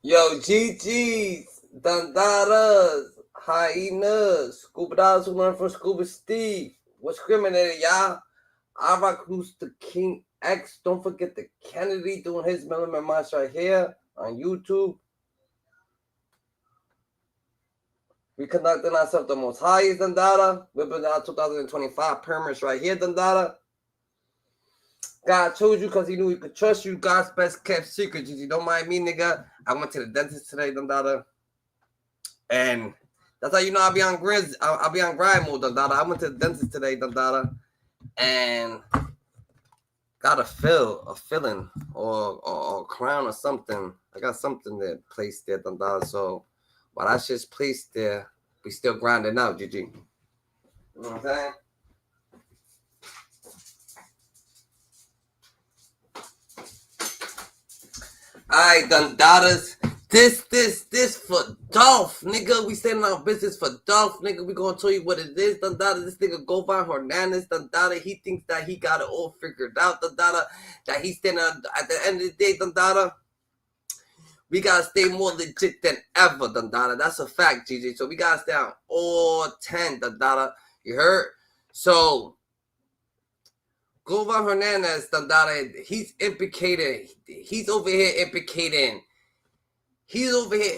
Yo, GG's, Dandadas, Hyenas, Scuba Dogs who learn from Scuba Steve. What's criminated, y'all? I rock who's the King X. Don't forget the Kennedy doing his Milliman March right here on YouTube. We conducting ourselves the most highest, Dandada. We've been out 2025 permits right here, Dandada. God chose you because he knew he could trust you. God's best kept secret. You don't mind me, nigga. I went to the dentist today, Dandada. And that's how you know I'll be on grind. I'll be on grind mode, Dandada. I went to the dentist today, Dandada, and got a filling or a crown or something. I got something that placed there, Dandada. So while that shit's placed there, we still grinding out, GG. You know what I'm saying? Alright, Dandadas. This for Dolph, nigga. We standing our business for Dolph, nigga. We gonna tell you what it is, Dandada. This nigga Govan Hernandez, Dandada. He thinks that he got it all figured out, Dandada. That he's standing at the end of the day, Dandada. We gotta stay more legit than ever, Dandada. That's a fact, GG. So we gotta stay on all 10, Dandada. You heard? So Govan Hernandez, Dandada, he's implicated. He's over here implicating. He's over here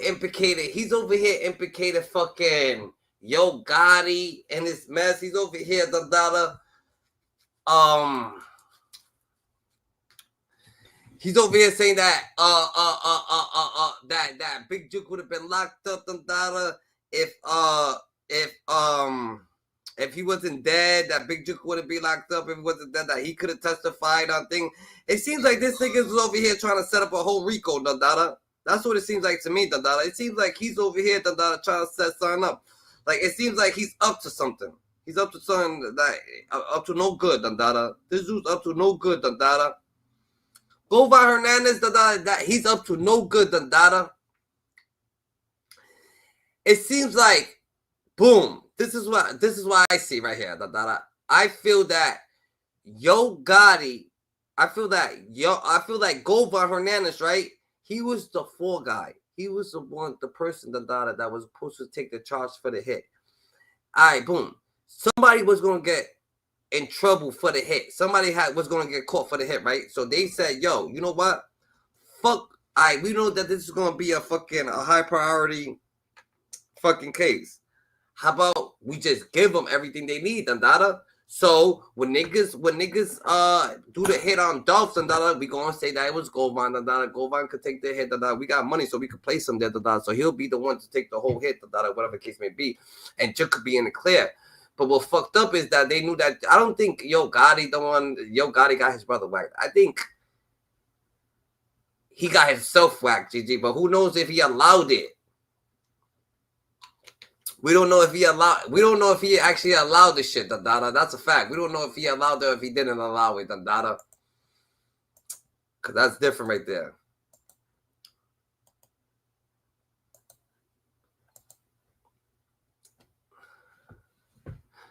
implicated fucking Yo Gotti and his mess. He's over here, Dandada. He's over here saying that that Big Jook would have been locked up, Dandada, if he wasn't dead, that Big Jook wouldn't be locked up. If he wasn't dead, that he could have testified on things. It seems like this nigga is over here trying to set up a whole RICO, Dandada. That's what it seems like to me, Dandada. It seems like he's over here, Dandada, trying to set something up. Like, it seems like he's up to something. He's up to something that up to no good, Dandada. This dude's up to no good, Dandada. Govan Hernandez, Dandada, that he's up to no good, Dandada. It seems like, boom. This is what I see right here, Dandada. I feel that Yo Gotti, I feel like Govan Hernandez, right? He was the fall guy. He was the person, Dandada, that was supposed to take the charge for the hit. All right, boom. Somebody was going to get in trouble for the hit. Somebody was going to get caught for the hit, right? So they said, yo, you know what? Fuck. All right, we know that this is going to be a high priority fucking case. How about we just give them everything they need, Dandada? So when niggas do the hit on Dolph, Dandada, we gonna say that it was Govan, Dandada. Govan could take the hit, Dandada. We got money, so we could place him there, Dandada. So he'll be the one to take the whole hit, Dandada, whatever the case may be. And Jook could be in the clear. But what fucked up is that they knew that. I don't think Yo Gotti got his brother whacked. I think he got himself whacked, GG. But who knows if he allowed it? We don't know if he actually allowed this shit, Dandada. That's a fact. We don't know if he allowed it or if he didn't allow it, Dandada. Because that's different right there.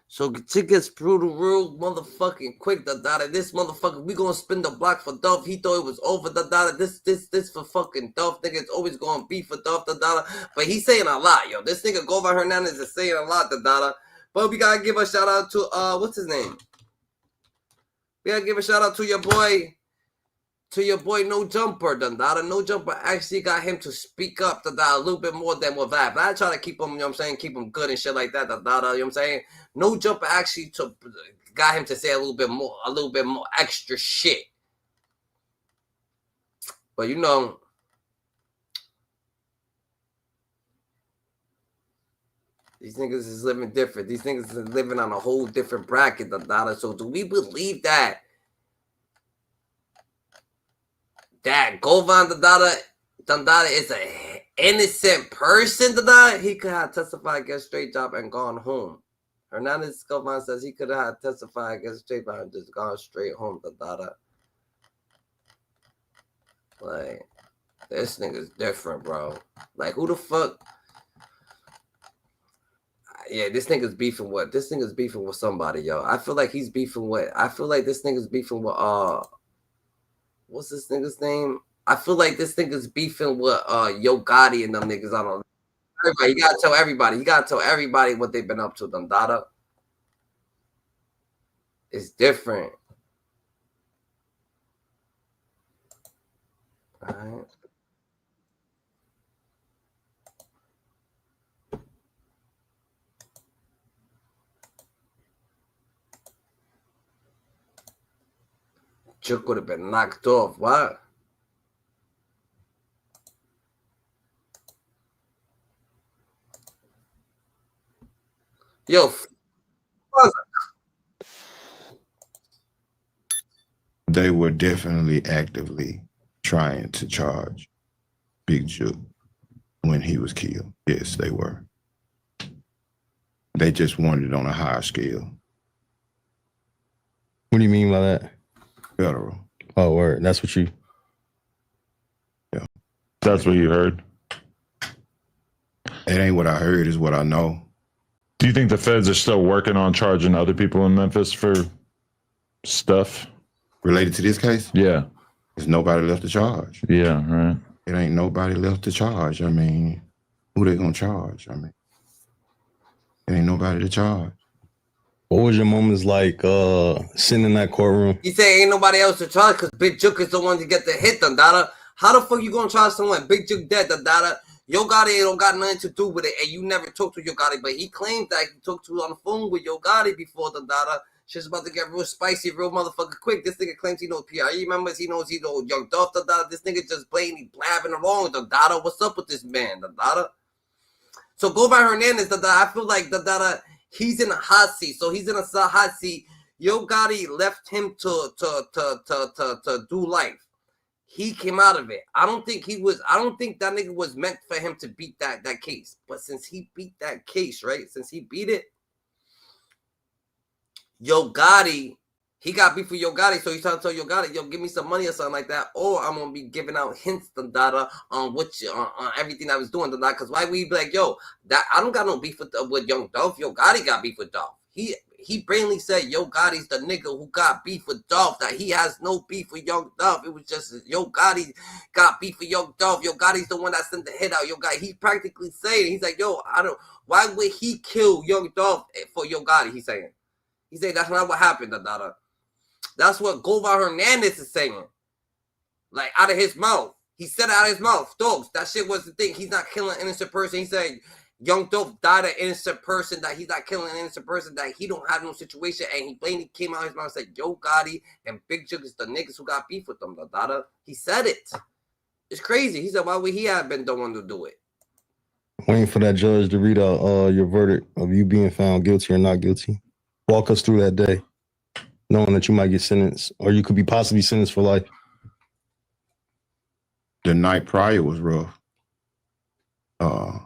So Chick gets brutal real motherfucking quick, Dandada. This motherfucker, we gonna spin the block for Dolph. He thought it was over, Dandada. This for fucking Dolph, nigga. It's always gonna be for Dolph, Dandada. But he's saying a lot, yo. This nigga Govan Hernandez is saying a lot, Dandada. But we gotta give a shout out to what's his name? We gotta give a shout out to your boy. No Jumper, Dandada. No Jumper actually got him to speak up, Dandada, a little bit more than with that. But I try to keep him, you know what I'm saying, keep him good and shit like that, Dandada, you know what I'm saying? No Jumper actually got him to say a little bit more extra shit. But you know, these niggas is living different. These niggas is living on a whole different bracket, Dandada. So do we believe that Govan Dandada is an innocent person, Dandada? He could have testified against straight job and gone home. Hernandez Govan says he could have testified against straight job and just gone straight home, Dandada. Like, this nigga's different, bro. Like, who the fuck? Yeah, this nigga's beefing with. This nigga's beefing with somebody, yo. I feel like he's beefing with. I feel like this nigga's beefing with what's this nigga's name? I feel like this nigga's beefing with Yo Gotti and them niggas. I don't know. Everybody, you gotta tell everybody. You gotta tell everybody what they've been up to, Dada. It's different. All right. Jook would have been knocked off. What? Yo, they were definitely actively trying to charge Big Jook when he was killed. Yes, they were. They just wanted it on a higher scale. What do you mean by that? Federal. Oh, word. That's what you... Yeah. That's what you heard? It ain't what I heard, is what I know. Do you think the feds are still working on charging other people in Memphis for stuff? Related to this case? Yeah. There's nobody left to charge. Yeah, right. It ain't nobody left to charge. I mean, who they gonna charge? I mean, it ain't nobody to charge. What was your moments like sitting in that courtroom? You say ain't nobody else to charge because Big Jook is the one to get the hit, Dada. How the fuck you gonna charge someone? Big Jook dead, Dada. Yo Gotti don't got nothing to do with it, and you never talked to Yo Gotti, but he claimed that he talked to on the phone with Yo Gotti before, Dada. Shit's about to get real spicy, real motherfucker quick. This nigga claims he knows PRE members, he knows Young Dolph, Dada. This nigga just blatantly blabbing along, Dada. What's up with this man, Dada? So Govan Hernandez, Dada, I feel like Dada, he's in a hot seat. So he's in a hot seat. Yo Gotti left him to do life. He came out of it. I don't think that nigga was meant for him to beat that case. But since he beat that case, right? Since he beat it, Yo Gotti, he got beef with Yo Gotti, so he's trying to tell Yo Gotti, yo, give me some money or something like that, or I'm gonna be giving out hints, Dada, on on everything I was doing, Dada. Because why we be like, yo, that I don't got no beef with Young Dolph. Yo Gotti got beef with Dolph. He brainly said Yo Gotti's the nigga who got beef with Dolph, that he has no beef with Young Dolph. It was just Yo Gotti got beef with Young Dolph. Yo Gotti's the one that sent the hit out. Yo Gotti, he practically saying, he's like, yo, why would he kill Young Dolph for Yo Gotti? He's saying. He said that's not what happened, Dada. That's what Govan Hernandez is saying. Like, out of his mouth. He said it out of his mouth. Dogs, that shit was the thing. He's not killing an innocent person. He said Young Dolph died an innocent person, that he's not killing an innocent person, that he don't have no situation. And he blatantly came out of his mouth and said, Yo Gotti and Big Jook is the niggas who got beef with them, Dada. He said it. It's crazy. He said, why would he have been the one to do it? Waiting for that judge to read out your verdict of you being found guilty or not guilty. Walk us through that day, knowing that you might get sentenced, or you could be possibly sentenced for life. The night prior was rough. I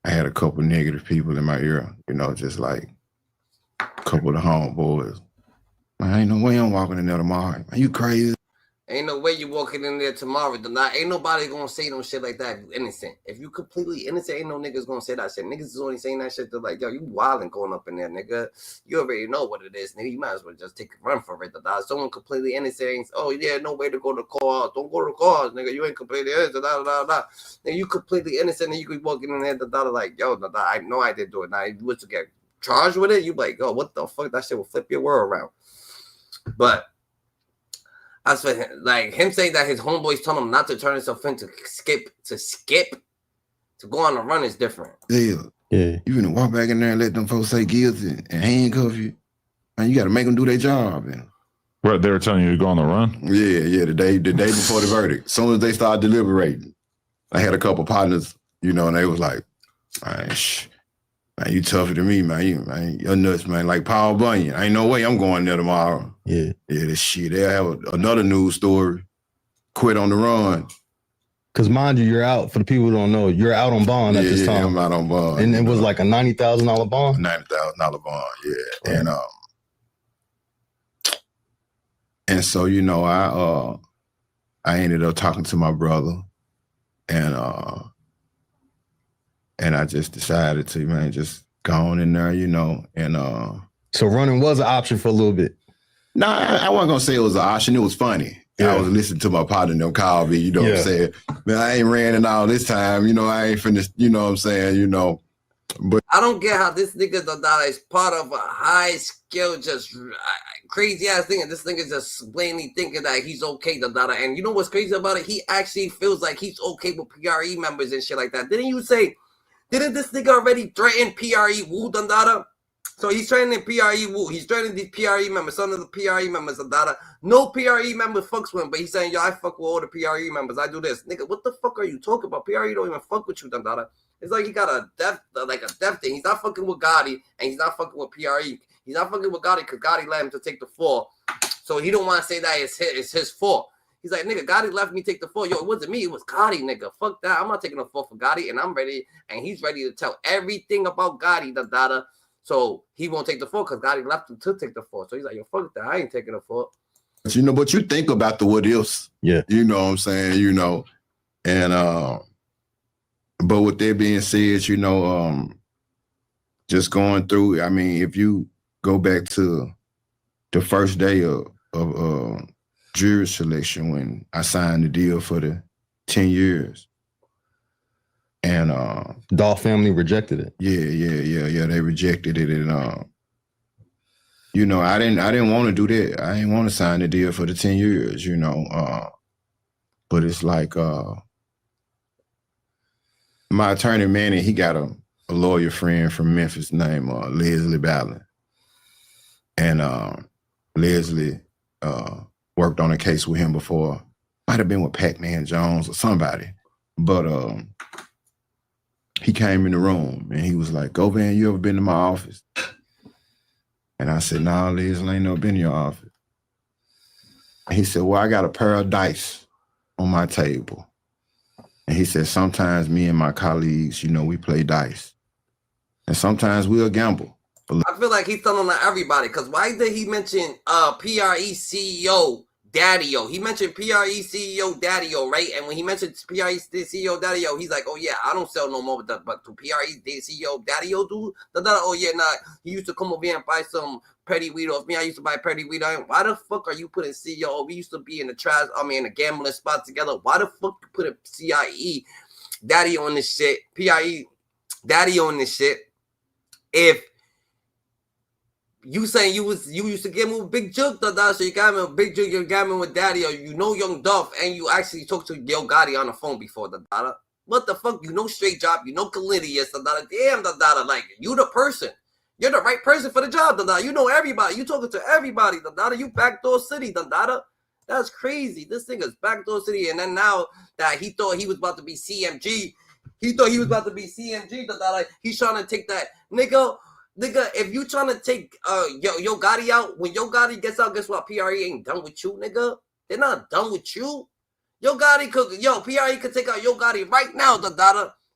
had a couple negative people in my ear, you know, just like a couple of homeboys. Man, ain't no way I'm walking in there tomorrow. Are you crazy? Ain't no way you walking in there tomorrow. Ain't nobody gonna say no shit like that if you innocent. If you completely innocent, ain't no niggas gonna say that shit. Niggas is only saying that shit. They're like, yo, you wilding going up in there, nigga. You already know what it is, nigga. You might as well just take a run for it. Someone completely innocent, oh yeah, no way to go to court. Don't go to court, nigga. You ain't completely innocent. Nigga, you completely innocent, and you could walk in there, like, yo, I know I didn't do it. Now, you was to get charged with it, you like, oh, what the fuck? That shit will flip your world around. But as for him, like him saying that his homeboys told him not to turn himself in to go on a run is different. Yeah. You gonna walk back in there and let them folks say guilty and handcuff you, and you got to make them do their job. And what, they were telling you to go on the run? Yeah. The day before the verdict, as soon as they started deliberating, I had a couple partners, you know, and they was like, man, you tougher than me, man. You're nuts, man. Like Paul Bunyan. Ain't no way I'm going there tomorrow. Yeah, this shit. They'll have another news story. Quit on the run. Because mind you, you're out, for the people who don't know, you're out on bond at this time. Yeah, I'm out on bond. And it was like a $90,000 bond? $90,000 bond, yeah. Right. And so, you know, I ended up talking to my brother, and I just decided to, man, just go on in there, you know, and so running was an option for a little bit. No, I wasn't gonna say it was an option. It was funny. Yeah. I was listening to my partner them call me, you know what I'm saying? Man, I ain't ran in all this time, you know, I ain't finished, you know what I'm saying, you know. But I don't get how this nigga is part of a high skill, just crazy ass thing, and this nigga just blatantly thinking that he's okay, and you know what's crazy about it? He actually feels like he's okay with PRE members and shit like that. Didn't this nigga already threaten PRE Wu, So he's threatening PRE Wu. He's threatening these PRE members, some of the PRE members, No PRE member fucks with him, but he's saying, yo, I fuck with all the PRE members. I do this. Nigga, what the fuck are you talking about? PRE don't even fuck with you, It's like he got a death thing. He's not fucking with Gotti, and he's not fucking with PRE. He's not fucking with Gotti because Gotti let him to take the fall. So he don't want to say that it's his fault. He's like, nigga, Gotti left me take the fall. Yo, it wasn't me. It was Gotti, nigga. Fuck that. I'm not taking the fall for Gotti, and I'm ready. And he's ready to tell everything about Gotti, So he won't take the fall because Gotti left him to take the fall. So he's like, yo, fuck that. I ain't taking the fall. you know, but you think about the what ifs. Yeah. You know what I'm saying, you know. And but with that being said, you know, just going through, I mean, if you go back to the first day of jury selection when I signed the deal for the 10 years. And Dolph family rejected it. Yeah. They rejected it. And you know, I didn't want to do that. I didn't want to sign the deal for the 10 years, you know. But it's like my attorney Manny, he got a lawyer friend from Memphis named Leslie Ballin. And Leslie worked on a case with him before. Might have been with Pac-Man Jones or somebody. But he came in the room and he was like, Govan, you ever been to my office? And I said, nah, Leslie, I ain't never been to your office. And he said, well, I got a pair of dice on my table. And he said, sometimes me and my colleagues, you know, we play dice. And sometimes we'll gamble. I feel like he's telling everybody, because why did he mention PRE CEO Daddy-O? He mentioned PRE CEO Daddy-O, right? And when he mentioned PRE CEO Daddy-O, he's like, oh yeah, I don't sell no more, but to PRE CEO Daddy-O do? Oh yeah, nah, he used to come over here and buy some petty weed off me. I used to buy petty weed. Why the fuck are you putting CEO? We used to be in the trash, in the gambling spot together. Why the fuck you put a CIE Daddy-O on this shit? PRE Daddy-O on this shit? If you saying you used to gamble with Big Jook, so you got me with Big Jook, you're gambling with Daddy, or you know Young Dolph, and you actually talked to Yo Gotti on the phone before, What the fuck? You know Straight Job, you know Calidius, damn, like, you the person. You're the right person for the job, You know everybody. You talking to everybody, You backdoor city, That's crazy. This thing is backdoor city, and then now that he thought he was about to be CMG, he's trying to take that, nigga, if you trying to take Yo Gotti out, when Yo Gotti gets out, guess what? PRE ain't done with you, nigga. They're not done with you. PRE could take out Yo Gotti right now,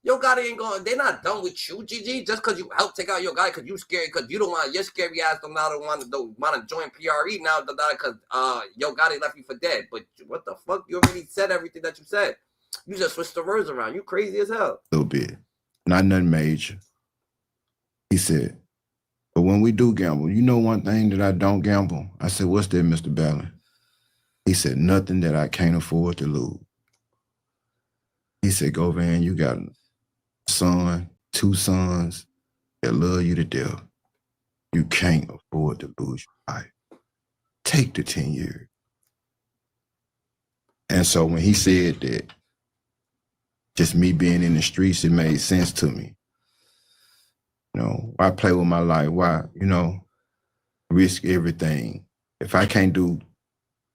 Yo Gotti ain't going, they're not done with you, GG, just because you helped take out Yo Gotti because you scared, because you don't want, your scary ass don't want to join PRE now, because Yo Gotti left you for dead. But what the fuck? You already said everything that you said. You just switched the words around. You crazy as hell. A little bit. Not nothing major. He said, but when we do gamble, you know one thing that I don't gamble? I said, what's that, Mr. Ballin? He said, nothing that I can't afford to lose. He said, Govan, you got a son, 2 sons that love you to death. You can't afford to lose your life. Take the 10 years. And so when he said that, just me being in the streets, it made sense to me. You know, why play with my life? Why, risk everything? If I can't do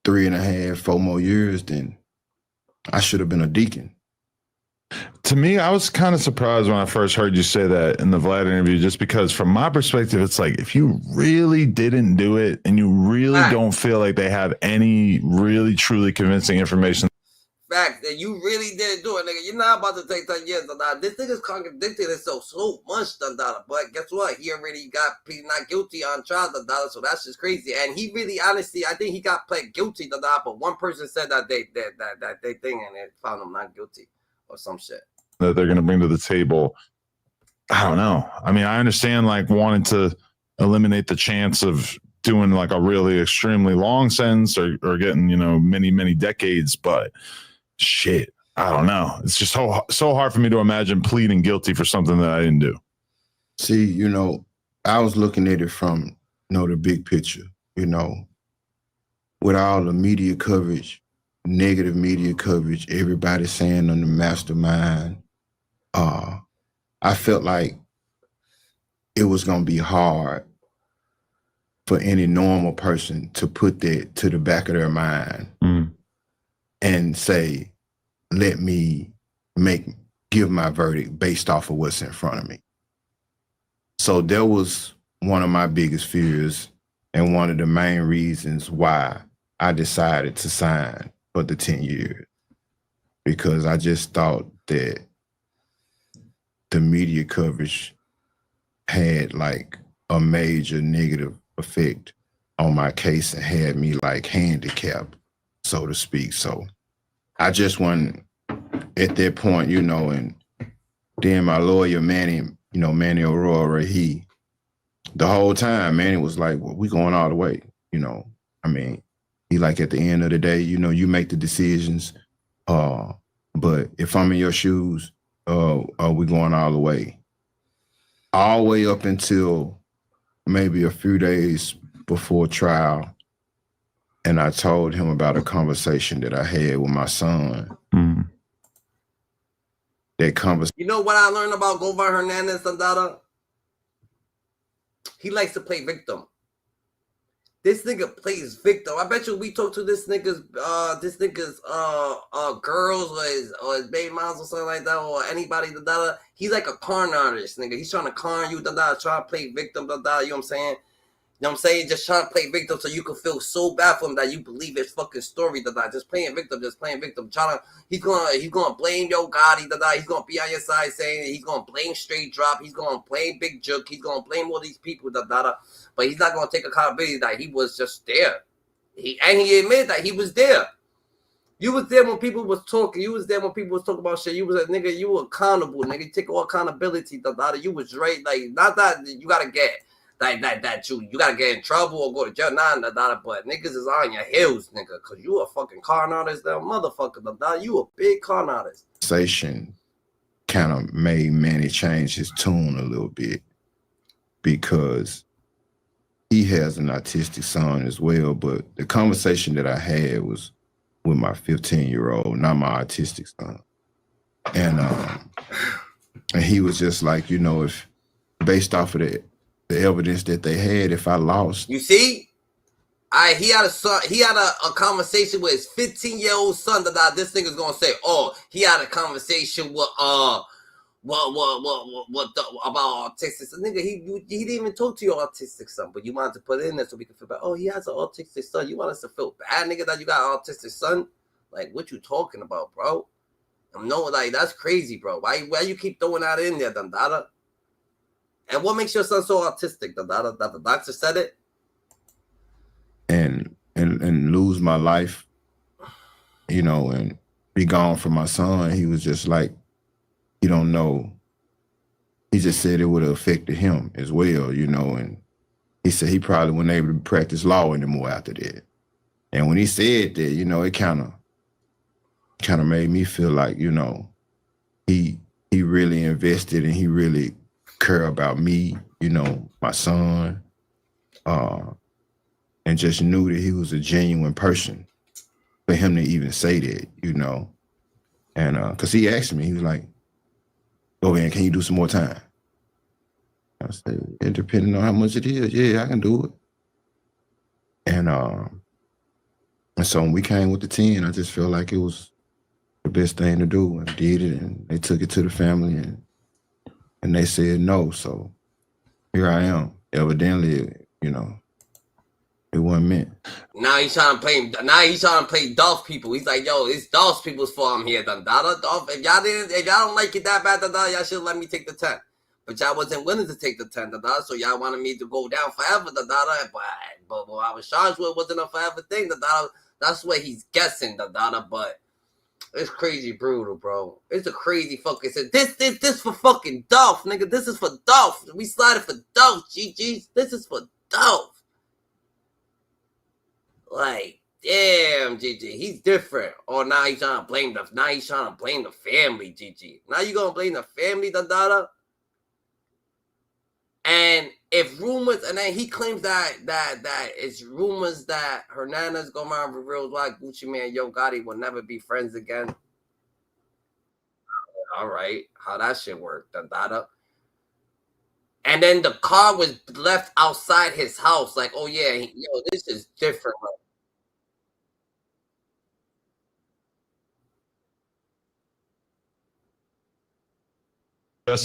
3.5, 4 more years, then I should have been a deacon. To me, I was kind of surprised when I first heard you say that in the Vlad interview, just because from my perspective, it's like, if you really didn't do it and you really don't feel like they have any really, truly convincing information. Fact that you really didn't do it, nigga. You're not about to take 10 years, This nigga's contradicted itself so much, But guess what? He already got pleaded not guilty on trial, So that's just crazy. And he really, honestly, I think he got pled guilty, But one person said that they thing and it found him not guilty or some shit that they're going to bring to the table. I don't know. I mean, I understand like wanting to eliminate the chance of doing like a really extremely long sentence or getting, you know, many decades. But shit, I don't know. It's just so hard for me to imagine pleading guilty for something that I didn't do. See, you know, I was looking at it from, you know, the big picture, you know, with all the media coverage, negative media coverage, everybody saying I'm the mastermind. I felt like it was going to be hard for any normal person to put that to the back of their mind and say, let me give my verdict based off of what's in front of me. So that was one of my biggest fears and one of the main reasons why I decided to sign for the 10 years, because I just thought that the media coverage had like a major negative effect on my case and had me like handicapped, so to speak. So I just wasn't at that point, you know, and then my lawyer, Manny Aurora, the whole time, Manny was like, well, we going all the way, you know. I mean, he like at the end of the day, you know, you make the decisions, but if I'm in your shoes, we going all the way. All the way up until maybe a few days before trial. And I told him about a conversation that I had with my son. That conversation. You know what I learned about Govan Hernandez, Sandada? He likes to play victim. This nigga plays victim. I bet you we talk to this nigga's girls or his baby moms or something like that, or anybody, he's like a con artist, nigga. He's trying to con you, trying to play victim, you know what I'm saying? You know what I'm saying? Just trying to play victim so you can feel so bad for him that you believe his fucking story, just playing victim. He's gonna blame Yo Gotti, he's gonna be on your side saying he's gonna blame Straight Drop, he's gonna blame Big Jook, he's gonna blame all these people, but he's not gonna take accountability that he was just there. He admitted that he was there. You was there when people was talking. You was there when people was talking about shit. You was a nigga. You were accountable, nigga. You take all accountability, You was right. Like, not that you gotta get you gotta get in trouble or go to jail, but niggas is on your heels, nigga, cause you a fucking con artist, that motherfucker, you a big con artist. Conversation kind of made Manny change his tune a little bit because he has an autistic son as well, but the conversation that I had was with my 15-year-old, not my autistic son. And he was just like, you know, if based off of the evidence that they had, if I lost. You see? He had a conversation with his 15-year-old son that this nigga's gonna say, oh, he had a conversation with about autistic. So, nigga, he didn't even talk to your autistic son, but you wanted to put it in there so we can feel bad. Oh, he has an autistic son. You want us to feel bad, nigga, that you got an autistic son? Like, what you talking about, bro? No, like, that's crazy, bro. Why you keep throwing that in there, Dandada? And what makes your son so autistic? That the doctor said it? And lose my life, you know, and be gone from my son. He was just like, you don't know. He just said it would have affected him as well, you know, and he said he probably wasn't able to practice law anymore after that. And when he said that, you know, it kind of made me feel like, you know, he really invested and he really care about me, you know, my son, and just knew that he was a genuine person for him to even say that, you know. And because he asked me, he was like, Govan, can you do some more time? I said, it depending on how much it is, yeah, I can do it. And so when we came with the 10, I just felt like it was the best thing to do, and did it, and they took it to the family, and they said no. So here I am. Evidently, you know, it wasn't meant. Now he's trying to play Dolph people. He's like, yo, it's Dolph's people's fault I'm here, Dandada. Dolph, if y'all don't like it that bad, Dandada, y'all should let me take the 10. But y'all wasn't willing to take the 10, Dandada, so y'all wanted me to go down forever, Dandada. But what I was charged with wasn't a forever thing, Dandada. That's what he's guessing, Dandada, but it's crazy brutal, bro. It's a crazy fucking shit. This for fucking Dolph, nigga. This is for Dolph. We slided for Dolph, GG's. This is for Dolph. Like, damn, Gigi, he's different. Or now he's trying to blame the family, Gigi. Now you gonna blame the family, Dandada? And if rumors, and then he claims that it's rumors that Hernandez Govan reveals why Gucci Man Yo Gotti will never be friends again. All right, how that shit work, Dandada? And then the car was left outside his house. Like, oh yeah, yo, this is different.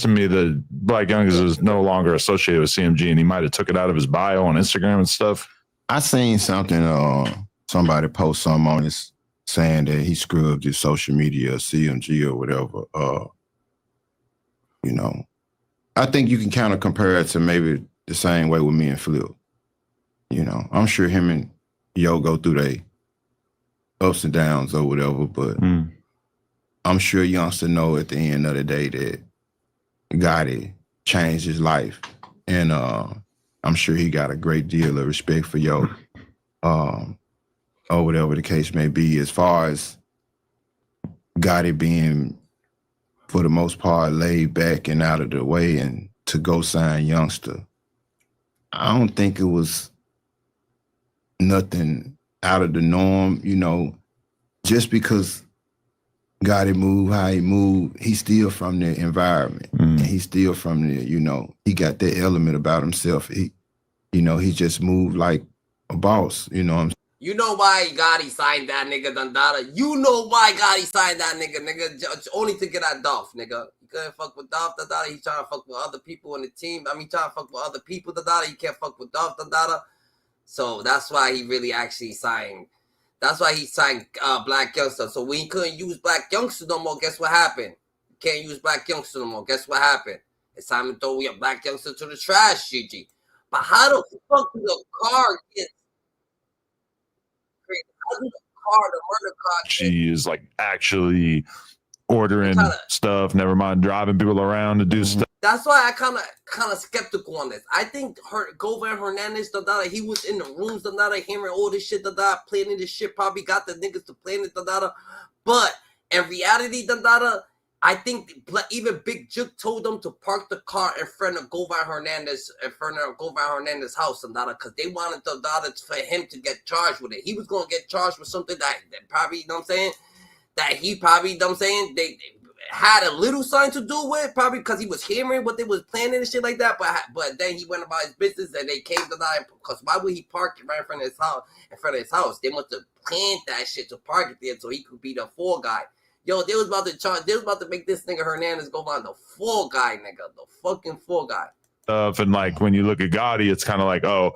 To me that Black Youngsta is no longer associated with CMG, and he might have took it out of his bio on Instagram and stuff. I seen something, somebody post something on this saying that he scrubbed his social media, CMG or whatever. You know, I think you can kind of compare it to maybe the same way with me and Flip. You know, I'm sure him and Yo go through their ups and downs or whatever, but I'm sure Youngsta know at the end of the day that Gotti changed his life, and I'm sure he got a great deal of respect for Yo, or whatever the case may be. As far as Gotti being, for the most part, laid back and out of the way, and to go sign Youngsta, I don't think it was nothing out of the norm. You know, just because Gotti move how he moved, he's still from the environment. And he's still from the, you know, he got that element about himself. He just moved like a boss, you know what I'm saying? You know why Gotti signed that nigga, Dandada? You know why Gotti signed that nigga, only to get at Dolph, nigga. You couldn't fuck with Dolph, Dandada. He trying to fuck with other people on the team. I mean, trying to fuck with other people, Dandada. He can't fuck with Dolph, Dandada. So that's why he really actually signed. That's why he signed Black Youngsta. So when he couldn't use Black Youngsta no more, guess what happened? You can't use Black Youngsta no more. Guess what happened? It's time to throw your Black Youngsta to the trash, Gigi. But how the fuck did the car get? How did the murder car? She is like actually ordering stuff. Never mind driving people around to do stuff. That's why I kind of skeptical on this. I think Govan Hernandez, he was in the rooms, hearing all this shit, planning this shit, probably got the niggas to plan it, but in reality, I think even Big Jook told them to park the car in front of Govan Hernandez, house, because they wanted for him to get charged with it. He was going to get charged with something that probably, you know what I'm saying, that he probably, you know what I'm saying, they had a little something to do with, probably because he was hearing what they was planning and shit like that. But then he went about his business, and they came to that, because why would he park it right in front of his house? They must have planned that shit to park it there so he could be the fall guy. Yo, they was about to charge. They was about to make this nigga Hernandez go on the fall guy, nigga, the fucking fall guy. And like when you look at Gotti, it's kind of like, oh,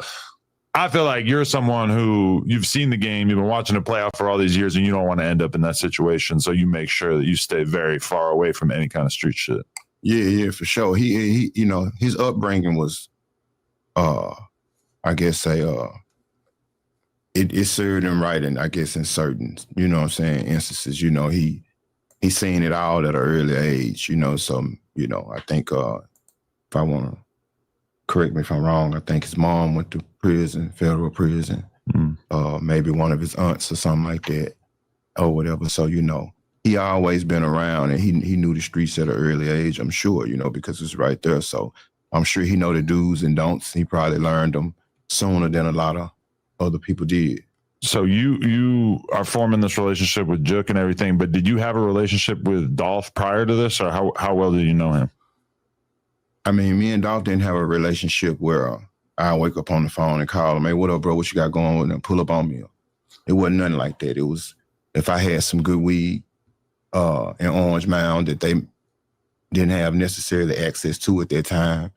I feel like you're someone who you've seen the game, you've been watching it play out for all these years, and you don't want to end up in that situation. So you make sure that you stay very far away from any kind of street shit. Yeah, for sure. He you know, his upbringing was, I guess it served him right, and I guess in certain, you know what I'm saying, instances, you know, he seen it all at an early age, you know. So, you know, I think if I want to correct me if I'm wrong, I think his mom went to prison, federal prison, maybe one of his aunts or something like that, or whatever. So, you know, he always been around, and he knew the streets at an early age, I'm sure, you know, because it's right there. So I'm sure he know the do's and don'ts. He probably learned them sooner than a lot of other people did. So you are forming this relationship with Jook and everything, but did you have a relationship with Dolph prior to this, or how well did you know him? I mean, me and Dolph didn't have a relationship where I wake up on the phone and call him, hey, what up, bro? What you got going on? And pull up on me. It wasn't nothing like that. It was, if I had some good weed in Orange Mound that they didn't have necessarily access to at that time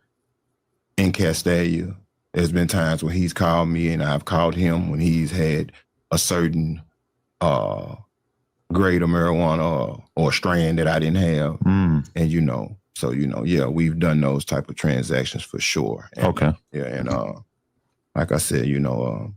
in Castalia, there's been times when he's called me and I've called him when he's had a certain grade of marijuana or strand that I didn't have. And, you know, so, you know, yeah, we've done those type of transactions for sure. And, okay. Yeah, and like I said, you know,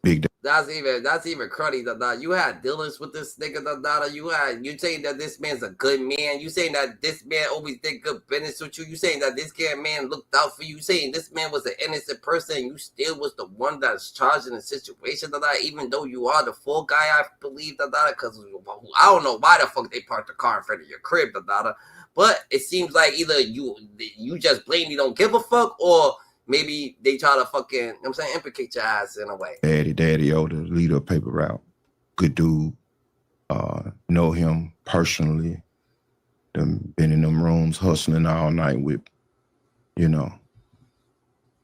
Big That's even cruddy. You had dealings with this nigga. You saying that this man's a good man. You saying that this man always did good business with you. You saying that this man looked out for you. You saying this man was an innocent person. And you still was the one that's charged in the situation. Even though you are the full guy, I believe because I don't know why the fuck they parked the car in front of your crib. But it seems like either you just blatantly don't give a fuck, or maybe they try to fucking, you know what I'm saying, implicate your ass in a way. Daddy Yoda, leader of Paper Route. Good dude. Know him personally. Been in them rooms hustling all night with, doing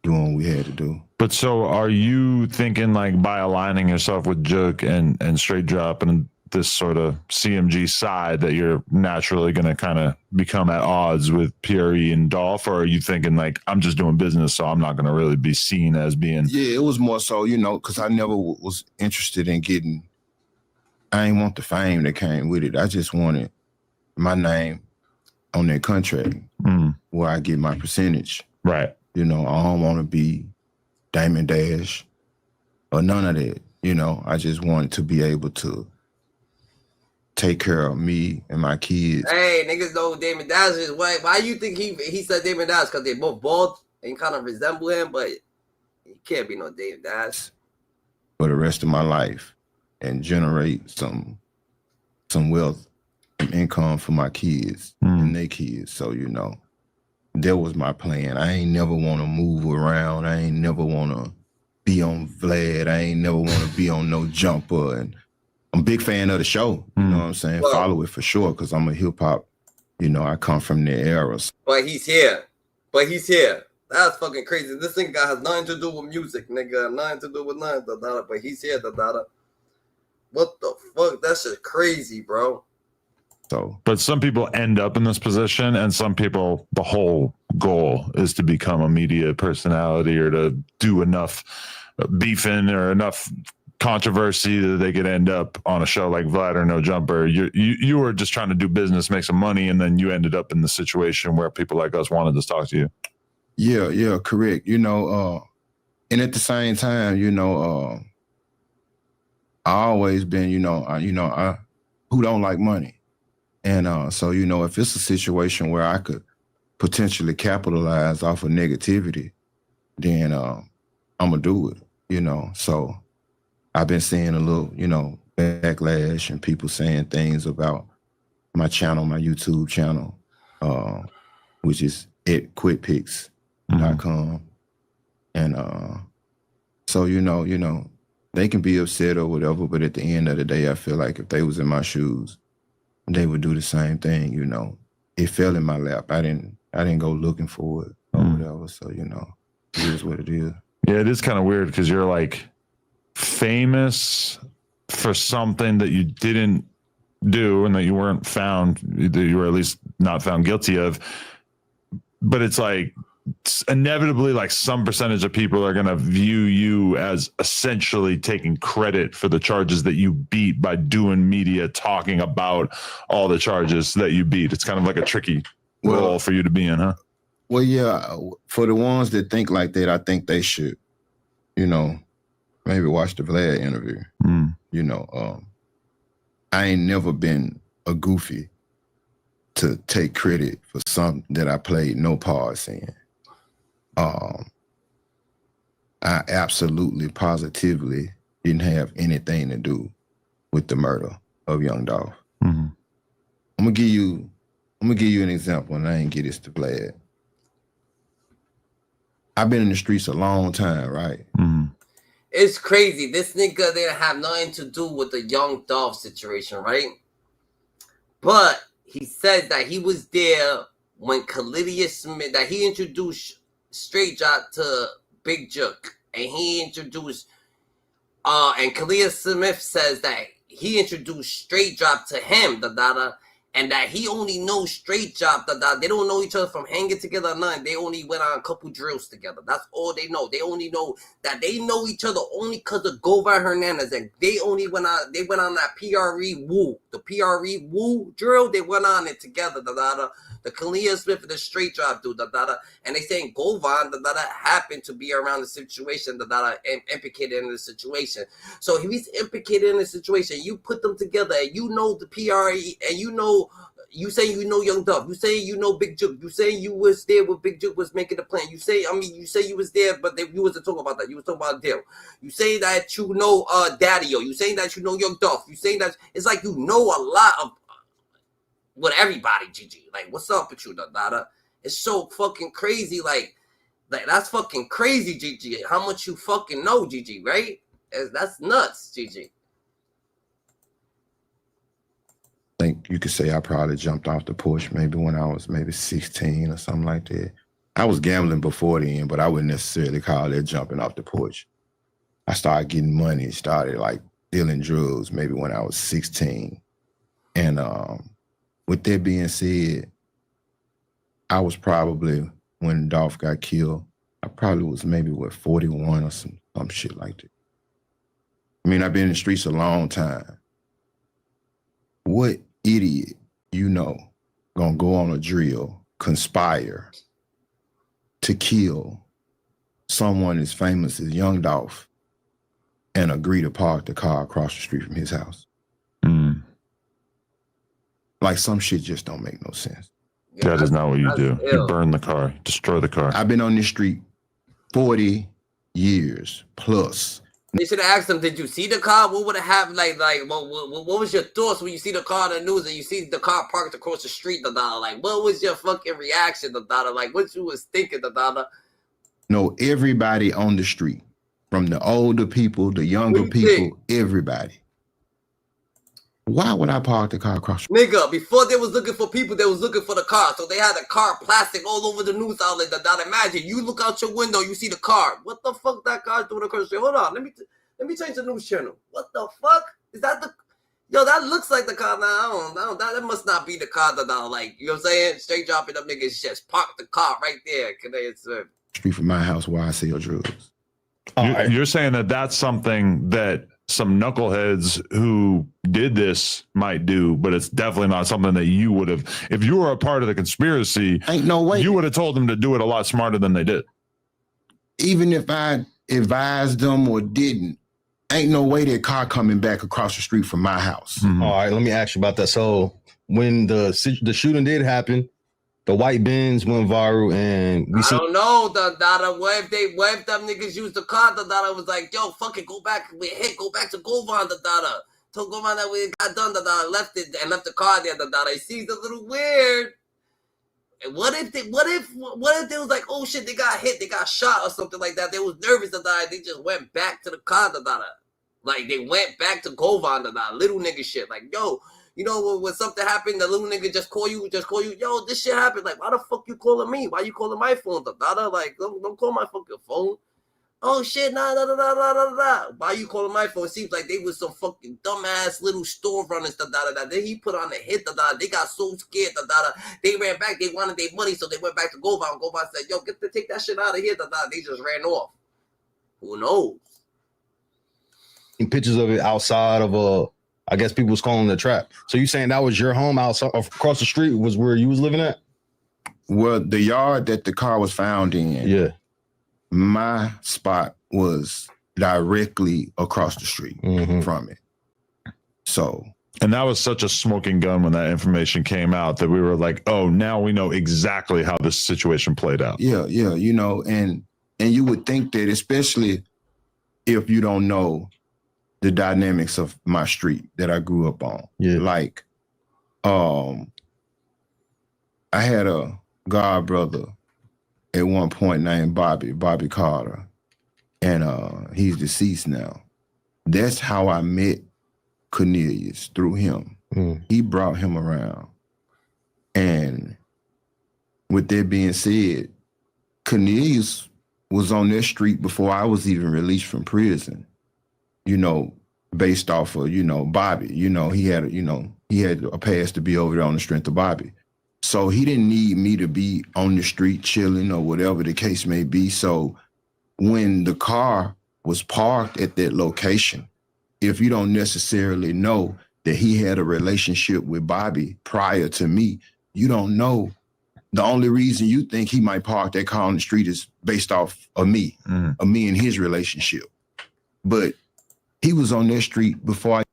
what we had to do. But so are you thinking like by aligning yourself with Jook and Straight Drop and this sort of CMG side that you're naturally going to kind of become at odds with PRE and Dolph? Or are you thinking like, I'm just doing business, so I'm not going to really be seen as being... Yeah, it was more so, because I never was interested in getting... I ain't want the fame that came with it. I just wanted my name on that contract where I get my percentage. Right. I don't want to be Diamond Dash or none of that. I just wanted to be able to take care of me and my kids. Hey, niggas know Damon Dash is white. Why you think he said Damon Dash? Because they both bald and kind of resemble him, but he can't be no Damon Dash. For the rest of my life and generate some wealth and income for my kids and their kids. So, that was my plan. I ain't never want to move around. I ain't never want to be on Vlad. I ain't never want to be on no Jumper. And I'm a big fan of the show, you know what I'm saying? Well, follow it for sure, because I'm a hip-hop, I come from the era. But he's here. That's fucking crazy. This thing has nothing to do with music, nigga. Nothing to do with nothing, but he's here, What the fuck? That shit crazy, bro. But some people end up in this position, and some people, the whole goal is to become a media personality or to do enough beefing or enough controversy that they could end up on a show like Vlad or No Jumper. You were just trying to do business, make some money, and then you ended up in the situation where people like us wanted to talk to you. Yeah, correct. And at the same time, I always been, I who don't like money. And so, if it's a situation where I could potentially capitalize off of negativity, then I'm gonna do it, So I've been seeing a little, backlash and people saying things about my channel, my YouTube channel, which is at quitpics.com. And so, they can be upset or whatever, but at the end of the day, I feel like if they was in my shoes, they would do the same thing, It fell in my lap. I didn't go looking for it or whatever. So, it is what it is. Yeah, it is kind of weird because you're like famous for something that you didn't do and that you weren't found, that you were at least not found guilty of. But it's like inevitably like some percentage of people are going to view you as essentially taking credit for the charges that you beat by doing media, talking about all the charges that you beat. It's kind of like a tricky role for you to be in, huh? Well, yeah, for the ones that think like that, I think they should, maybe watch the Vlad interview. I ain't never been a goofy to take credit for something that I played no parts in. I absolutely, positively didn't have anything to do with the murder of Young Dolph. I'm gonna give you an example, and I ain't get this to Vlad. I've been in the streets a long time, right? It's crazy. This nigga didn't have nothing to do with the Young Dolph situation, right? But he says that he was there when Khalid Smith, that he introduced Straight Drop to Big Jook, and he introduced and Khalid Smith says that he introduced Straight Drop to him, and that he only knows straight job. They don't know each other from hanging together or nothing. They only went on a couple drills together. That's all they know. They only know that they know each other only because of Govan Hernandez, and they only went on. They went on that PRE Woo, the PRE Woo drill. They went on it together. The Kalia Smith and the straight drop dude. And they saying Govan happened to be around the situation. Implicated in the situation. So if he's implicated in the situation, you put them together, and you know the PRE, and you know. You say you know Young Dolph. You say you know Big Jook. You say you was there when Big Jook was making the plan. You say you was there, but you wasn't talking about that. You was talking about a deal. You say that you know Daddy-O. You saying that you know Young Dolph. You saying that it's like you know a lot of with everybody, GG. Like, what's up with you, Dada? It's so fucking crazy. Like that's fucking crazy, GG. How much you fucking know, GG, right? That's nuts, GG. I think you could say I probably jumped off the porch maybe when I was maybe 16 or something like that. I was gambling before then, but I wouldn't necessarily call it jumping off the porch. I started getting money, started like dealing drugs maybe when I was 16. And with that being said, I was probably, when Dolph got killed, I probably was maybe, 41 or some shit like that. I mean, I've been in the streets a long time. What idiot, gonna go on a drill, conspire to kill someone as famous as Young Dolph and agree to park the car across the street from his house? Like, some shit just don't make no sense. Yeah, that is not what you do. You burn the car, destroy the car. I've been on this street 40 years plus. They should have asked him, did you see the car? What would it have, what was your thoughts when you see the car on the news and you see the car parked across the street, Like, what was your fucking reaction, Like, what you was thinking, No, everybody on the street, from the older people, the younger people, everybody. Why would I park the car across the street? Nigga, before they was looking for people, they was looking for the car. So they had the car plastic all over the news outlet. Imagine, you look out your window, you see the car. What the fuck that car doing across the street? Hold on, let me change the news channel. What the fuck? Is that the... Yo, that looks like the car. Nah, I don't that must not be the car, Like, you know what I'm saying? Straight dropping up niggas just park the car right there. Street from my house where I sell drugs. You're saying that that's something that some knuckleheads who did this might do, but it's definitely not something that you would have. If you were a part of the conspiracy, ain't no way you would have told them to do it a lot smarter than they did. Even if I advised them or didn't, ain't no way that car coming back across the street from my house. Mm-hmm. All right, let me ask you about that. So when the shooting did happen, the white Benz went viral, and I don't know, what if them niggas used the car, was like, yo, fuck it, go back to Govan, Told Govan that we got done, left it and left the car there, It seems a little weird. And what if they was like, oh shit, they got hit, they got shot or something like that. They was nervous, they just went back to the car, Like, they went back to Govan, little nigga shit. Like, yo, when something happened, the little nigga just call you, yo, this shit happened. Like, why the fuck you calling me? Why you calling my phone? Like, don't call my fucking phone. Oh shit, nah. Why you calling my phone? It seems like they was some fucking dumbass little store runners, Then he put on the hit, They got so scared, They ran back, they wanted their money, so they went back to Govan. Govan said, yo, take that shit out of here, They just ran off. Who knows? Pictures of it outside of I guess people was calling it a trap. So you saying that was your home outside across the street was where you was living at? Well, the yard that the car was found in. Yeah. My spot was directly across the street from it. So. And that was such a smoking gun when that information came out that we were like, oh, now we know exactly how this situation played out. Yeah. And you would think that, especially if you don't know the dynamics of my street that I grew up on. Yeah. Like, I had a god brother at one point named Bobby Carter, and he's deceased now. That's how I met Cornelius, through him. He brought him around. And with that being said, Cornelius was on that street before I was even released from prison. based off of, you know, Bobby. You know, he had a pass to be over there on the strength of Bobby. So he didn't need me to be on the street chilling or whatever the case may be. So when the car was parked at that location, if you don't necessarily know that he had a relationship with Bobby prior to me, you don't know. The only reason you think he might park that car on the street is based off of me, of me and his relationship. But he was on that street before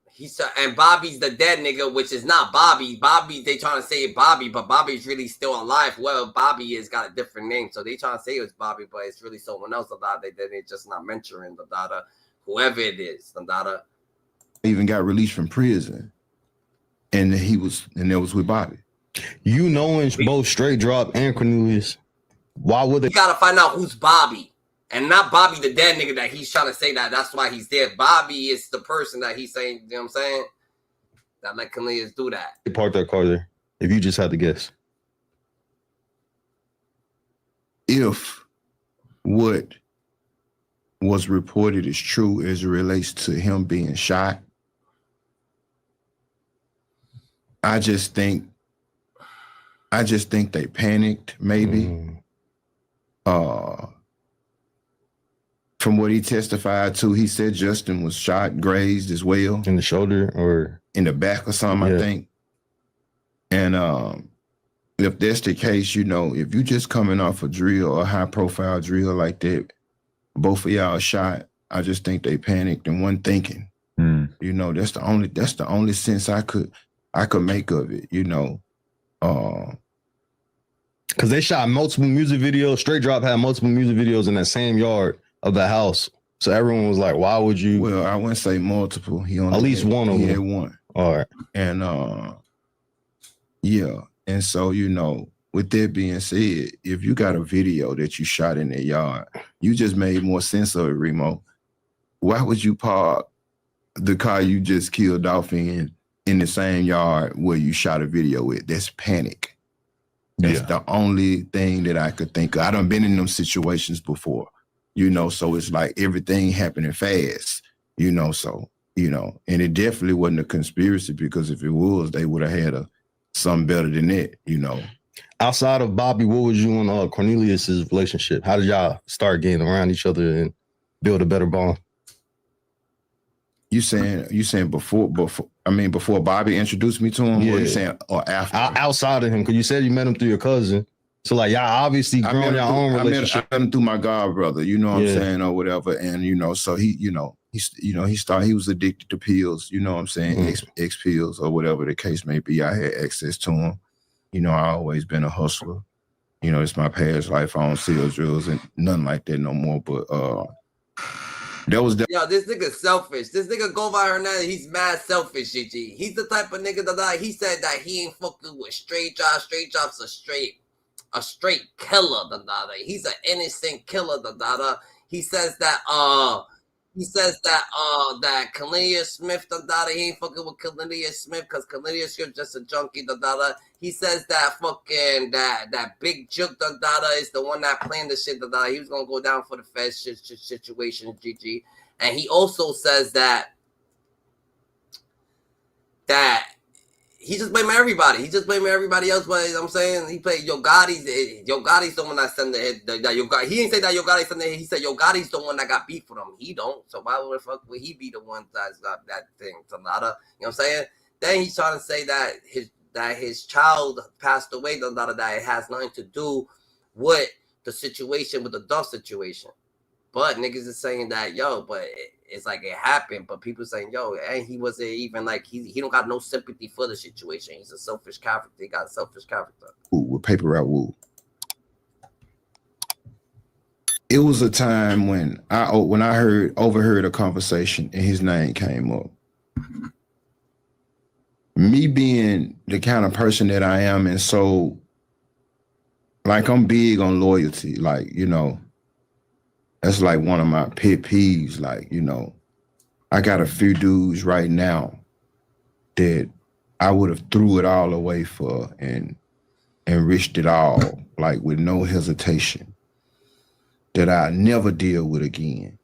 and Bobby's the dead nigga, which is not Bobby. Bobby, they trying to say it Bobby, but Bobby's really still alive. Well, Bobby is got a different name, so they trying to say it was Bobby, but it's really someone else. They just not mentioning the data, whoever it is. The data even got released from prison, and it was with Bobby. You knowing both Straight Drop and Cornelius, why would they? You gotta find out who's Bobby. And not Bobby the dead nigga that he's trying to say that's why he's there. Bobby is the person that he's saying, you know what I'm saying? That let Cornelius do that. They parked that car there, if you just had to guess. If what was reported is true as it relates to him being shot, I just think they panicked, maybe. From what he testified to, he said Justin was shot, grazed as well. In the shoulder or? In the back or something, I think. And if that's the case, you know, if you just coming off a drill or a high-profile drill like that, both of y'all shot, I just think they panicked and wasn't thinking. You know, that's the only sense I could make of it, you know. Because they shot multiple music videos. Straight Drop had multiple music videos in that same yard of the house. So everyone was like, why would you? Well, I wouldn't say multiple. He only at least one of them. He had one. All right. And yeah. And so, you know, with that being said, if you got a video that you shot in the yard, you just made more sense of it, Remo. Why would you park the car you just killed off in the same yard where you shot a video with? That's panic. That's the only thing that I could think of. I done been in them situations before, you know, so it's like everything happening fast, you know, so, you know, and it definitely wasn't a conspiracy, because if it was, they would have had something better than that, you know. Outside of Bobby, what was you and Cornelius's relationship? How did y'all start getting around each other and build a better bond? You saying before Bobby introduced me to him, or you saying or after? Outside of him, because you said you met him through your cousin. So like y'all obviously grown your own relationship. I met him through my god brother, you know what I'm saying, or whatever. And you know, so he was addicted to pills, you know what I'm saying, X pills or whatever the case may be. I had access to him. You know, I always been a hustler. You know, it's my past life. I don't sell drugs and nothing like that no more. But that was Yo, this nigga selfish. This nigga Govan Hernandez, he's mad selfish, GG. He's the type of nigga that he said that he ain't fucking with Straight Drop. Straight Drop's a straight killer, he's an innocent killer, He says that that Cornelius Smith, he ain't fucking with Cornelius Smith because Cornelius Smith just a junkie, He says that fucking that big Jook, is the one that planned the shit, He was gonna go down for the Fedz situation, GG. And he also says that he just blaming everybody. He just blaming everybody else. But I'm saying he played Yo Gotti's. Yo Gotti's the one that sent the hit. He didn't say that Yo Gotti sent the hit. He said Yo Gotti's the one that got beef with him. He don't. So why the fuck would he be the one that's got that thing? You know what I'm saying? Then he's trying to say that his child passed away. That it has nothing to do with the situation, with the Dolph situation. But niggas is saying that, yo, but it's like it happened. But people saying, yo, and he wasn't even like, he don't got no sympathy for the situation. He's a selfish character. He got a selfish character. With paper route wool. It was a time when I overheard a conversation and his name came up. Me being the kind of person that I am, and so like I'm big on loyalty, like, you know, that's like one of my pet peeves. Like, you know, I got a few dudes right now that I would have threw it all away for and risked it all, like with no hesitation, that I never deal with again.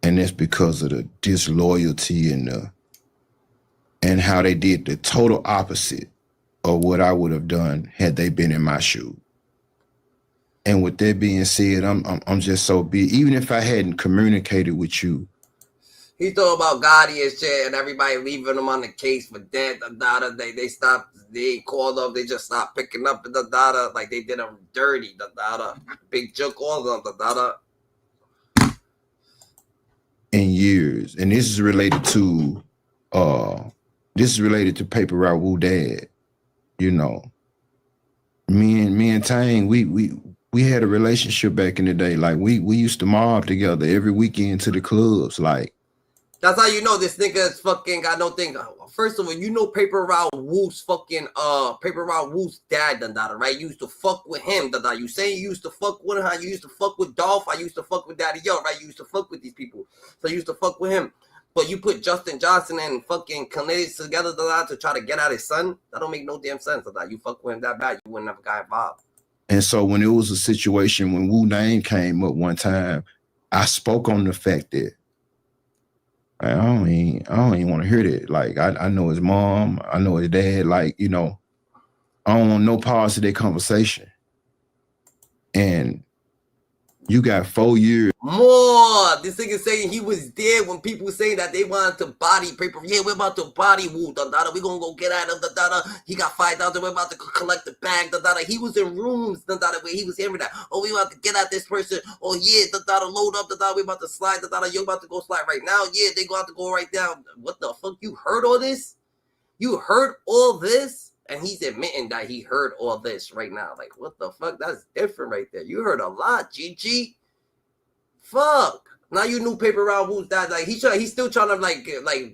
And that's because of the disloyalty and how they did the total opposite of what I would have done had they been in my shoes. And with that being said, I'm just so big. Even if I hadn't communicated with you, he thought about Gotti and shit, and everybody leaving him on the case for dead. They stopped. They called up. They just stopped picking up the like they did him dirty. Big Jook, all of them. In years, and this is related to Paper Route Wu dad. You know, me and Tang, we had a relationship back in the day. Like we used to mob together every weekend to the clubs. Like that's how you know this nigga is fucking got no thing. First of all, you know Paper Route Wu's fucking Paper Route Wu's dad, right? You used to fuck with him, You saying you used to fuck with him? You used to fuck with Dolph. I used to fuck with Daddy Yo, right? You used to fuck with these people, so you used to fuck with him. But you put Justin Johnson and fucking Hernandez together to try to get at his son. That don't make no damn sense. You fuck with him that bad, you wouldn't have got involved. And so when it was a situation when Wu name came up one time, I spoke on the fact that I don't even want to hear that. Like I know his mom, I know his dad. Like, you know, I don't want no parts of that conversation. And you got 4 years. More. This nigga saying he was there when people saying that they wanted to body Paper. Yeah, we're about to body Wu. We gonna go get at him. He got $5,000. We're about to collect the bag. He was in rooms. Where he was hearing that. Oh, we about to get at this person. Oh yeah. Load up. We about to slide. You about to go slide right now. Yeah, they going to go right down. What the fuck? You heard all this? You heard all this? And he's admitting that he heard all this right now. Like, what the fuck? That's different right there. You heard a lot, GG. Fuck. Now you knew Paper Route Wu's dad. Like, he's still trying to, like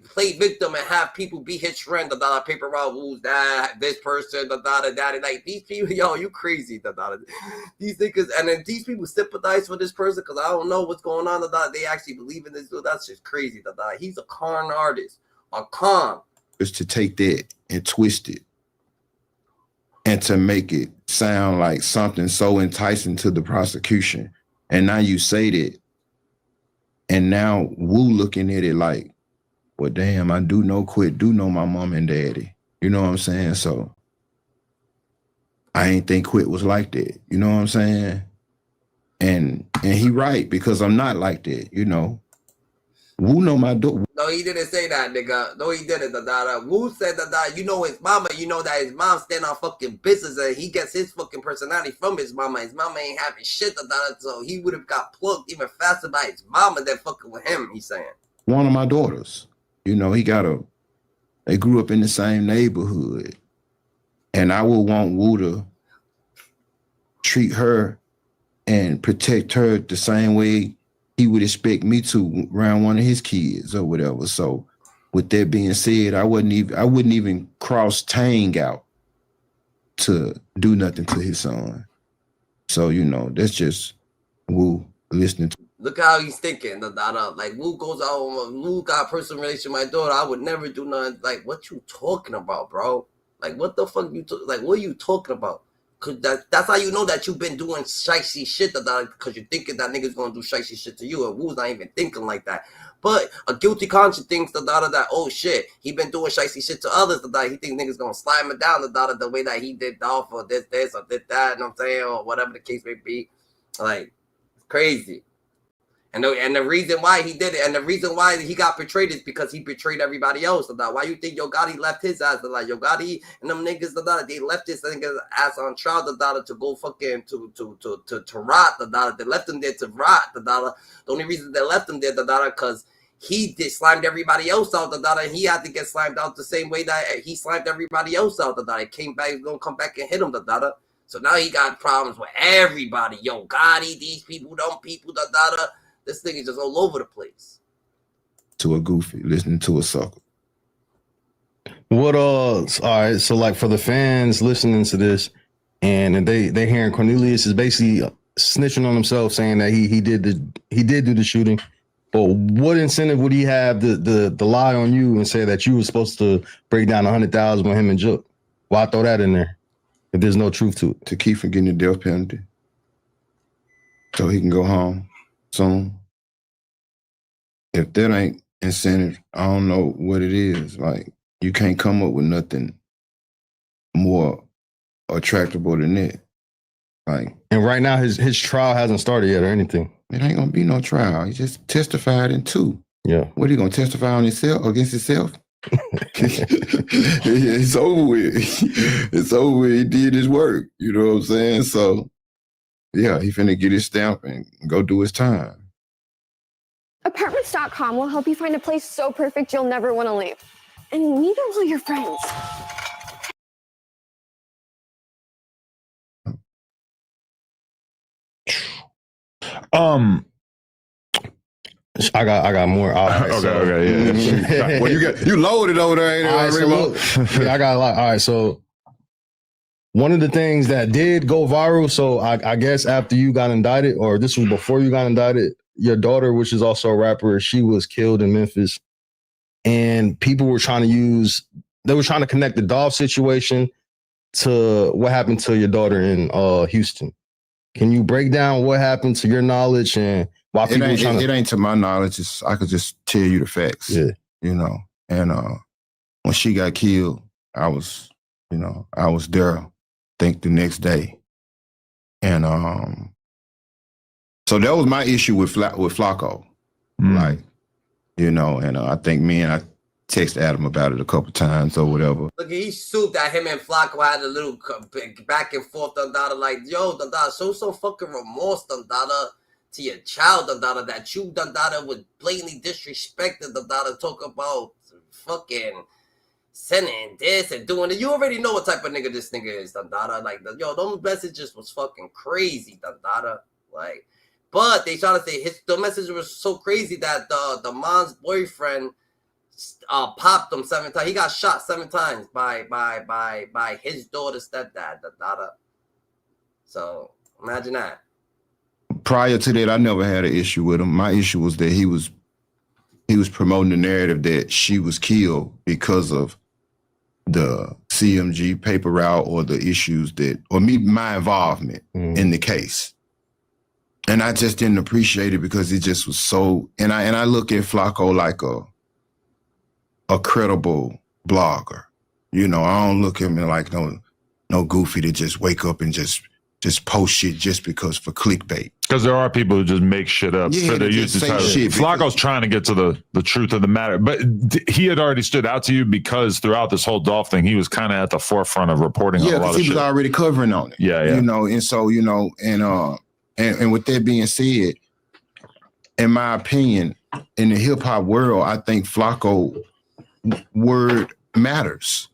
play victim and have people be his friend. Paper Route Wu's dad, this person, daddy. Like, these people, yo, you crazy. These niggas, and then these people sympathize for this person because I don't know what's going on. They actually believe in this dude. That's just crazy. He's a con artist. A con. Is to take that and twist it. And to make it sound like something so enticing to the prosecution. And now you say that. And now Wu looking at it like, well, damn, I do know my mom and daddy. You know what I'm saying? So I ain't think Quit was like that. You know what I'm saying? And he right, because I'm not like that, you know. Wu know my door. No, he didn't say that, nigga. No, he didn't. Wu said that you know his mama. You know that his mom stand on fucking business and he gets his fucking personality from his mama. His mama ain't having shit. So he would have got plugged even faster by his mama than fucking with him, he's saying. One of my daughters, you know, they grew up in the same neighborhood. And I would want Wu to treat her and protect her the same way he would expect me to around one of his kids or whatever. So with that being said, I wouldn't even cross Tang out to do nothing to his son. So, you know, that's just Wu listening to. Look how he's thinking. Like, Wu goes out, Wu got a personal relationship with my daughter. I would never do nothing. Like, what you talking about, bro? Like, what the fuck like, what are you talking about? Cause that's how you know that you've been doing shicey shit, because you're thinking that nigga's gonna do shicey shit to you, and Wu's not even thinking like that. But a guilty conscience thinks that oh shit, he been doing shicey shit to others, he thinks niggas gonna slide him down the way that he did Dolph or this or did that, you know what I'm saying, or whatever the case may be. Like, crazy. And the reason why he did it, and the reason why he got betrayed is because he betrayed everybody else. Why you think Yo Gotti left his ass? Yo Gotti and them niggas, they left his ass on trial to go fucking to rot. They left him there to rot. The only reason they left him there, because he slimed everybody else out. And he had to get slimed out the same way that he slimed everybody else out. He came back, he's gonna come back and hit him. So now he got problems with everybody. Yo Gotti, these people, them people. This thing is just all over the place. To a goofy, listening to a sucker. What all right, so like for the fans listening to this and they hearing Cornelius is basically snitching on himself, saying that he did do the shooting. But what incentive would he have to lie on you and say that you were supposed to break down 100,000 with him and Jook? Why throw that in there if there's no truth to it? To keep from getting the death penalty. So he can go home soon. if that ain't incentive, I don't know what it is. Like, you can't come up with nothing more attractable than that. Like, And right now, his trial hasn't started yet or anything. it ain't gonna be no trial. He just testified in 2. Yeah. What, he gonna testify on himself, against himself? It's over with. It's over with. He did his work. You know what I'm saying? So, yeah, he finna get his stamp and go do his time. Apartments.com will help you find a place so perfect you'll never want to leave. And neither will your friends. I got more. All right, Okay, yeah. Well, you loaded over there, ain't it? All right, so look, I got a lot. All right, so one of the things that did go viral, so I guess after you got indicted, or this was before you got indicted, your daughter, which is also a rapper, she was killed in Memphis. And people were trying to connect the Dolph situation to what happened to your daughter in Houston. Can you break down what happened to your knowledge and why people it ain't to my knowledge. I could just tell you the facts. Yeah. You know. And when she got killed, I was there, I think the next day. And so that was my issue with Flacco. Like, you know, and I think I texted Adam about it a couple times or whatever. Look, he sued that him and Flacco had a little back and forth, Dada. Like, yo, Dada, show some fucking remorse, Dada, to your child, Dada, that you, Dada, would blatantly disrespect, Dada, talk about fucking sending this and doing it. You already know what type of nigga this nigga is, Dada. Like, yo, those messages was fucking crazy, Dada. Like, but they try to say the message was so crazy that the mom's boyfriend popped him 7 times. He got shot 7 times by his daughter's stepdad, Dada. So imagine that. Prior to that, I never had an issue with him. My issue was that he was promoting the narrative that she was killed because of the CMG paper route or the issues my involvement in the case. And I just didn't appreciate it because it just was so. And I look at Flacco like a credible blogger. You know, I don't look at him like no goofy to just wake up and just post shit just because for clickbait. Because there are people who just make shit up. Yeah, So they use the title. Flacco's trying to get to the truth of the matter. But he had already stood out to you because throughout this whole Dolph thing, he was kind of at the forefront of reporting on a lot of shit. He was already covering on it. Yeah. You know, and so, you know, and with that being said, in my opinion, in the hip hop world, I think Flacco word matters.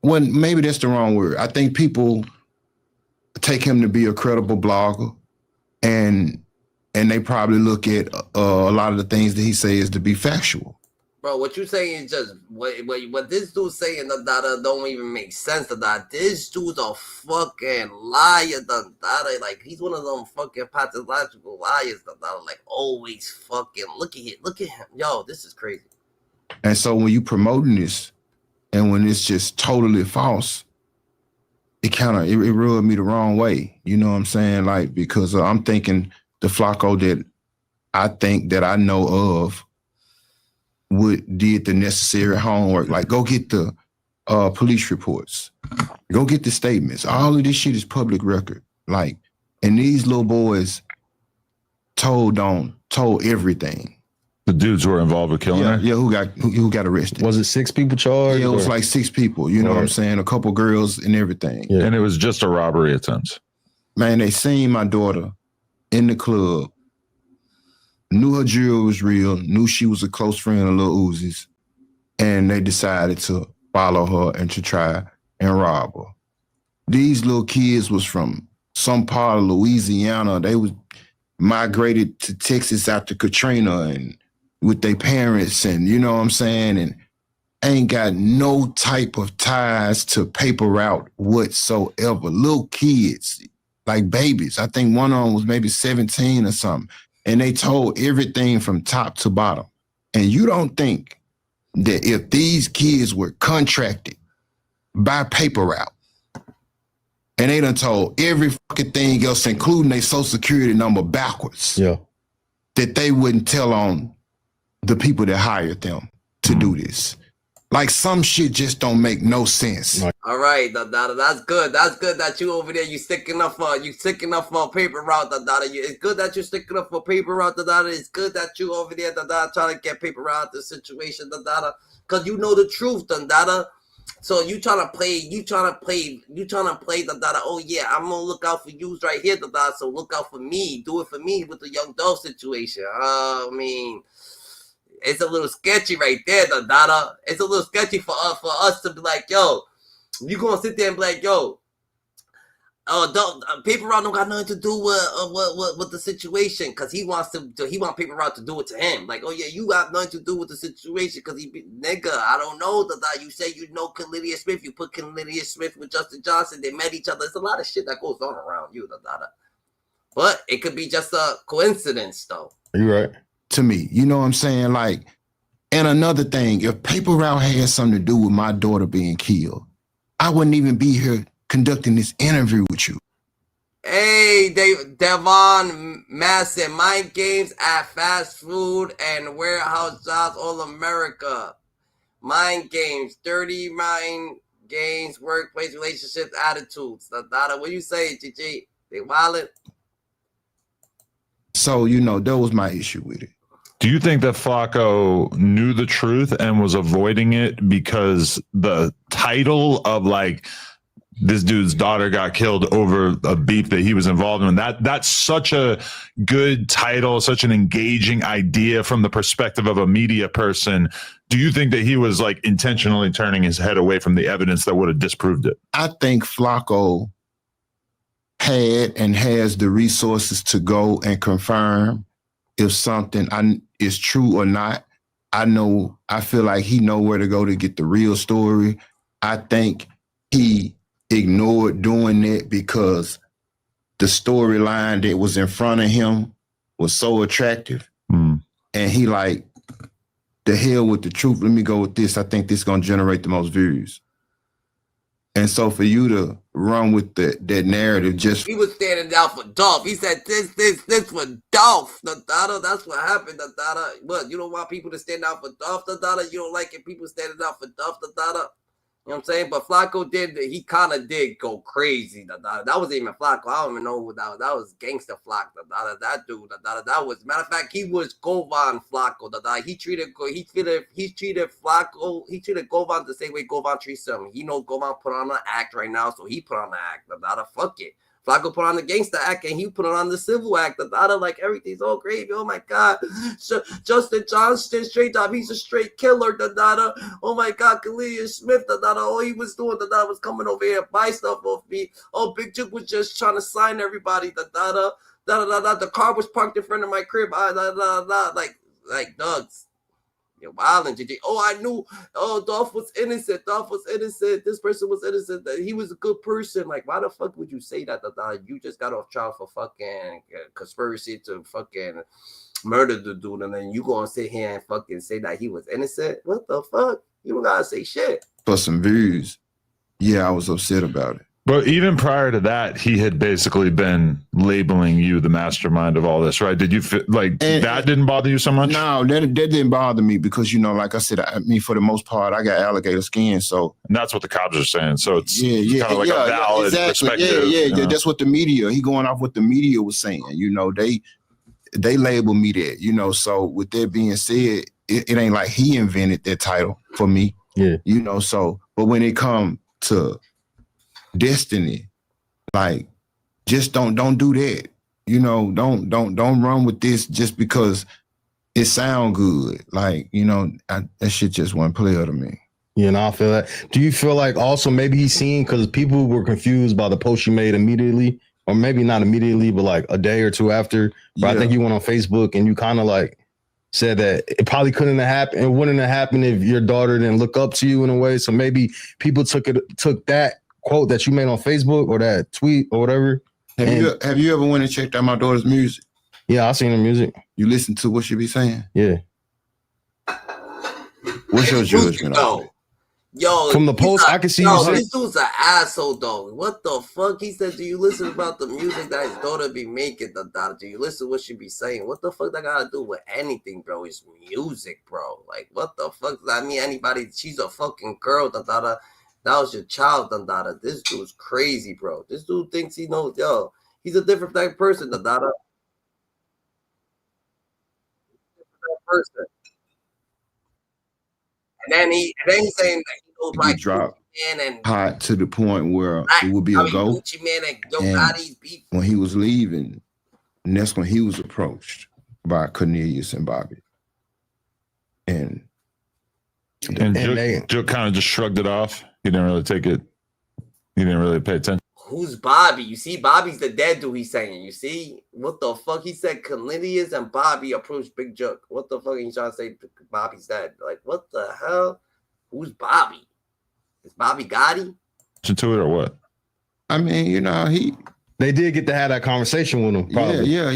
Maybe that's the wrong word. I think people take him to be a credible blogger, and they probably look at a lot of the things that he says to be factual. Bro, what you saying is just what this dude's saying, Dada, don't even make sense, Dada. This dude's a fucking liar, Dada. Like, he's one of them fucking pathological liars, Dada. Like, always fucking look at him. Yo, this is crazy. And so when you promoting this, and when it's just totally false, it rubbed me the wrong way. You know what I'm saying? Like, because I'm thinking the Flacco that I think that I know of did the necessary homework. Like, go get the police reports, go get the statements. All of this shit is public record. Like, and these little boys told everything. The dudes who were involved with killing her? Yeah, who got arrested. Was it 6 people charged? Yeah, it was like 6 people, you know what I'm saying? A couple girls and everything. Yeah. And it was just a robbery attempt. Man, they seen my daughter in the club, knew her jewelry was real, knew she was a close friend of Lil Uzi's, and they decided to follow her and to try and rob her. These little kids was from some part of Louisiana. They was migrated to Texas after Katrina and with their parents, and you know what I'm saying, and ain't got no type of ties to paper route whatsoever. Little kids, like babies. I think one of them was maybe 17 or something. And they told everything from top to bottom. And you don't think that if these kids were contracted by paper route, and they done told every fucking thing else, including their social security number backwards, yeah, that they wouldn't tell on the people that hired them to do this. Like some shit just don't make no sense. All right, that's good. That's good that you over there. You sticking up for a paper route. It's good that you're sticking up for paper route. It's good that you over there. Trying to get paper route the situation. Because you know the truth. So you trying to play. Oh yeah, I'm gonna look out for you right here. So look out for me. Do it for me with the Young Dolph situation. I mean. It's a little sketchy right there, It's a little sketchy for us to be like, yo, you gonna sit there and be like, yo, Paper Route don't got nothing to do with the situation, cause he want Paper Route to do it to him. Like, oh yeah, you got nothing to do with the situation, cause nigga, I don't know, You say you know Cornelia Smith, you put Cornelia Smith with Justin Johnson, they met each other. There's a lot of shit that goes on around you, But it could be just a coincidence, though. You're right. To me, you know what I'm saying? Like, and another thing, if Paper Route had something to do with my daughter being killed, I wouldn't even be here conducting this interview with you. Hey, Devon Masson, mind games at fast food and warehouse jobs all America. Mind games, dirty mind games, workplace relationships, attitudes. What you say, GG? They wildin'? So, you know, that was my issue with it. Do you think that Flacco knew the truth and was avoiding it because the title of like this dude's daughter got killed over a beef that he was involved in? That's such a good title, such an engaging idea from the perspective of a media person. Do you think that he was like intentionally turning his head away from the evidence that would have disproved it? I think Flacco had and has the resources to go and confirm if something is true or not. I feel like he know where to go to get the real story. I think he ignored doing it because the storyline that was in front of him was so attractive. And he like, the hell with the truth. Let me go with this. I think this is going to generate the most views. And so for you to run with that narrative, just he was standing out for Dolph. He said this for Dolph. That's what happened. What, you don't want people to stand out for Dolph? You don't like it people standing out for Dolph? You know what I'm saying? But Flacco he kind of did go crazy. That wasn't even Flacco. I don't even know what that was. Gangster Flacco. That dude. That was, matter of fact, he was Govan Flacco. He treated Flacco. He treated Govan the same way Govan treats him. He knows Govan put on an act right now, so he put on the act. Fuck it. Flacco put on the gangster act and he put on the civil act. Like everything's all gravy. Oh my God. Justin Johnson, straight up. He's a straight killer. Oh my God. Cornelia Smith. All he was doing was coming over here and buy stuff off me. Oh, Big Jook was just trying to sign everybody. The car was parked in front of my crib. Like dogs. You're wildin', GG. Oh, I knew. Oh, Dolph was innocent. This person was innocent. That he was a good person. Like, why the fuck would you say that? You just got off trial for fucking conspiracy to fucking murder the dude, and then you gonna sit here and fucking say that he was innocent? What the fuck? You don't gotta say shit. For some views, yeah, I was upset about it. But even prior to that, he had basically been labeling you the mastermind of all this, right? Did you feel like that didn't bother you so much? No, that didn't bother me because, you know, like I said, I mean, for the most part, I got alligator skin. So and that's what the cops are saying. So it's kind of like a valid perspective. Yeah. That's what the media, he going off what the media was saying. You know, they label me that, you know. So with that being said, it ain't like he invented that title for me. Yeah. You know, so, but when it come to destiny, like, just don't do that. You know, don't run with this just because it sound good. Like, you know, that shit just wasn't player to me. Yeah, and I feel that. Do you feel like also maybe he's seen, because people were confused by the post you made immediately, or maybe not immediately, but like a day or two after. But I think you went on Facebook and you kind of like said that it probably couldn't have happened. It wouldn't have happened if your daughter didn't look up to you in a way. So maybe people took that quote that you made on Facebook or that tweet or whatever. Have you ever went and checked out my daughter's music? Yeah, I seen her music. You listen to what she be saying? Yeah. What's your judgment on it? Yo, From the post, I can see you say, this dude's an asshole, though. What the fuck? He said, do you listen about the music that his daughter be making? Do you listen to what she be saying? What the fuck that gotta do with anything, bro? It's music, bro. Like, what the fuck does that mean? Anybody, she's a fucking girl, That was your child, This dude's crazy, bro. This dude thinks he knows, yo. He's a different type of person, Different person. And then he's saying that he knows He dropped hot to the point where it would be a go. Gucci Man and Yo Gotti's beef. When he was leaving, and that's when he was approached by Cornelius and Bobby. And Jook kind of just shrugged it off. He didn't really take it. He didn't really pay attention. Who's Bobby? You see, Bobby's the dead dude. He's saying. You see, what the fuck? He said Cornelius and Bobby approached Big Jook. What the fuck are you trying to say? Bobby's dead. Like, what the hell? Who's Bobby? Is Bobby Gotti? To it or what? I mean, you know, they did get to have that conversation with him. Probably. Yeah.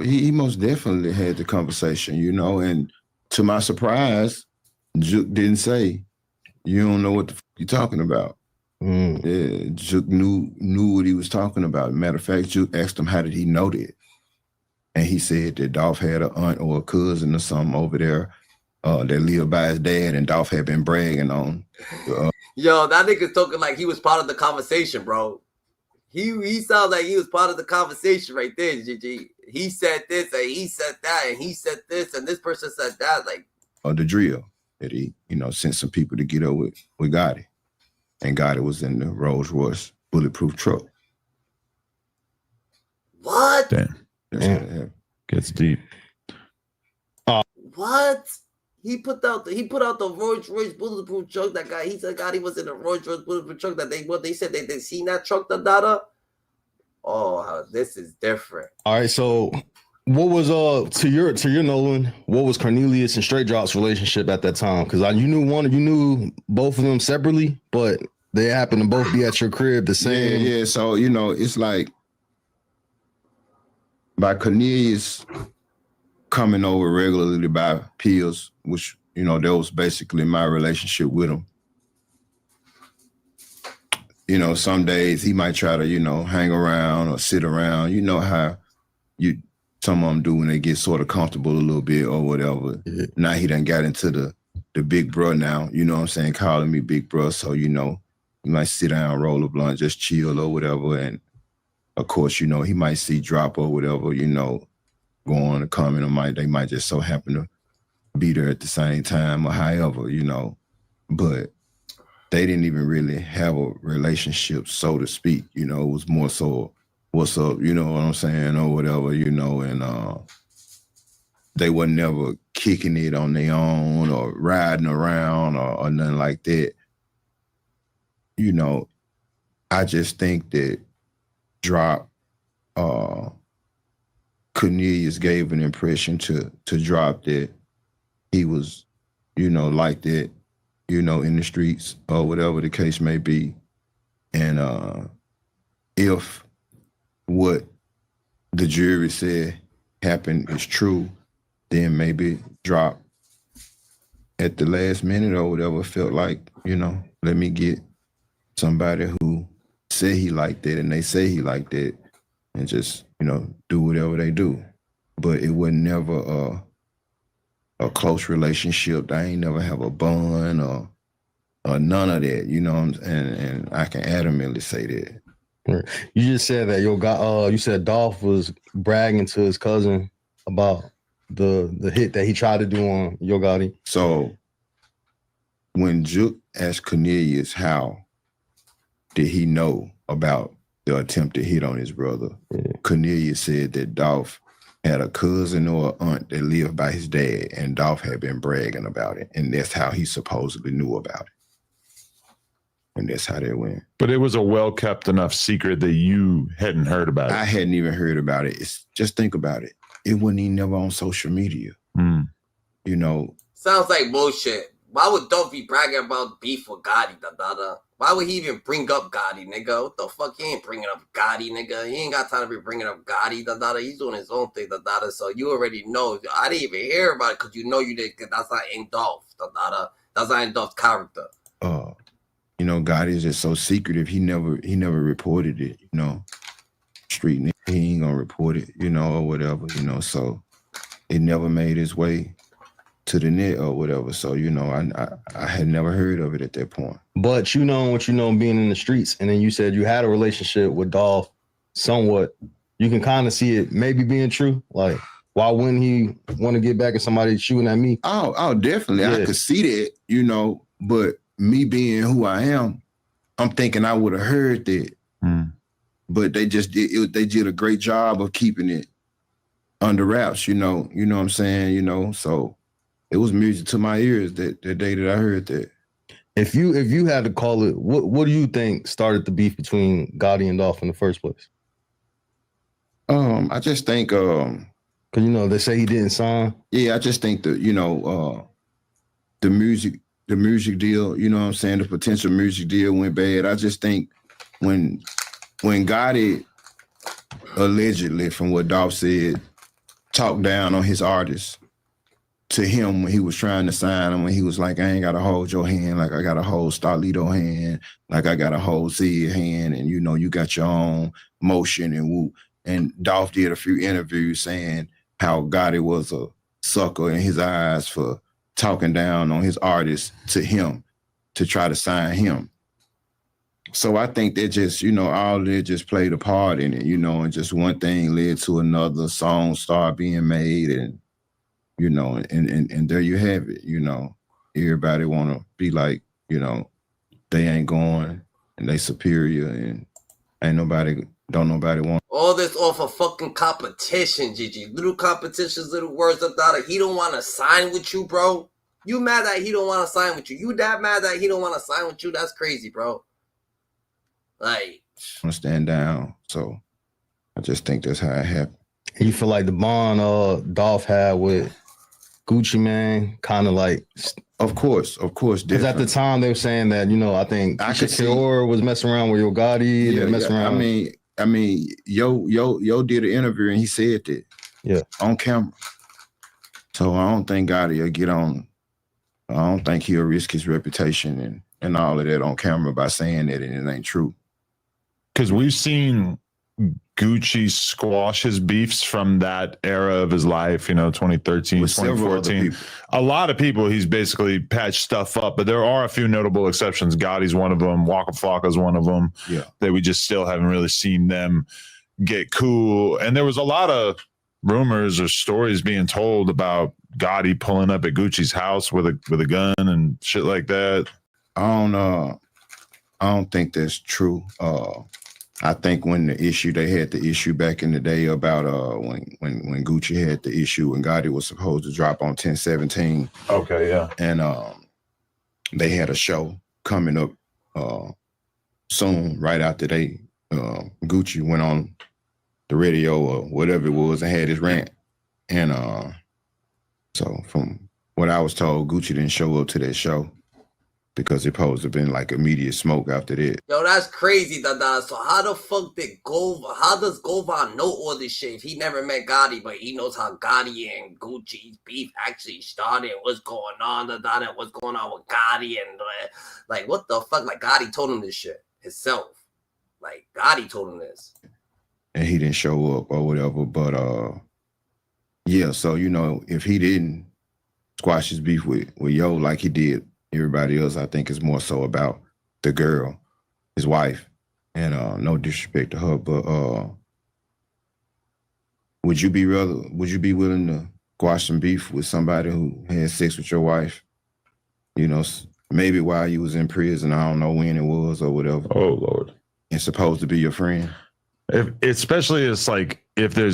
He most definitely had the conversation, you know, and to my surprise, Jook didn't say, you don't know what the fuck you're talking about. Yeah, Jook knew what he was talking about. Matter of fact, Jook asked him, how did he know that? And he said that Dolph had an aunt or a cousin or something over there that lived by his dad, and Dolph had been bragging on. Yo, that nigga's talking like he was part of the conversation, bro. He sounds like he was part of the conversation right there, GG. He said this, and he said that, and he said this, and this person said that. Like, the drill that he, you know, sent some people to get up with Gotti. And Gotti was in the Rolls Royce bulletproof truck. What? Damn. Gets deep. What? He put out the Rolls Royce bulletproof truck. That guy, he said Gotti was in the Rolls Royce bulletproof truck. That they said they seen that truck, Oh, this is different. All right, so what was to your knowing, what was Cornelius and Straight Drop's relationship at that time? Because you knew both of them separately, but they happened to both be at your crib the same. Yeah. So you know, it's like by Cornelius coming over regularly to buy pills, which you know that was basically my relationship with him. You know, some days he might try to, you know, hang around or sit around. You know how some of them do when they get sort of comfortable a little bit or whatever. Yeah. Now he done got into the big bro now, you know what I'm saying, calling me big bro. So, you know, you might sit down, roll a blunt, just chill or whatever. And of course, you know, he might see Drop or whatever, you know, going or coming, or they might just so happen to be there at the same time or however, you know. But they didn't even really have a relationship, so to speak. You know, it was more so, what's up, you know what I'm saying, or whatever, you know, and they were never kicking it on their own or riding around or nothing like that. You know, I just think that Drop, Cornelius gave an impression to Drop that he was, you know, like that, you know, in the streets or whatever the case may be. And if what the jury said happened is true, then maybe Drop at the last minute or whatever felt like, you know, let me get somebody who say he like that and they say he like that and just, you know, do whatever they do. But it was never a close relationship. I ain't never have a bond or none of that, you know, and I can adamantly say that. You just said that you said Dolph was bragging to his cousin about the hit that he tried to do on Yo Gotti. So when Jook asked Cornelius how did he know about the attempted hit on his brother, Cornelius said that Dolph had a cousin or an aunt that lived by his dad, and Dolph had been bragging about it, and that's how he supposedly knew about it. And that's how they went. But it was a well-kept enough secret that you hadn't heard about it. I hadn't even heard about it. Just think about it. It wasn't even never on social media. You know. Sounds like bullshit. Why would Dolph be bragging about beef with Gotti? Why would he even bring up Gotti, nigga? What the fuck? He ain't bringing up Gotti, nigga. He ain't got time to be bringing up Gotti, He's doing his own thing, So you already know. I didn't even hear about it because you know you did. That's not in Dolph, That's not in Dolph's character. you know, God is just so secretive. He never reported it, you know. Street nigga, he ain't gonna report it, you know, or whatever, you know. So it never made its way to the net or whatever. So, you know, I had never heard of it at that point. But you know what you know being in the streets, and then you said you had a relationship with Dolph somewhat. You can kind of see it maybe being true. Like, why wouldn't he want to get back at somebody shooting at me? Oh, definitely. Yeah. I could see that, you know, but me being who I am, I'm thinking I would have heard that. But they just they did a great job of keeping it under wraps, you know what I'm saying, you know. So it was music to my ears that day that I heard that. If you had to call it, what do you think started the beef between Gotti and Dolph in the first place? I just think because you know they say he didn't sign. Yeah, I just think that, you know, the music deal, you know what I'm saying, the potential music deal went bad. I just think when Gotti allegedly, from what Dolph said, talked down on his artist to him when he was trying to sign him, when he was like, I ain't got to hold your hand like I got to hold Starlito hand, like I got to hold Zed hand, and you know, you got your own motion and woo. And Dolph did a few interviews saying how Gotti was a sucker in his eyes for talking down on his artist to him to try to sign him. So I think that just, you know, all that just played a part in it, you know, and just one thing led to another, song started being made, and, you know, and there you have it, you know. Everybody want to be like, you know, they ain't going and they superior, and don't nobody want. All this off of fucking competition, Gigi. Little competitions, little words about it. He don't want to sign with you, bro. You mad that he don't want to sign with you? You that mad that he don't want to sign with you? That's crazy, bro. Like, I'm gonna stand down. So I just think that's how it happened. You feel like the bond Dolph had with Gucci Mane, kind of like, of course. Because at the time they were saying that, you know, I think Shakur was messing around with Yo Gotti, and messing around. I mean, Yo did an interview and he said that, on camera. So I don't think Gotti will get on. I don't think he'll risk his reputation and all of that on camera by saying that, and it ain't true. Because we've seen Gucci squash his beefs from that era of his life, you know, 2013, 2014. A lot of people, he's basically patched stuff up, but there are a few notable exceptions. Gotti's one of them. Waka Flocka's one of them. Yeah. That we just still haven't really seen them get cool. And there was a lot of rumors or stories being told about Gotti pulling up at Gucci's house with a gun and shit like that. I don't think that's true. I think when they had the issue back in the day about when Gucci had the issue when Gotti was supposed to drop on 10/17. Okay, yeah. And they had a show coming up soon, right after Gucci went on the radio or whatever it was and had his rant. And so from what I was told, Gucci didn't show up to that show because it supposed to have been like immediate smoke after that. Yo, that's crazy, Dada. So how the fuck did how does Govan know all this shit if he never met Gotti, but he knows how Gotti and Gucci's beef actually started, what's going on, Dada, what's going on with Gotti, and like, what the fuck? Like, Gotti told him this shit himself. Like, Gotti told him this. And he didn't show up or whatever, but yeah, so, you know, if he didn't squash his beef with Yo like he did everybody else, I think it's more so about the girl, his wife, and no disrespect to her, but would you be willing to squash some beef with somebody who had sex with your wife? You know, maybe while you was in prison, I don't know when it was or whatever. Oh Lord. And supposed to be your friend. Especially it's like if they've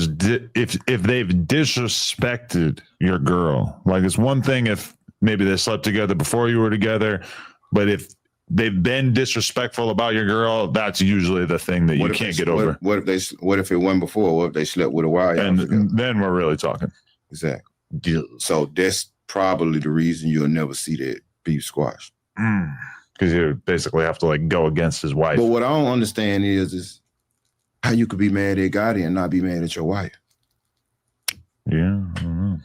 disrespected your girl. Like, it's one thing if maybe they slept together before you were together, but if they've been disrespectful about your girl, that's usually the thing that you can't get over. What if it wasn't before? What if they slept with a wife? And then we're really talking. Exactly. So that's probably the reason you'll never see that beef squashed. Because you basically have to like go against his wife. But what I don't understand is how you could be mad at Gotti and not be mad at your wife. Yeah. I don't know.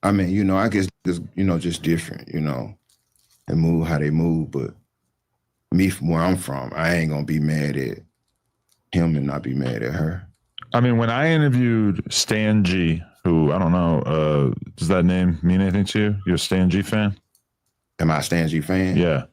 I mean, you know, I guess it's, you know, just different, you know. and move how they move. But me, from where I'm from, I ain't gonna be mad at him and not be mad at her. I mean, when I interviewed Stan G, who I don't know, does that name mean anything to you? You're a Stan G fan? Am I a Stan G fan? Yeah.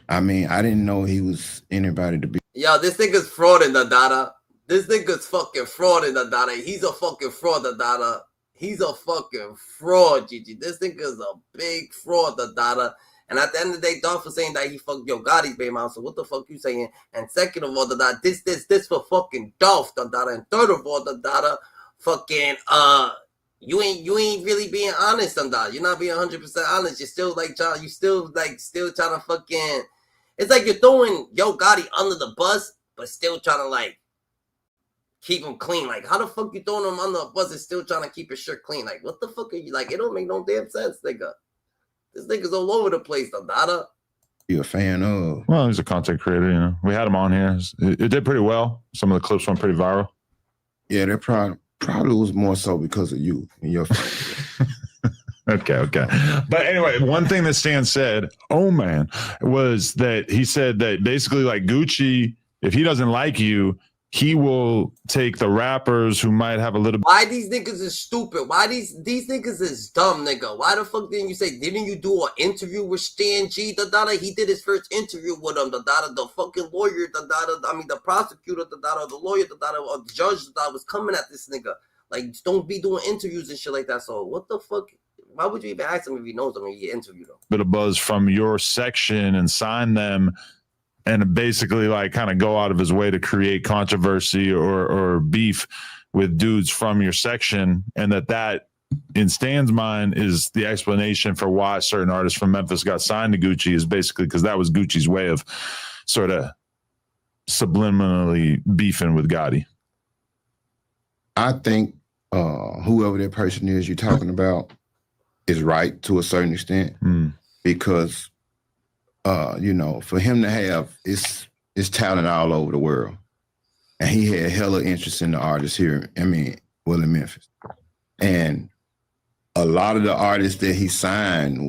I mean, I didn't know he was anybody to be. Yo, this nigga's fraud in the data. This nigga's fucking fraud in the data. He's a fucking fraud, the data. He's a fucking fraud, Gigi. This nigga's a big fraud, the data. And at the end of the day, Dolph was saying that he fucked Yo Gotti's baby mom. So what the fuck you saying? And second of all, the data, this for fucking Dolph, the data. And third of all, the data, fucking you ain't really being honest on that. You're not being 100% honest. You're still like trying. You still trying to fucking. It's like you're throwing Yo Gotti under the bus, but still trying to like keep him clean. Like how the fuck you throwing him under the bus and still trying to keep his shirt clean? Like what the fuck are you like? It don't make no damn sense, nigga. This nigga's all over the place, the data. You a fan of? Well, he's a content creator, you know. We had him on here. It did pretty well. Some of the clips went pretty viral. Yeah, that probably was more so because of you and your fan. Okay. But anyway, one thing that Stan said, oh man, was that he said that basically like Gucci, if he doesn't like you, he will take the rappers who might have a little. Why these niggas is stupid? Why these niggas is dumb, nigga? Why the fuck didn't you say? Didn't you do an interview with Stan G? The data. He did his first interview with him. The data. The fucking lawyer. The data. I mean, the prosecutor. The data. The lawyer. The data. The judge. The data was coming at this nigga. Like, don't be doing interviews and shit like that. So what the fuck? Why would you even ask him if he knows him and you interviewed him? Bit of buzz from your section and sign them. And basically, like, kind of go out of his way to create controversy or beef with dudes from your section, and that, in Stan's mind, is the explanation for why certain artists from Memphis got signed to Gucci, is basically because that was Gucci's way of sort of subliminally beefing with Gotti. I think whoever that person is you're talking about is right to a certain extent, because. You know, for him to have it's talent all over the world, and he had hella interest in the artists here. I mean, well, in Memphis, and a lot of the artists that he signed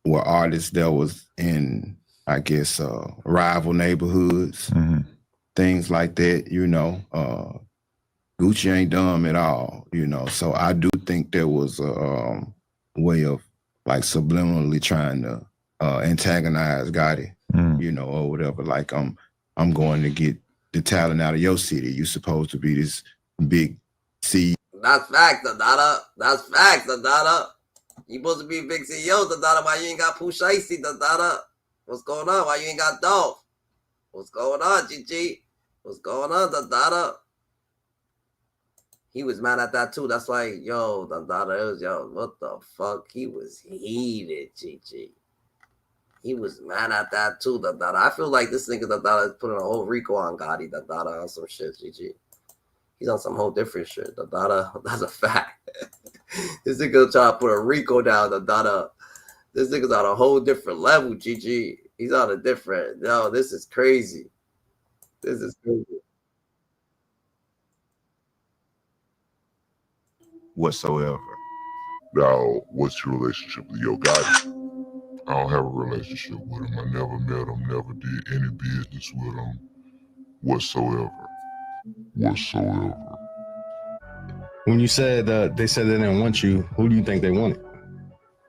were artists that was in, I guess, rival neighborhoods, things like that. You know, Gucci ain't dumb at all. You know, so I do think there was a way of like subliminally trying to. Antagonize Gotti, you know, or whatever. Like I'm going to get the talent out of your city. You supposed to be this big C. That's fact, the data. That's fact, the data. You supposed to be a big CEO, the data. Why you ain't got Pooh Shiesty, the data? What's going on? Why you ain't got Dolph? What's going on, GG? What's going on, the data? He was mad at that too. That's why, yo, the data, it was, yo, what the fuck? He was heated, GG. He was mad at that too, the data. I feel like this nigga, the data, is putting a whole Rico on Gotti, the data, on some shit, GG. He's on some whole different shit, the data. That's a fact. This nigga trying to put a Rico down, the data. This nigga's on a whole different level, GG. He's on a different, yo, this is crazy. This is crazy. Whatsoever. Now, what's your relationship with Yo Gotti? I don't have a relationship with him. I never met him, never did any business with him whatsoever. When you said they said they didn't want you, who do you think they wanted?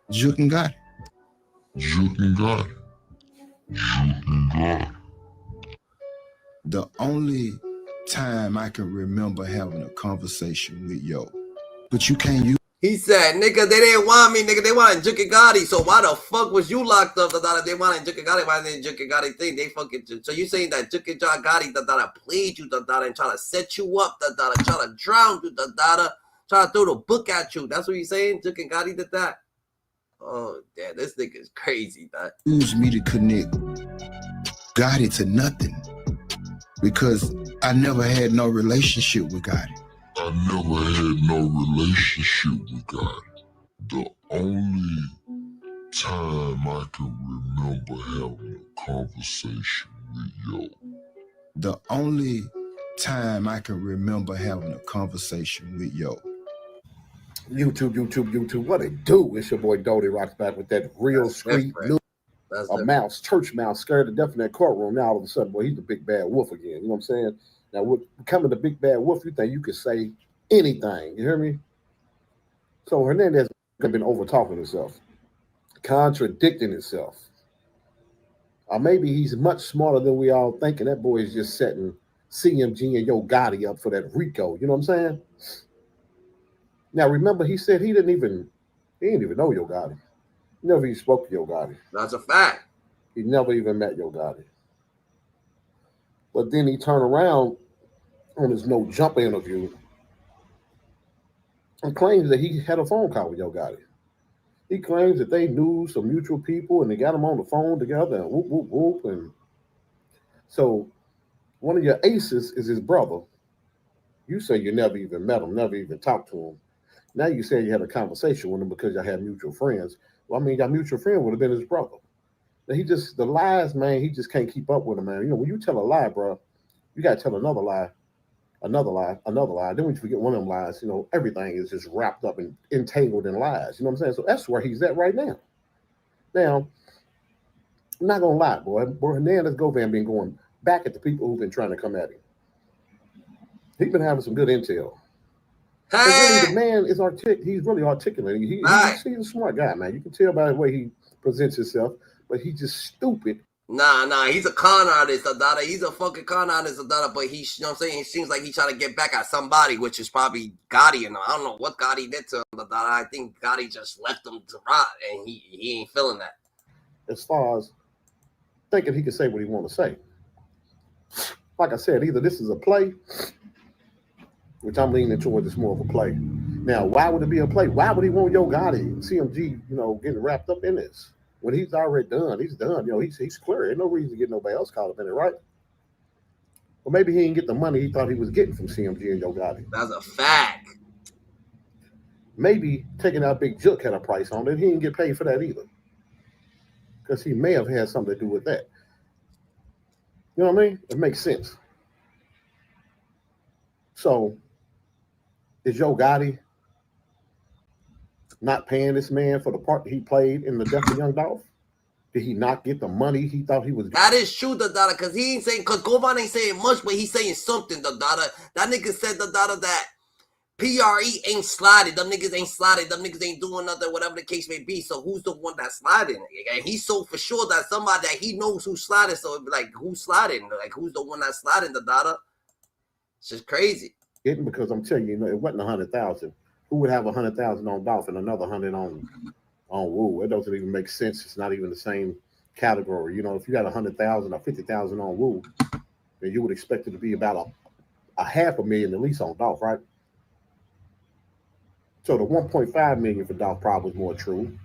Jook and Gotti. The only time I can remember having a conversation with Yo, but you can't use. He said, nigga, they didn't want me, nigga. They wanted Jook and Gotti. So why the fuck was you locked up? They wanted Jook and Gotti. Why didn't Jook and Gotti think they fucking? So you saying that Jook and Gotti played you, and trying to set you up, trying to drown you, trying to throw the book at you. That's what you saying? Jook and Gotti did that? Oh, damn, this nigga is crazy, man. Use me to connect Gotti to nothing, because I never had no relationship with Gotti. I never had no relationship with Gotti. The only time I can remember having a conversation with Yo. The only time I can remember having a conversation with Yo. YouTube. What it do? It's your boy Doty Rocks back with that real That's street different. news. That's A different. mouse, church mouse, scared to death in that courtroom. Now all of a sudden, boy, he's the big bad wolf again. You know what I'm saying? Now, with becoming the big bad wolf, you think you can say anything. You hear me? So Hernandez has been over talking himself, contradicting himself. Or maybe he's much smarter than we all think, and that boy is just setting CMG and Yo Gotti up for that Rico. You know what I'm saying? Now remember, he said he didn't even know Yo Gotti. He never even spoke to Yo Gotti. That's a fact. He never even met Yo Gotti. But then he turned around on his no jump interview and claims that he had a phone call with Yo Gotti. He claims that they knew some mutual people and they got him on the phone together and whoop, whoop, whoop. And so one of your aces is his brother. You say you never even met him, never even talked to him. Now you say you had a conversation with him because y'all had mutual friends. Well, I mean, your mutual friend would have been his brother. Now the lies, man, he just can't keep up with them, man. You know, when you tell a lie, bro, you got to tell another lie. Then when you forget one of them lies, you know, everything is just wrapped up and entangled in lies. You know what I'm saying? So that's where he's at right now. Now, I'm not going to lie, boy. Hernandez Govan been going back at the people who've been trying to come at him. He's been having some good intel. Really, the man is he's really articulate. He's a smart guy, man. You can tell by the way he presents himself, but he's just stupid. Nah, he's a con artist, Adada. He's a fucking con artist, Adada, but he, you know what I'm saying? It seems like he's trying to get back at somebody, which is probably Gotti, and I don't know what Gotti did to him, Adada. I think Gotti just left him to rot, and he ain't feeling that. As far as thinking he can say what he want to say. Like I said, either this is a play, which I'm leaning towards it's more of a play. Now, why would it be a play? Why would he want Yo Gotti and CMG, you know, getting wrapped up in this? When he's already done, he's done. You know, he's clear. There's no reason to get nobody else caught up in it, right? Or maybe he didn't get the money he thought he was getting from CMG and Yo Gotti. That's a fact. Maybe taking out Big Jook had a price on it. He didn't get paid for that either. Because he may have had something to do with that. You know what I mean? It makes sense. So, is Yo Gotti not paying this man for the part that he played in the death of Young Dolph? Did he not get the money he thought he was getting? That is true, Dada, because he ain't saying, because Govan ain't saying much, but he's saying something, Dada. That nigga said, Dada, that PRE ain't sliding. Them niggas ain't sliding. Them niggas ain't doing nothing, whatever the case may be. So who's the one that's sliding? And he's so for sure that somebody that he knows who's sliding. So it'd be like, who's sliding? Like, who's the one that's sliding, Dada? It's just crazy. Because I'm telling you, it wasn't 100,000. Who would have 100,000 on Dolph and another 100 on Woo? It doesn't even make sense. It's not even the same category. You know, if you got 100,000 or 50,000 on Woo, then you would expect it to be about a $500,000 at least on Dolph, right? So the 1.5 million for Dolph probably was more true.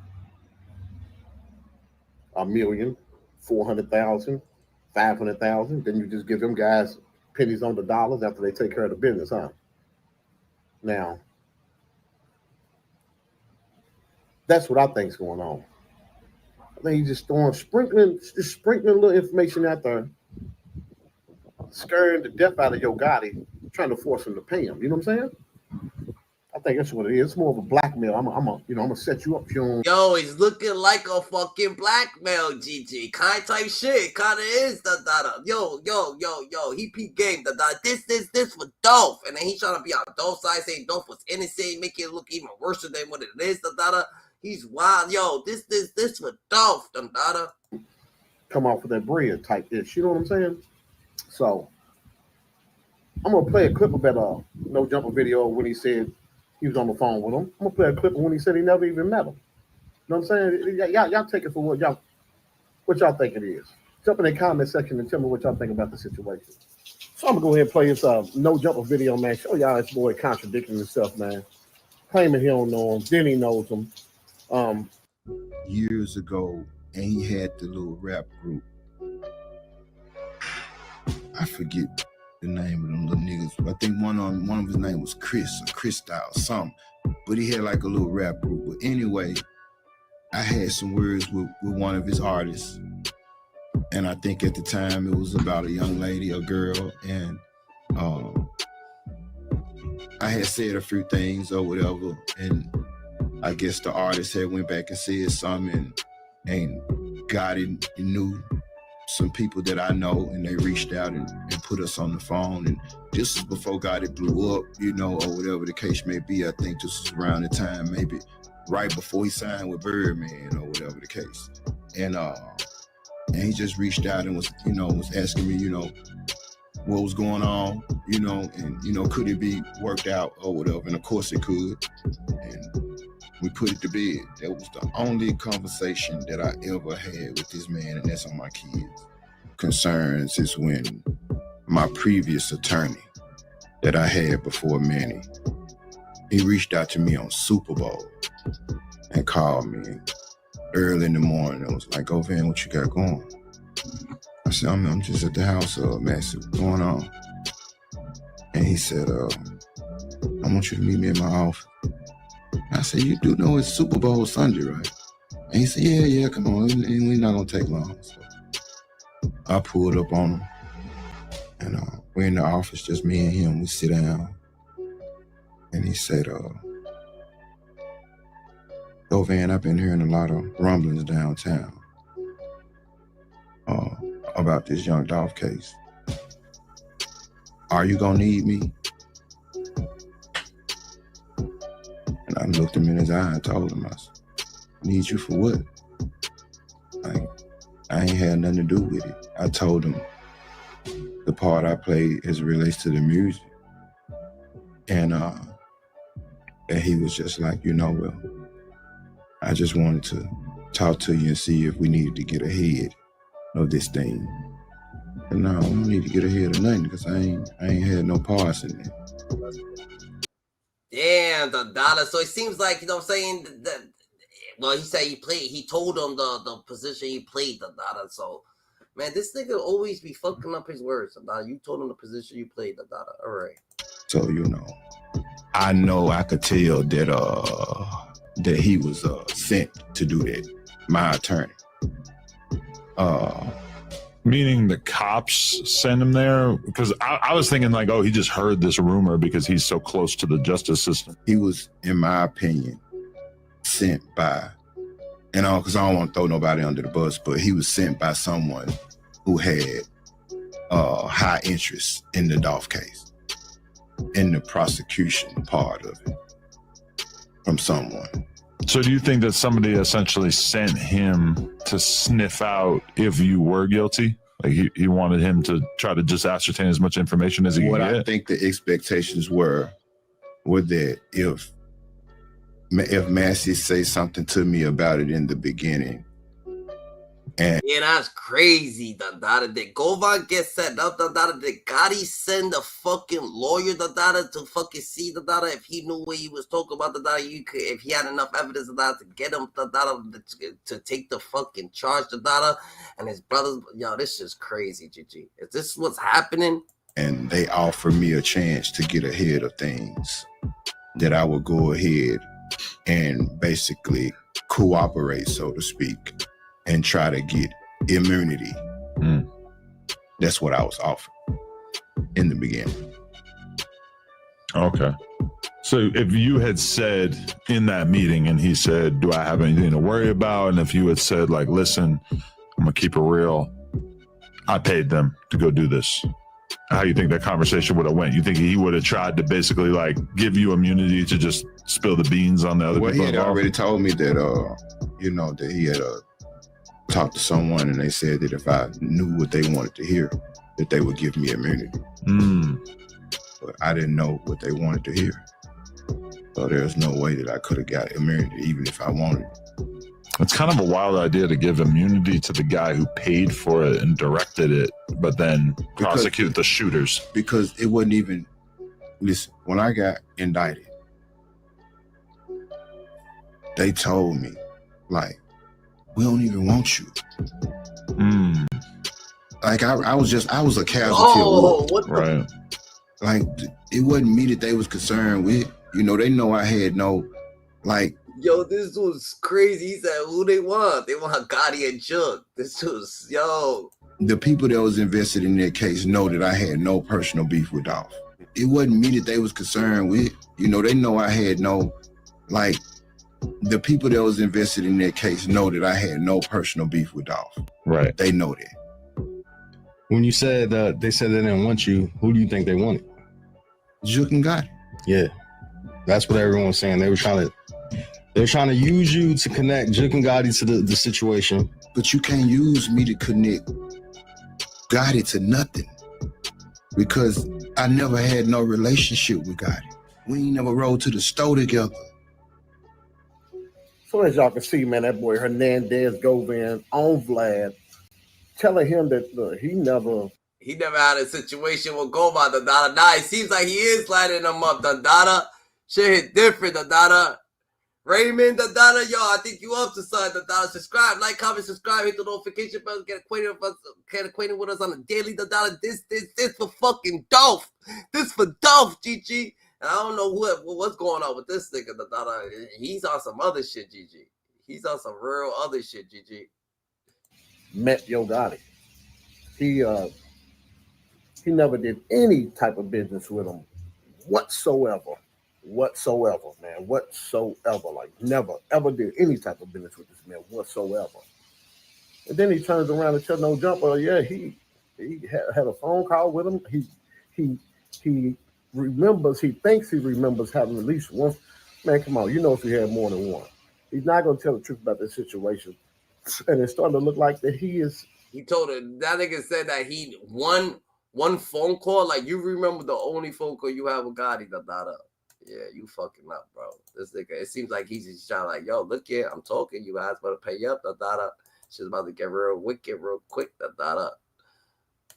1,400,000, 500,000. Then you just give them guys pennies on the dollars after they take care of the business, huh? Now, that's what I think's going on. I think he's just sprinkling a little information out there, scaring the death out of Yo Gotti, trying to force him to pay him. You know what I'm saying? I think that's what it is. It's more of a blackmail. I'm gonna set you up, Sean. Yo, he's looking like a fucking blackmail, GG. Kind type shit. Kind of is, Dada. Yo. He peak game, Dada. This for Dolph. And then he's trying to be on Dolph's side, saying Dolph was innocent, making it look even worse than what it is, Dada. He's wild. Yo, this for Dolph, Dada. Come off with that bread type ish. You know what I'm saying? So, I'm going to play a clip of that No Jumper video when he said he was on the phone with him. I'm going to play a clip of when he said he never even met him. You know what I'm saying? Y'all take it for what y'all think it is. Jump in the comment section and tell me what y'all think about the situation. So I'm going to go ahead and play this No Jumper video, man. Show y'all this boy contradicting himself, man. Claiming he don't know him. Then he knows him. Years ago, and he had the little rap group. I forget the name of them little niggas. I think one of his name was Chris or Style, something. But he had like a little rap group. But anyway, I had some words with one of his artists. And I think at the time it was about a young lady, a girl, and I I had said a few things or whatever, and I guess the artist had went back and said something, and Gotti knew some people that I know, and they reached out and put us on the phone. And this was before Gotti blew up, you know, or whatever the case may be. I think this was around the time, maybe right before he signed with Birdman or whatever the case. And he just reached out and was asking me, you know, what was going on, you know, and, you know, could it be worked out or whatever? And of course it could. And we put it to bed. That was the only conversation that I ever had with this man, and that's on my kids' concerns, is when my previous attorney that I had before Manny, he reached out to me on Super Bowl and called me early in the morning and was like, Govan, what you got going? I said, I'm just at the house, Master, what's going on? And he said, I want you to meet me in my office. I said, you do know it's Super Bowl Sunday, right? And he said, yeah, come on, we're not gonna take long. So I pulled up on him, and we're in the office, just me and him. We sit down, and he said, Govan, I've been hearing a lot of rumblings downtown about this Young Dolph case. Are you gonna need me? And I looked him in his eye and told him, I said, need you for what? Like, I ain't had nothing to do with it. I told him the part I played as it relates to the music. And he was just like, you know, well, I just wanted to talk to you and see if we needed to get ahead of this thing. And no, I don't need to get ahead of nothing because I ain't had no parts in it. Damn, the dollar. So it seems like, you know what I'm saying, well, he said he told him the position he played, the dollar. So, man, this nigga always be fucking up his words. You told him the position you played, the dollar. All right. So, you know I could tell that he was sent to do that, my attorney. Meaning the cops sent him there? Because I was thinking like, oh, he just heard this rumor because he's so close to the justice system. He was, in my opinion, sent by, because I don't want to throw nobody under the bus, but he was sent by someone who had high interest in the Dolph case, in the prosecution part of it, from someone. So do you think that somebody essentially sent him to sniff out if you were guilty? Like he wanted him to try to just ascertain as much information as he could get? I think the expectations were that if Massey say something to me about it in the beginning, and yeah, that's crazy. Did Govan get set up? Did Gotti send a fucking lawyer to fucking see if he knew what he was talking about? If he had enough evidence to get him to take the fucking charge, and his brothers. Yo, this is crazy, GG. Is this what's happening? And they offered me a chance to get ahead of things, that I would go ahead and basically cooperate, so to speak, and try to get immunity. That's what I was offered in the beginning. Okay. So if you had said in that meeting and he said, do I have anything to worry about? And if you had said like, listen, I'm gonna keep it real, I paid them to go do this, how do you think that conversation would have went? You think he would have tried to basically like give you immunity to just spill the beans on the other people? Well, he had already told me that, that he had talked to someone and they said that if I knew what they wanted to hear, that they would give me immunity. But I didn't know what they wanted to hear. So there's no way that I could have got immunity even if I wanted it. It's kind of a wild idea to give immunity to the guy who paid for it and directed it, but then prosecute the shooters. Because it wasn't even, listen, when I got indicted, they told me, like, we don't even want you. Like I was a casualty of war. Right. Like it wasn't me that they was concerned with. You know, they know I had no, like. Yo, this was crazy. He said, who they want? They want Gotti and Jook. This was, yo. The people that was invested in that case know that I had no personal beef with Dolph. It wasn't me that they was concerned with. You know, they know I had no, like, the people that was invested in that case know that I had no personal beef with Dolph. Right. They know that. When you said they said they didn't want you, who do you think they wanted? Jook and Gotti. Yeah, that's what everyone was saying. They were trying to use you to connect Jook and Gotti to the situation. But you can't use me to connect Gotti to nothing, because I never had no relationship with Gotti. We ain't never rode to the store together. So as y'all can see, man, that boy Hernandez Govan on Vlad, telling him that look, he never had a situation with Govan, the Dada. Nah, it seems like he is lighting him up, the Dada. Shit hit different, the Dada. Raymond, the Dada, yo, I think you up to something, the Dada. Subscribe, like, comment, subscribe, hit the notification bell, get acquainted with us on the daily, the Dada. This for fucking Dolph. This for Dolph, GG. And I don't know what's going on with this nigga, the Dada. He's on some other shit, GG. He's on some real other shit, GG. met Yo Gotti. He never did any type of business with him whatsoever, man, whatsoever. Like never, ever did any type of business with this man whatsoever. And then he turns around and tells No Jumper, yeah, he had a phone call with him. He remembers, he thinks he remembers having at least one. Man, come on, you know if he had more than one. He's not going to tell the truth about this situation. And it's starting to look like that he is. He told her, that nigga said that he one phone call, like you remember the only phone call you have with Gotti, da. Yeah, you fucking up, bro. This nigga, it seems like he's just trying like, yo, look here, I'm talking, you guys better pay up, da. Shit's about to get real wicked real quick, da.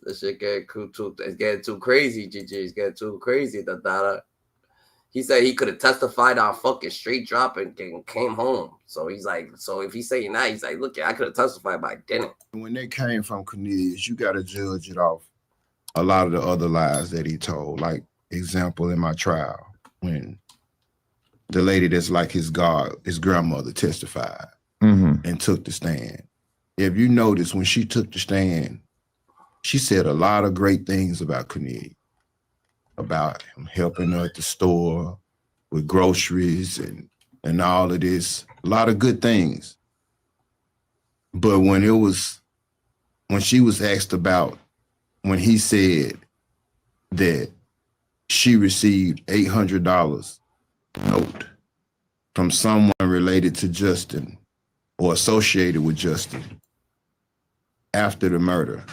This shit it's getting too crazy, GG. It's getting too crazy, da. He said he could have testified on fucking straight drop and came home. So he's like, so if he's saying that, he's like, look, I could have testified, but I didn't. When they came from Cornelius, you got to judge it off a lot of the other lies that he told. Like, example, in my trial, when the lady that's like his grandmother testified and took the stand. If you notice, when she took the stand, she said a lot of great things about Cornelius, about him helping her at the store with groceries and all of this, a lot of good things. But when she was asked about when he said that she received $800 note from someone related to Justin or associated with Justin after the murder.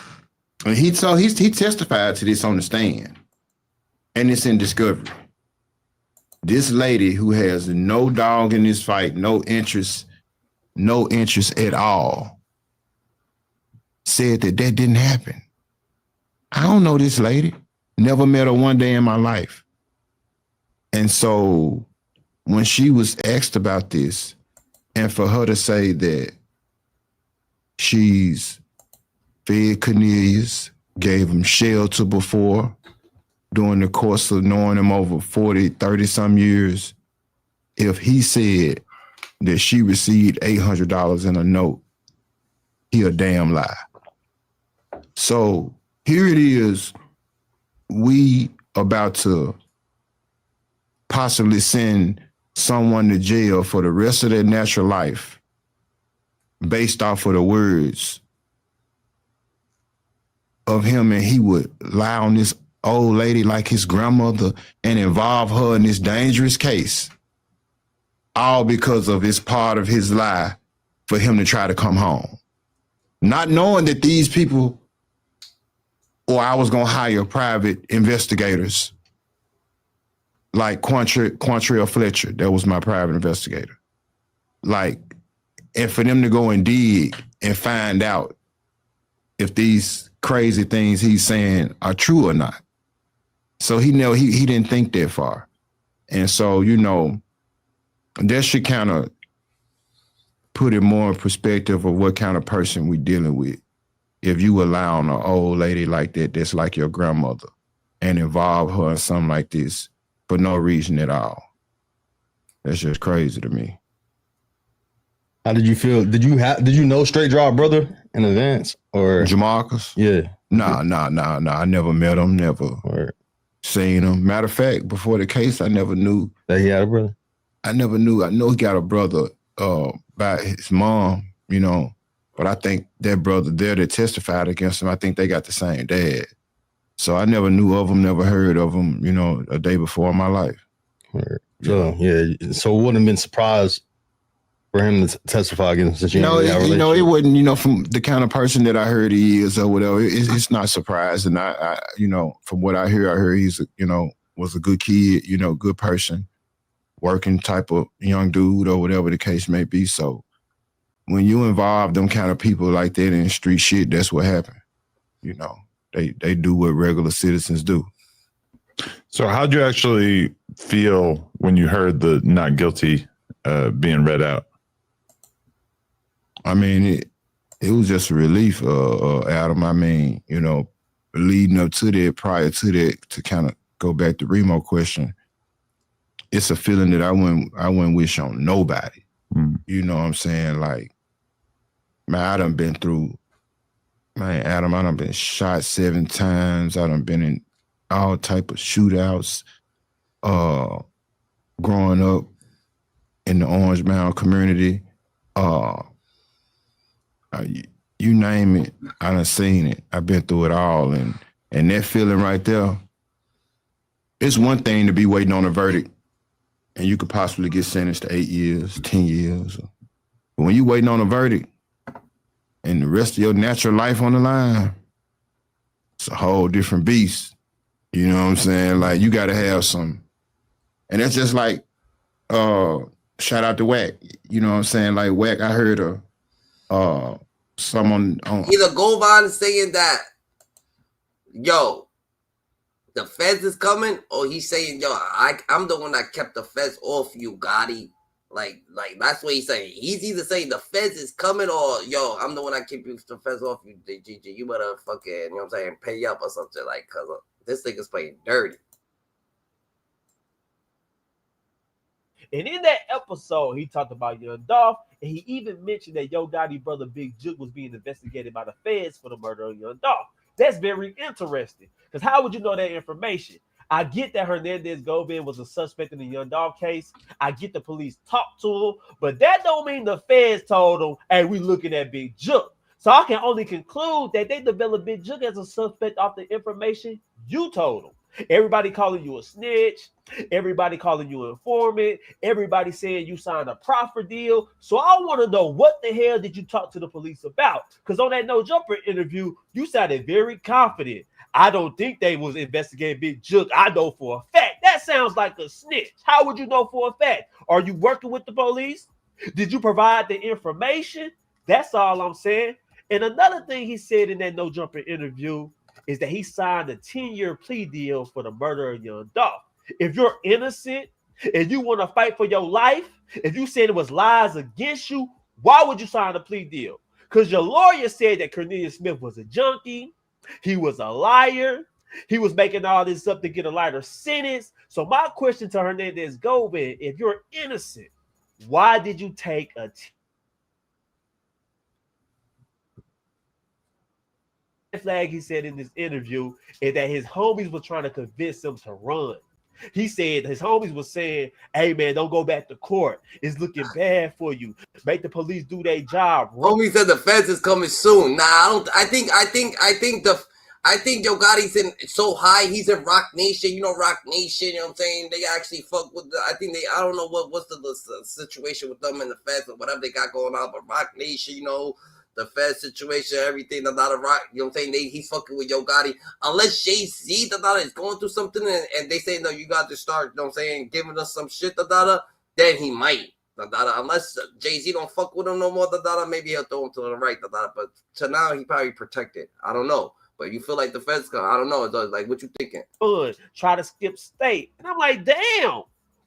And he testified to this on the stand. And it's in discovery. This lady who has no dog in this fight, no interest at all, said that didn't happen. I don't know this lady. Never met her one day in my life. And so when she was asked about this, and for her to say that she's fed Cornelius, gave him shelter before, during the course of knowing him over 40, 30 some years, if he said that she received $800 in a note, he a damn lie. So here it is, we about to possibly send someone to jail for the rest of their natural life based off of the words of him, and he would lie on this old lady like his grandmother and involve her in this dangerous case, all because of this part of his lie for him to try to come home. Not knowing that these people, or I was going to hire private investigators like Quantrell Fletcher, that was my private investigator. Like, and for them to go and dig and find out if these crazy things he's saying are true or not. So he didn't think that far. And so, you know, that should kind of put it more in perspective of what kind of person we're dealing with. If you allow an old lady like that, that's like your grandmother, and involve her in something like this for no reason at all. That's just crazy to me. How did you feel? Did you know Straight Drop Brother in advance? Or Jamarcus? Yeah. Nah. I never met him, never. Or seen him. Matter of fact, before the case, I never knew that he had a brother. I never knew. I know he got a brother by his mom, you know, but I think that brother there that testified against him, I think they got the same dad. So I never knew of him, never heard of him, you know, a day before in my life. So yeah, so it wouldn't have been surprised for him to testify against the it wouldn't, you know, from the kind of person that I heard he is or whatever, it's not surprising. I you know, from what I heard he's, you know, was a good kid, you know, good person, working type of young dude or whatever the case may be. So when you involve them kind of people like that in street shit, that's what happened. You know, they do what regular citizens do. So how'd you actually feel when you heard the not guilty being read out? I mean, it was just a relief, Adam. I mean, you know, leading up to that, prior to that, to kind of go back to Remo question, it's a feeling that I wouldn't wish on nobody. You know what I'm saying? Like, man, I done been through, man, Adam, I done been shot 7 times. I done been in all type of shootouts, growing up in the Orange Mound community. You name it, I done seen it. I've been through it all. And that feeling right there, it's one thing to be waiting on a verdict and you could possibly get sentenced to 8 years, 10 years. But when you waiting on a verdict and the rest of your natural life on the line, it's a whole different beast. You know what I'm saying? Like, you got to have some. And that's just like, shout out to Wack. You know what I'm saying? Like, Wack, I heard someone on either Govan saying that, yo, the Fedz is coming, or he's saying, yo, I'm the one that kept the Fedz off you, Gotti. Like that's what he's saying. He's either saying the Fedz is coming, or yo, I'm the one that keep the Fedz off you, DGG. You better fucking, you know what I'm saying, pay up or something, like, cause this nigga's playing dirty. And in that episode, he talked about Young Dolph, and he even mentioned that Yo Gotti brother Big Jook was being investigated by the Feds for the murder of Young Dolph. That's very interesting, because how would you know that information? I get that Hernandez Govan was a suspect in the Young Dolph case. I get the police talked to him, but that don't mean the Feds told him, hey, we looking at Big Jook. So I can only conclude that they developed Big Jook as a suspect off the information you told them. Everybody calling you a snitch, everybody calling you an informant, everybody saying you signed a proffer deal. So I want to know, what the hell did you talk to the police about? Because on that No Jumper interview, you sounded very confident. I don't think they was investigating Big Jook. I know for a fact. That sounds like a snitch. How would you know for a fact? Are you working with the police? Did you provide the information? That's all I'm saying. And another thing he said in that No Jumper interview is that he signed a 10-year plea deal for the murder of Young Dolph. If you're innocent and you want to fight for your life, if you said it was lies against you, why would you sign a plea deal? Because your lawyer said that Cornelius Smith was a junkie, he was a liar, he was making all this up to get a lighter sentence. So my question to Hernandez Govan, if you're innocent, why did you take a flag? He said in this interview is that his homies were trying to convince him to run. He said his homies was saying, hey man, don't go back to court. It's looking bad for you. Make the police do their job. Homie said the Feds is coming soon. Nah, I think Yo Gotti's in so high. He's in Rock Nation. You know Rock Nation, you know what I'm saying? They actually fuck with I don't know what's the situation with them and the Feds or whatever they got going on, but Rock Nation, you know, the Fed situation, everything, not a rock, you know what I'm saying? He's fucking with Yo Gotti. Unless Jay-Z is going through something and they say, no, you got to start, you know what I'm saying, giving us some shit, then he might. Unless Jay-Z don't fuck with him no more, maybe he'll throw him to the right. But to now, he probably protected. I don't know. But you feel like the Feds come. I don't know. Like, what you thinking? Try to skip state. And I'm like, damn.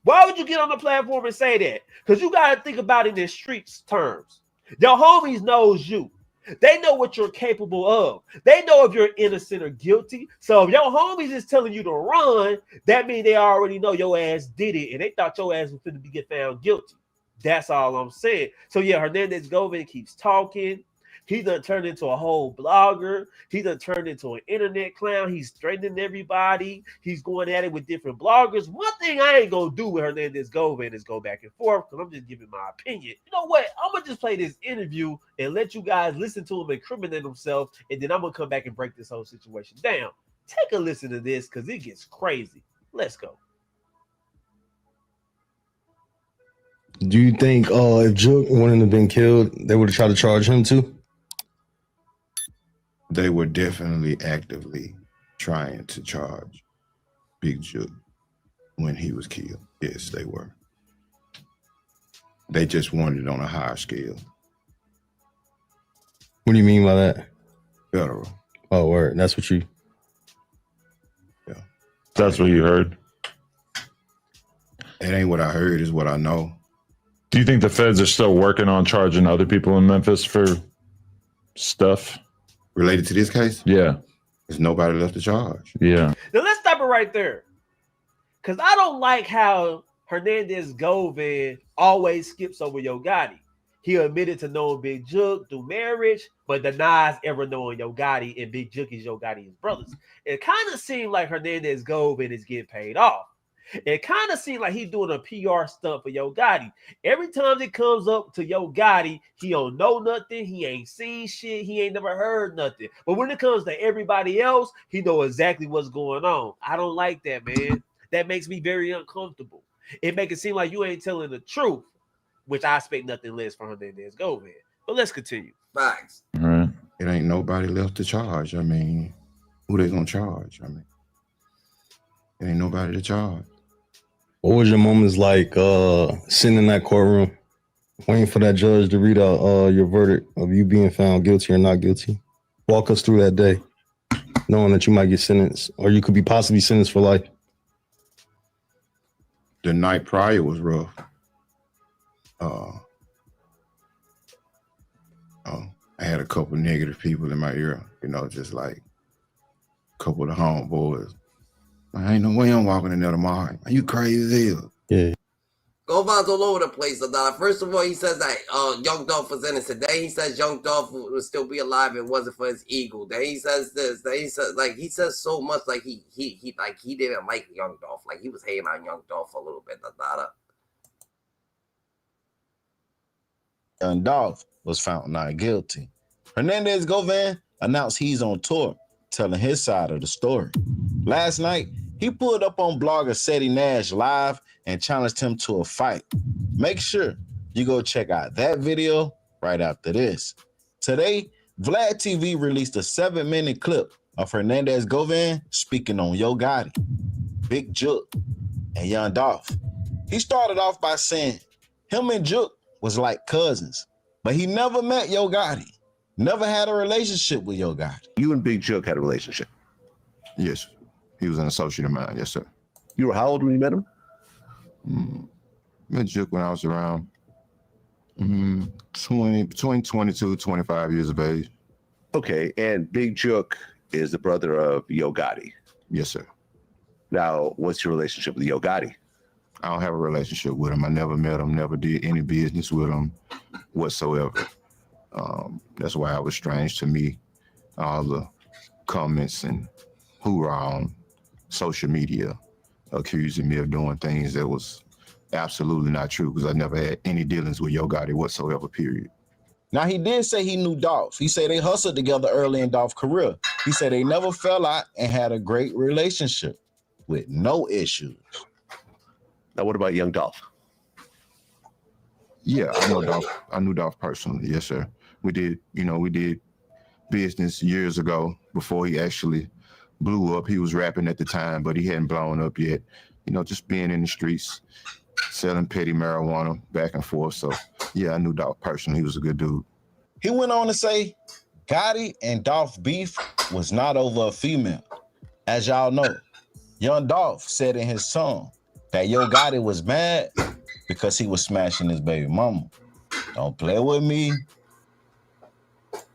Why would you get on the platform and say that? Because you got to think about it in streets terms. Your homies knows you. They know what you're capable of. They know if you're innocent or guilty. So if your homies is telling you to run, that means they already know your ass did it, and they thought your ass was going to get found guilty. That's all I'm saying. So yeah, Hernandez Govan keeps talking. He done turned into a whole blogger. He done turned into an internet clown. He's threatening everybody. He's going at it with different bloggers. One thing I ain't gonna do with Hernandez Govan is go back and forth because I'm just giving my opinion. You know what? I'm gonna just play this interview and let you guys listen to him incriminate himself, and then I'm gonna come back and break this whole situation down. Take a listen to this because it gets crazy. Let's go. Do you think if Jook wouldn't have been killed, they would have tried to charge him too? They were definitely actively trying to charge Big Jook when he was killed. Yes, they were. They just wanted it on a higher scale. What do you mean by that? Federal. Oh, word. That's what you... Yeah. That's what you heard? It ain't what I heard, it's what I know. Do you think the feds are still working on charging other people in Memphis for stuff? Related to this case? Yeah. There's nobody left to charge. Yeah. Now let's stop it right there. Because I don't like how Hernandez Govan always skips over Yo Gotti. He admitted to knowing Big Jook through marriage, but denies ever knowing Yo Gotti, and Big Jook is Yo Gotti's brothers. It kind of seemed like Hernandez Govan is getting paid off. It kind of seemed like he's doing a PR stunt for Yo Gotti. Every time it comes up to Yo Gotti, he don't know nothing. He ain't seen shit. He ain't never heard nothing. But when it comes to everybody else, he know exactly what's going on. I don't like that, man. That makes me very uncomfortable. It makes it seem like you ain't telling the truth, which I expect nothing less from Hernandez Govan. But let's continue. Facts. Right. It ain't nobody left to charge. I mean, who they gonna charge? I mean, it ain't nobody to charge. What was your moments like sitting in that courtroom, waiting for that judge to read out your verdict of you being found guilty or not guilty? Walk us through that day, knowing that you might get sentenced or you could be possibly sentenced for life. The night prior was rough. I had a couple negative people in my ear, you know, just like a couple of the homeboys. I ain't no way I'm walking in there tomorrow. Are you crazy as hell? Yeah. Govan's all over the place. First of all, he says that Young Dolph was innocent. Then he says Young Dolph would still be alive if it wasn't for his ego. Then he says this. Then he says so much like he didn't like Young Dolph. Like he was hating on Young Dolph a little bit. Young Dolph was found not guilty. Hernandez Govan announced he's on tour, telling his side of the story. Last night, he pulled up on blogger Seti Nash live and challenged him to a fight. Make sure you go check out that video right after this. Today, Vlad TV released a 7-minute clip of Hernandez Govan speaking on Yo Gotti, Big Jook, and Young Dolph. He started off by saying him and Jook was like cousins, but he never met Yo Gotti, never had a relationship with Yo Gotti. You and Big Jook had a relationship? Yes. He was an associate of mine. Yes, sir. You were how old when you met him? Met Jook when I was around between 22, 25 years of age. Okay, and Big Jook is the brother of Yo Gotti. Yes, sir. Now, what's your relationship with Yo Gotti? I don't have a relationship with him. I never met him, never did any business with him whatsoever. That's why it was strange to me, all the comments and hoorah on social media accusing me of doing things that was absolutely not true, because I never had any dealings with Yo Gotti whatsoever, period. Now, he did say he knew Dolph. He said they hustled together early in Dolph's career. He said they never fell out and had a great relationship with no issues. Now, what about Young Dolph? Yeah, I know Dolph. I knew Dolph personally. Yes, sir. We did business years ago before he actually blew up. He was rapping at the time, but he hadn't blown up yet. You know, just being in the streets, selling petty marijuana back and forth. So, yeah, I knew Dolph personally. He was a good dude. He went on to say Gotti and Dolph beef was not over a female. As y'all know, Young Dolph said in his song that Yo Gotti was mad because he was smashing his baby mama. Don't play with me.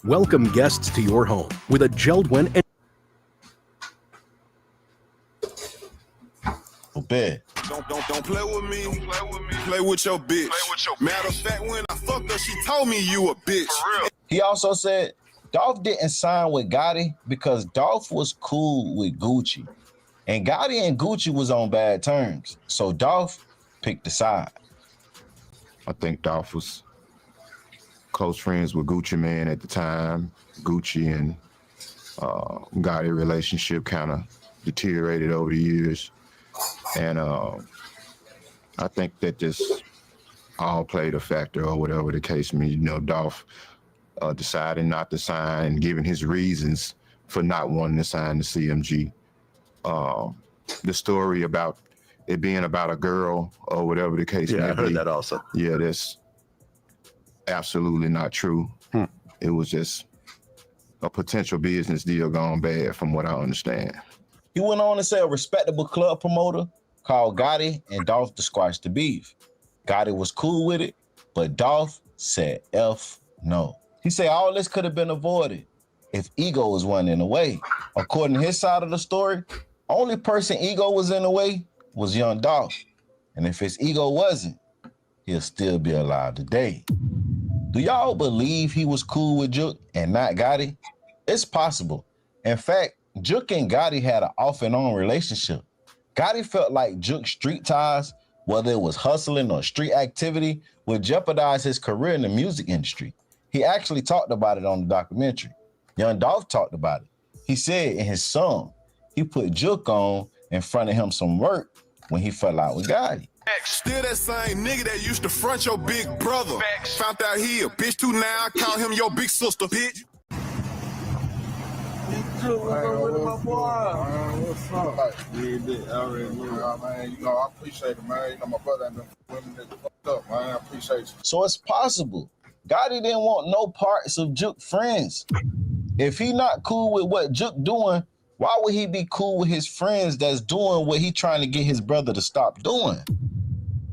Welcome guests to your home with a Geldwin and bed. Don't play with me. Play with your bitch. Matter of fact, when I fucked her, she told me you a bitch. He also said Dolph didn't sign with Gotti because Dolph was cool with Gucci. And Gotti and Gucci was on bad terms. So Dolph picked a side. I think Dolph was close friends with Gucci Mane at the time. Gucci and Gotti relationship kind of deteriorated over the years. And I think that this all played a factor or whatever the case may be. You know, Dolph deciding not to sign and giving his reasons for not wanting to sign the CMG. The story about it being about a girl or whatever the case may be. Yeah, I heard that also. Yeah, that's absolutely not true. It was just a potential business deal gone bad from what I understand. He went on to say a respectable club promoter called Gotti and Dolph to squash the beef. Gotti was cool with it, but Dolph said F no. He said all this could have been avoided if ego was one in the way. According to his side of the story, only person ego was in the way was Young Dolph. And if his ego wasn't, he'll still be alive today. Do y'all believe he was cool with Jook and not Gotti? It's possible. In fact, Jook and Gotti had an off and on relationship. Gotti felt like Jook's street ties, whether it was hustling or street activity, would jeopardize his career in the music industry. He actually talked about it on the documentary. Young Dolph talked about it. He said in his song, he put Jook on in front of him some work when he fell out with Gotti. Still that same nigga that used to front your big brother. Found out he a bitch too now. I call him your big sister, bitch. What's up? Yeah, I already knew, man. You know, I appreciate it, man. You know, my brother ain't been women that fucked up, man. I appreciate you. So it's possible. Gotti didn't want no parts of Jook friends. If he not cool with what Jook doing, why would he be cool with his friends that's doing what he trying to get his brother to stop doing?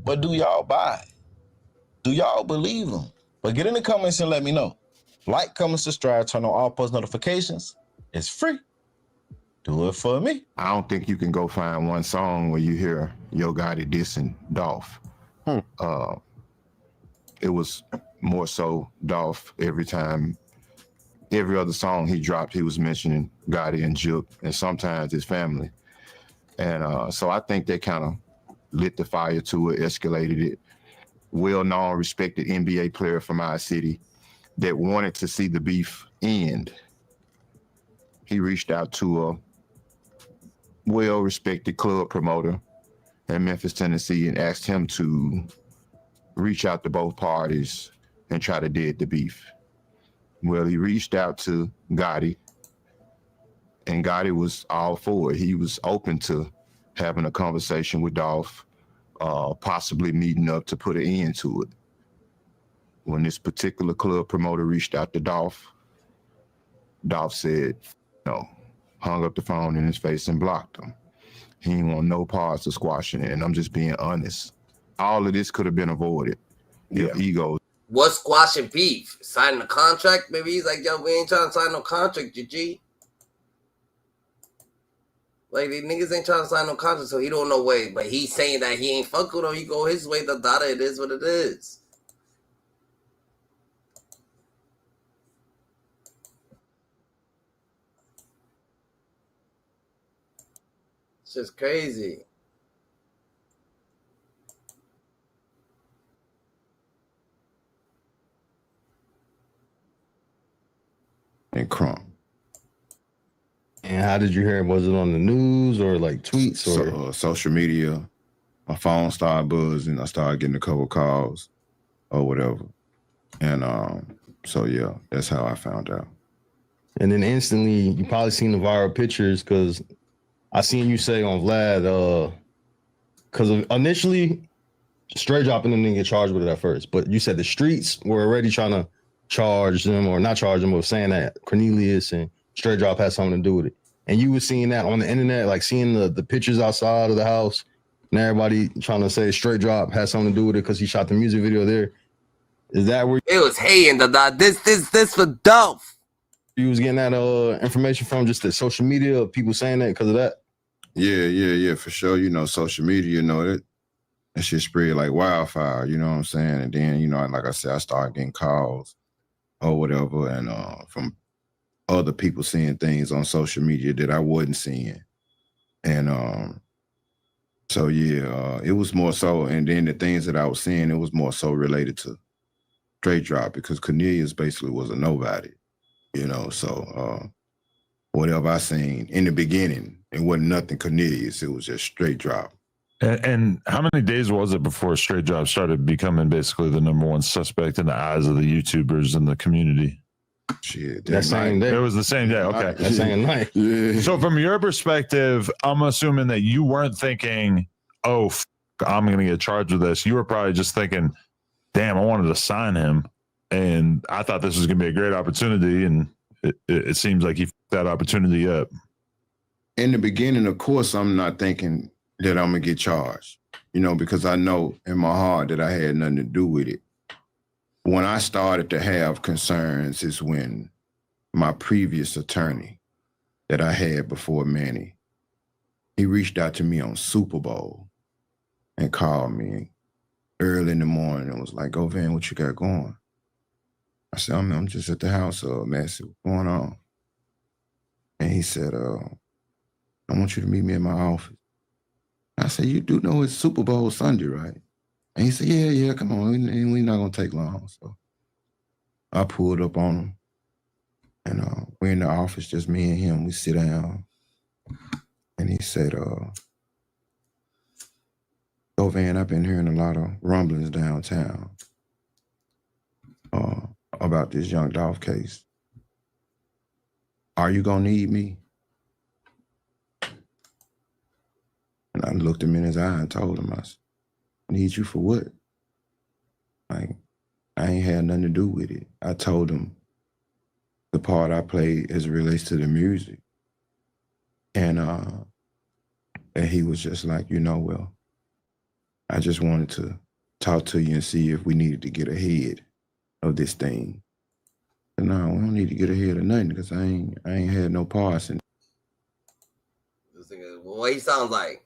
But do y'all buy it? Do y'all believe him? But get in the comments and let me know. Like, comment, subscribe, turn on all post notifications. It's free. Do it for me. I don't think you can go find one song where you hear Yo Gotti dissing Dolph. It was more so Dolph every time. Every other song he dropped, he was mentioning Gotti and Jook and sometimes his family. And so I think they kind of lit the fire to it, escalated it. Well-known, respected NBA player from our city that wanted to see the beef end. He reached out to a well-respected club promoter in Memphis, Tennessee, and asked him to reach out to both parties and try to dead the beef. Well, he reached out to Gotti, and Gotti was all for it. He was open to having a conversation with Dolph, possibly meeting up to put an end to it. When this particular club promoter reached out to Dolph, Dolph said, no, hung up the phone in his face and blocked him. He didn't want no parts of squashing it, and I'm just being honest. All of this could have been avoided if ego. What's squashing beef? Signing a contract? Maybe he's like, yo, we ain't trying to sign no contract, GG. Like, these niggas ain't trying to sign no contract, so he don't know way. But he's saying that he ain't fuck with him. He go his way, the data, it is what it is. It's just crazy. And Crump. And how did you hear it? Was it on the news or like tweets or social media? My phone started buzzing. I started getting a couple calls or whatever. And so yeah, that's how I found out. And then instantly, you probably seen the viral pictures because I seen you say on Vlad, because initially, Straight Dropping them didn't get charged with it at first, but you said the streets were already trying to charge them or not charge them, but saying that Cornelius and Straight Drop had something to do with it. And you were seeing that on the internet, like seeing the pictures outside of the house and everybody trying to say Straight Drop had something to do with it because he shot the music video there. Is that where it was hating this for Dolph? You was getting that information from, just the social media of people saying that because of that? Yeah, for sure. You know, social media, you know, that shit spread like wildfire, you know what I'm saying? And then, you know, like I said, I started getting calls or whatever, and from other people seeing things on social media that I wasn't seeing. And so yeah, it was more so, and then the things that I was seeing, it was more so related to Straight Drop, because Cornelius basically was a nobody, you know. So whatever I seen in the beginning, it wasn't nothing Cornelius, it was just Straight Drop. And how many days was it before Straight Drop started becoming basically the number one suspect in the eyes of the YouTubers and the community? Shit, that same day. It was the same day. Okay. That same night. Yeah. So from your perspective, I'm assuming that you weren't thinking, oh, I'm going to get charged with this. You were probably just thinking, damn, I wanted to sign him. And I thought this was going to be a great opportunity. And it seems like he fucked that opportunity up. In the beginning, of course, I'm not thinking that I'm going to get charged, you know, because I know in my heart that I had nothing to do with it. When I started to have concerns is when my previous attorney that I had before Manny, he reached out to me on Super Bowl and called me early in the morning and was like, Govan, what you got going? I said, I'm just at the house, Massey, what's going on? And he said, I want you to meet me in my office. I said, you do know it's Super Bowl Sunday, right? And he said, yeah, come on, we're not going to take long. So I pulled up on him, and we're in the office, just me and him. We sit down, and he said, Govan, I've been hearing a lot of rumblings downtown about this Young Dolph case. Are you going to need me? And I looked him in his eye and told him, I said, need you for what? Like, I ain't had nothing to do with it. I told him the part I played as it relates to the music. And he was just like, you know, well, I just wanted to talk to you and see if we needed to get ahead of this thing. And no, we don't need to get ahead of nothing, because I ain't had no parts in it. What he sounds like?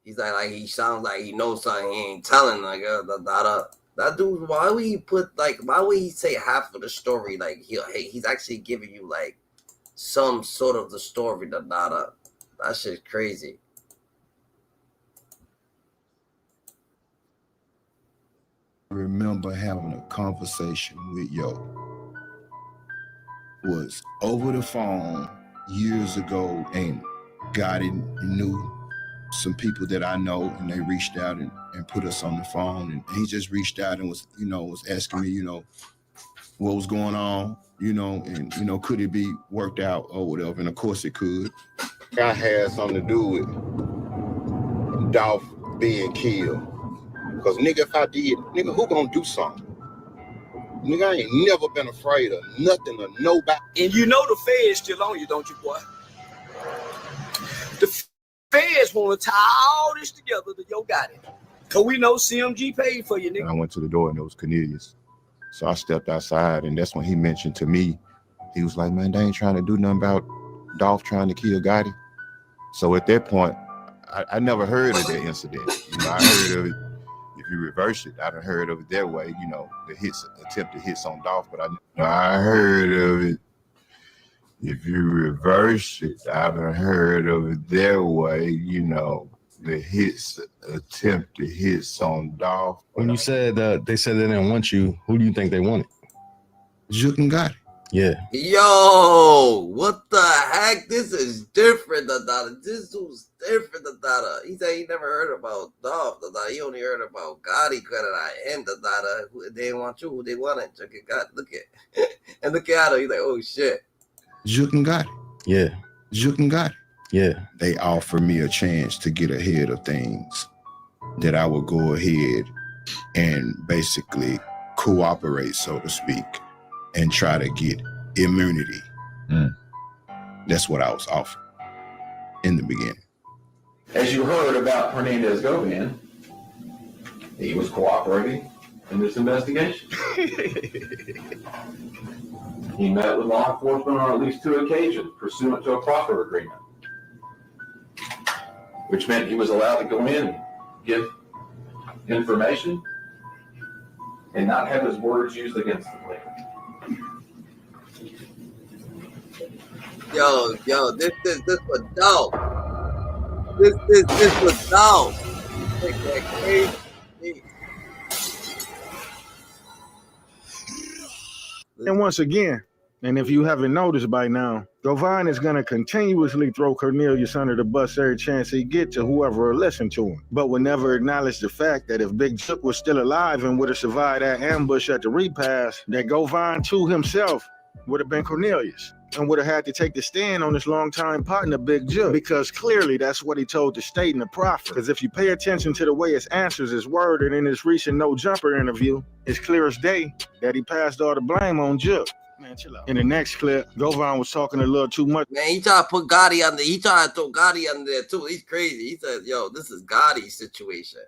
He's like he sounds like he knows something he ain't telling. Like that dude, why would he say half of the story? Like he's actually giving you like some sort of the story. That shit's crazy. I remember having a conversation with Yo. Was over the phone years ago, and Gotti knew some people that I know, and they reached out and put us on the phone, and he just reached out and was asking me, what was going on, and, could it be worked out or whatever, and of course it could. I had something to do with Dolph being killed, because nigga, if I did, nigga, who gonna do something? Nigga, I ain't never been afraid of nothing or nobody. And you know the Feds still on you, don't you, boy? The Feds want to tie all this together to Yo Gotti. Because we know CMG paid for you, nigga. I went to the door and it was Cornelius. So I stepped outside, and that's when he mentioned to me, he was like, man, they ain't trying to do nothing about Dolph trying to kill Gotti. So at that point, I never heard of that incident. I heard of it. If you reverse it, I done heard of it that way, the attempted hits on Dolph, but I heard of it. If you reverse it, I done heard of it that way, the attempted hits on Dolph. When you said they said they didn't want you, who do you think they wanted? Jook and Gotti. Yeah. Yo, what the heck? This is different. This dude's different. He said he never heard about Dolph. He only heard about Gotti cutting out him. They didn't want you. Who they wanted? Jook and Gotti. Look at and look at him. He's like, oh shit. Jook and Gotti. Yeah. Jook and Gotti. Yeah. They offered me a chance to get ahead of things, that I would go ahead and basically cooperate, so to speak, and try to get immunity. That's what I was offered in the beginning. As you heard about Hernandez Govan, he was cooperating in this investigation. He met with law enforcement on at least 2 occasions pursuant to a proffer agreement. which meant he was allowed to go in and give information and not have his words used against him later. Yo, this was dope. This was dope. And once again, and if you haven't noticed by now, Govan is going to continuously throw Cornelius under the bus every chance he gets to whoever will listen to him, but will never acknowledge the fact that if Big Jook was still alive and would have survived that ambush at the repass, that Govan too himself would have been Cornelius and would have had to take the stand on his longtime partner, Big Jook, because clearly that's what he told the state in the proffer. Because if you pay attention to the way his answers is worded in his recent No Jumper interview, it's clear as day that he passed all the blame on Jook. Man, chill out. In the next clip, Govan was talking a little too much. Man, he tried to put Gotti under. He tried to throw Gotti under there too. He's crazy. He said, "Yo, this is Gotti's situation."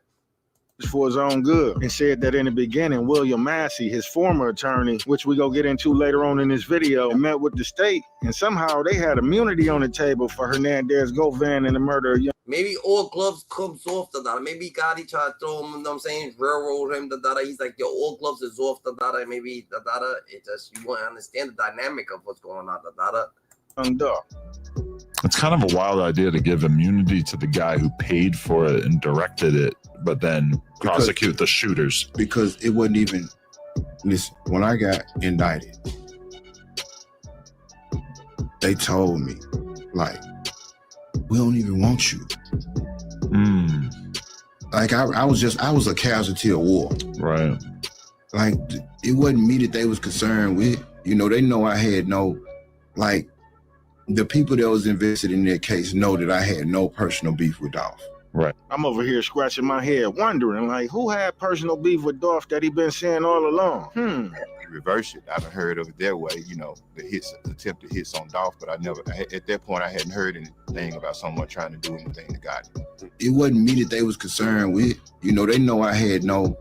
For his own good, and said that in the beginning, William Massey, his former attorney, which we go get into later on in this video, met with the state, and somehow they had immunity on the table for Hernandez, Govan, and the murder of Young. Maybe all gloves comes off the data. Maybe Gotti tried to throw him, you know what I'm saying, railroad him, the data. He's like, yo, all gloves is off the data. Maybe the data, it just, you want to understand the dynamic of what's going on, the data. Young Dolph. It's kind of a wild idea to give immunity to the guy who paid for it and directed it, but then prosecute the shooters. Because it wasn't even, listen, when I got indicted, they told me, like, we don't even want you. Like, I was a casualty of war. Right. Like, it wasn't me that they was concerned with. You know, they know I had no, like, the people that was invested in that case know that I had no personal beef with Dolph. Right. I'm over here scratching my head, wondering, like, who had personal beef with Dolph that he been saying all along? Reverse it. I've heard of it their way, you know, the attempted hits on Dolph, but at that point, I hadn't heard anything about someone trying to do anything to Gotti. It wasn't me that they was concerned with. You know, they know I had no,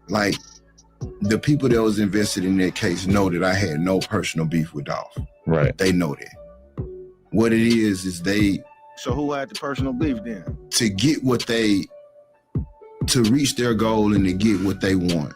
like, the people that was invested in that case know that I had no personal beef with Dolph. Right. They know that. What it is they... So who had the personal beef then? To get what to reach their goal and to get what they want,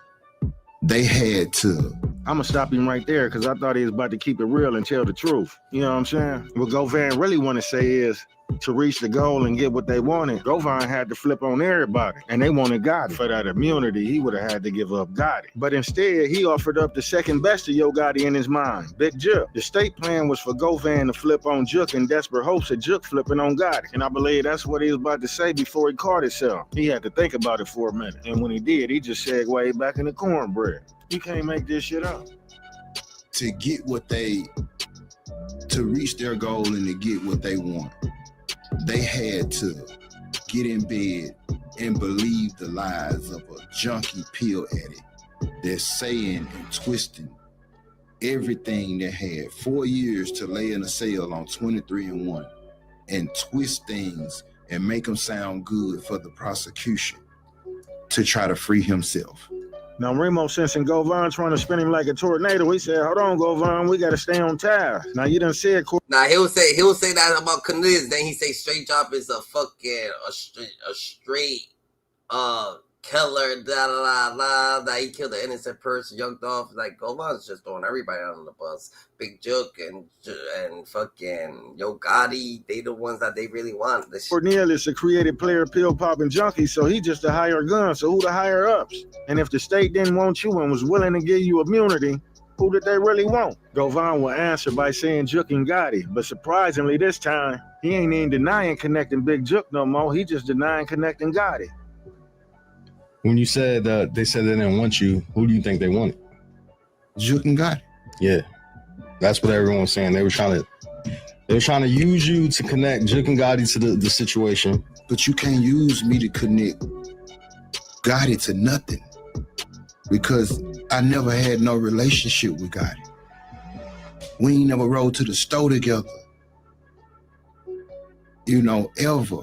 they had to. I'm gonna stop him right there because I thought he was about to keep it real and tell the truth. You know what I'm saying? What Govan really want to say is, to reach the goal and get what they wanted, Govan had to flip on everybody, and they wanted Gotti. For that immunity, he would have had to give up Gotti. But instead, he offered up the second best of Yo Gotti in his mind, Big Jook. The state plan was for Govan to flip on Jook in desperate hopes of Jook flipping on Gotti. And I believe that's what he was about to say before he caught himself. He had to think about it for a minute. And when he did, he just segued back into cornbread. You can't make this shit up. To get what to reach their goal and to get what they want, they had to get in bed and believe the lies of a junkie pill addict that's saying and twisting everything that had 4 years to lay in a cell on 23-1 and twist things and make them sound good for the prosecution to try to free himself. Now, Remo sensing Govan trying to spin him like a tornado, he said, hold on, Govan, we got to stay on task. Now, you done said... Now, he'll say that about Cornelius, then he say straight drop is a fucking, a straight, killer, that he killed an innocent person, Young Dolph. Like, Govan's just throwing everybody under the bus. Big Jook and fucking Yo Gotti, they the ones that they really want. Cornelius, a created player, pill-popping junkie, so he just a higher gun, so who the higher-ups? And if the state didn't want you and was willing to give you immunity, who did they really want? Govan will answer by saying Jook and Gotti, but surprisingly this time, he ain't even denying connecting Big Jook no more, he just denying connecting Gotti. When you said they said they didn't want you, who do you think they wanted? Jook and Gotti. Yeah, that's what everyone was saying. They were trying to use you to connect Jook and Gotti to the situation. But you can't use me to connect Gotti to nothing because I never had no relationship with Gotti. We ain't never rode to the store together, you know, ever.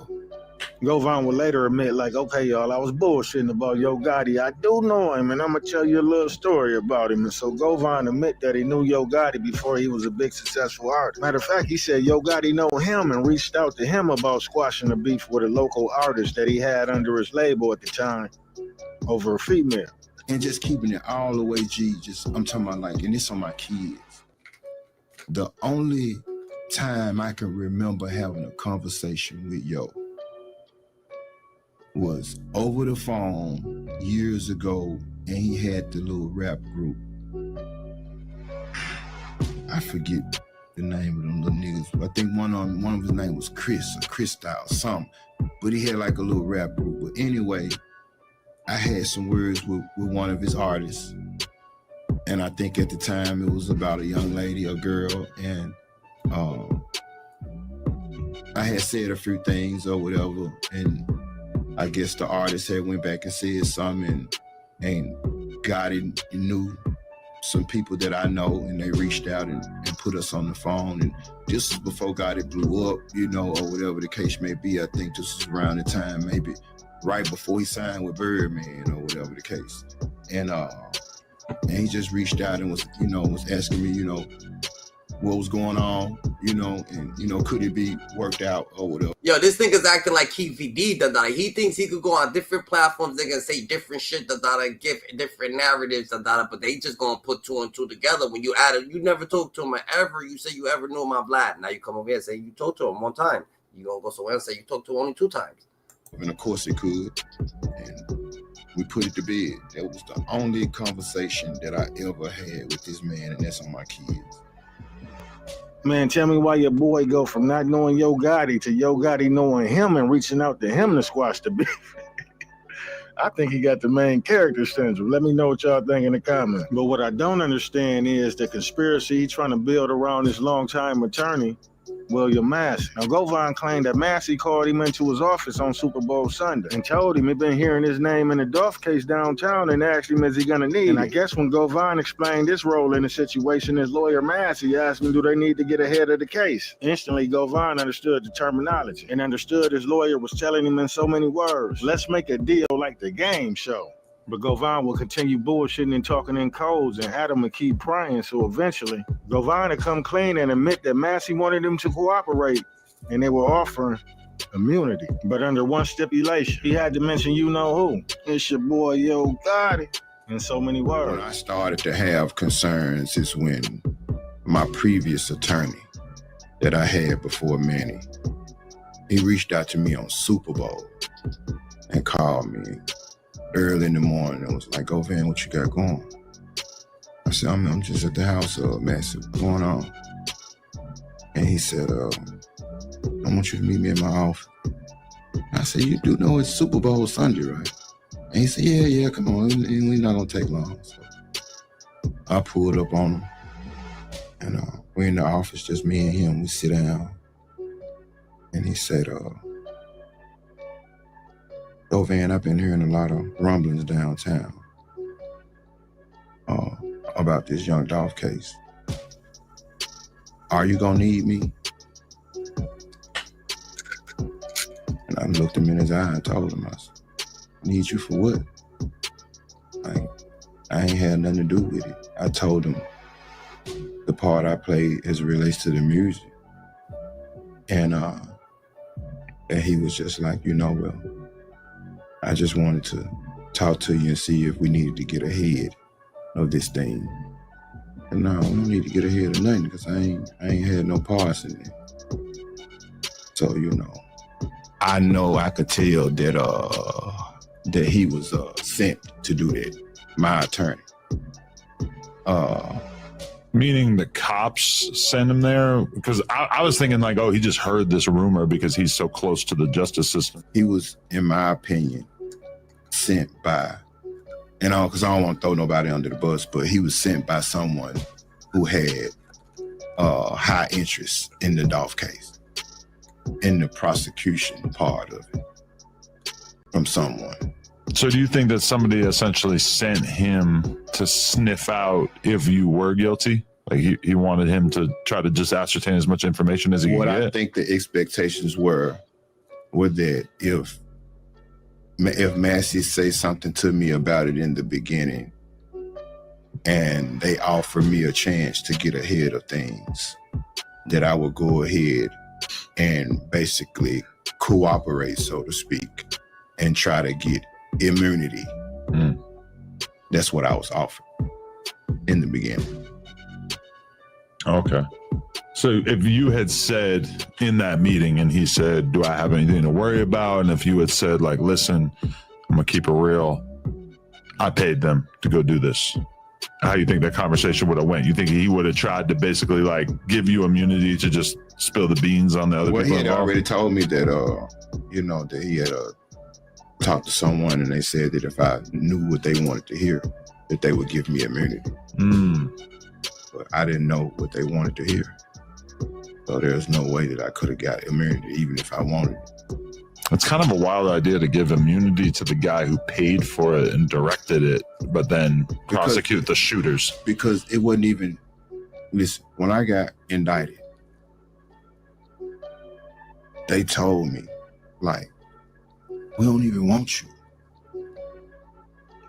Govan would later admit, like, okay, y'all, I was bullshitting about Yo Gotti. I do know him, and I'm going to tell you a little story about him. And so Govan admit that he knew Yo Gotti before he was a big successful artist. Matter of fact, he said Yo Gotti know him and reached out to him about squashing the beef with a local artist that he had under his label at the time over a female. And just keeping it all the way G, I'm talking about like, and this on my kids. The only time I can remember having a conversation with Yo was over the phone years ago, and he had the little rap group. I forget the name of them little niggas. I think one of his name was Chris or Christyle, something. But he had like a little rap group. But anyway, I had some words with one of his artists. And I think at the time it was about a young lady, a girl, and I had said a few things or whatever, and I guess the artist had went back and said something, and Gotti knew some people that I know, and they reached out and put us on the phone. And this was before Gotti blew up, you know, or whatever the case may be. I think this was around the time, maybe right before he signed with Birdman or whatever the case. And he just reached out and was asking me, what was going on, and could it be worked out or whatever. Yo, this nigga's acting like KVD, he thinks he could go on different platforms, they can say different shit, give different narratives, but they just gonna put two and two together. When you add it, you never talked to him ever, you say you ever knew him, I'm Vlad. Now you come over here and say you talked to him one time. You gonna go somewhere and say you talked to him only 2 times. And of course it could, and we put it to bed. That was the only conversation that I ever had with this man, and that's on my kids. Man, tell me why your boy go from not knowing Yo Gotti to Yo Gotti knowing him and reaching out to him to squash the beef. I think he got the main character syndrome. Let me know what y'all think in the comments. But what I don't understand is the conspiracy he's trying to build around this longtime attorney, William Massey. Now, Govan claimed that Massey called him into his office on Super Bowl Sunday and told him he'd been hearing his name in the Dolph case downtown and asked him, is he gonna need it? I guess when Govan explained his role in the situation, his lawyer Massey asked him, do they need to get ahead of the case? Instantly, Govan understood the terminology and understood his lawyer was telling him in so many words, let's make a deal like the game show. But Govan will continue bullshitting and talking in codes, and Adam will keep praying. So eventually, Govan will come clean and admit that Massey wanted him to cooperate, and they were offering immunity. But under one stipulation, he had to mention you know who. It's your boy Yo Gotti, in so many words. When I started to have concerns is when my previous attorney that I had before Manny, he reached out to me on Super Bowl and called me early in the morning and was like, Govan, what you got going? I said, I'm just at the house, Massive. What's going on? And he said, I want you to meet me in my office. I said, you do know it's Super Bowl Sunday, right? And he said, yeah, come on. We're not going to take long. So I pulled up on him. And we're in the office, just me and him. We sit down. And he said, Govan, I've been hearing a lot of rumblings downtown about this Young Dolph case. Are you gonna need me? And I looked him in his eye and told him, I said, need you for what? I ain't had nothing to do with it. I told him the part I played as it relates to the music. And he was just like, well, I just wanted to talk to you and see if we needed to get ahead of this thing. And no, we don't need to get ahead of nothing because I ain't had no parts in it. So, I know I could tell that he was sent to do that, my attorney. Meaning the cops sent him there? Because I was thinking like, he just heard this rumor because he's so close to the justice system. He was, in my opinion, sent by, because I don't want to throw nobody under the bus, but he was sent by someone who had high interest in the Dolph case, in the prosecution part of it, from someone. So do you think that somebody essentially sent him to sniff out if you were guilty? Like he wanted him to try to just ascertain as much information as he could get? What I think the expectations were was that if Massey say something to me about it in the beginning and they offer me a chance to get ahead of things, that I would go ahead and basically cooperate, so to speak, and try to get immunity. That's what I was offered in the beginning. Okay. So if you had said in that meeting and he said, do I have anything to worry about? And if you had said, like, listen, I'm gonna keep it real, I paid them to go do this, how do you think that conversation would have went? You think he would have tried to basically like give you immunity to just spill the beans on the other people? Well, he had involved? already told me that, you know, that he had talked to someone and they said that if I knew what they wanted to hear, that they would give me immunity. But I didn't know what they wanted to hear. So there's no way that I could have got immunity even if I wanted it. It's kind of a wild idea to give immunity to the guy who paid for it and directed it, but then prosecute the shooters. Because it wasn't even, listen, when I got indicted, they told me, like, we don't even want you.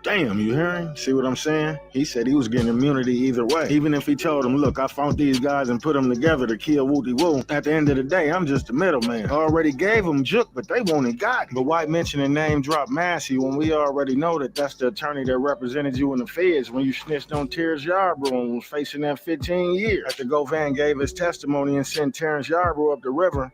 Damn, you hearing? See what I'm saying? He said he was getting immunity either way. Even if he told him, look, I found these guys and put them together to kill Wooty Woo. At the end of the day, I'm just the middleman. I already gave him Jook, but they wanted Gotti. But why mention and name drop Massey when we already know that that's the attorney that represented you in the feds when you snitched on Terrence Yarbrough and was facing that 15 years? After Govan gave his testimony and sent Terrence Yarbrough up the river,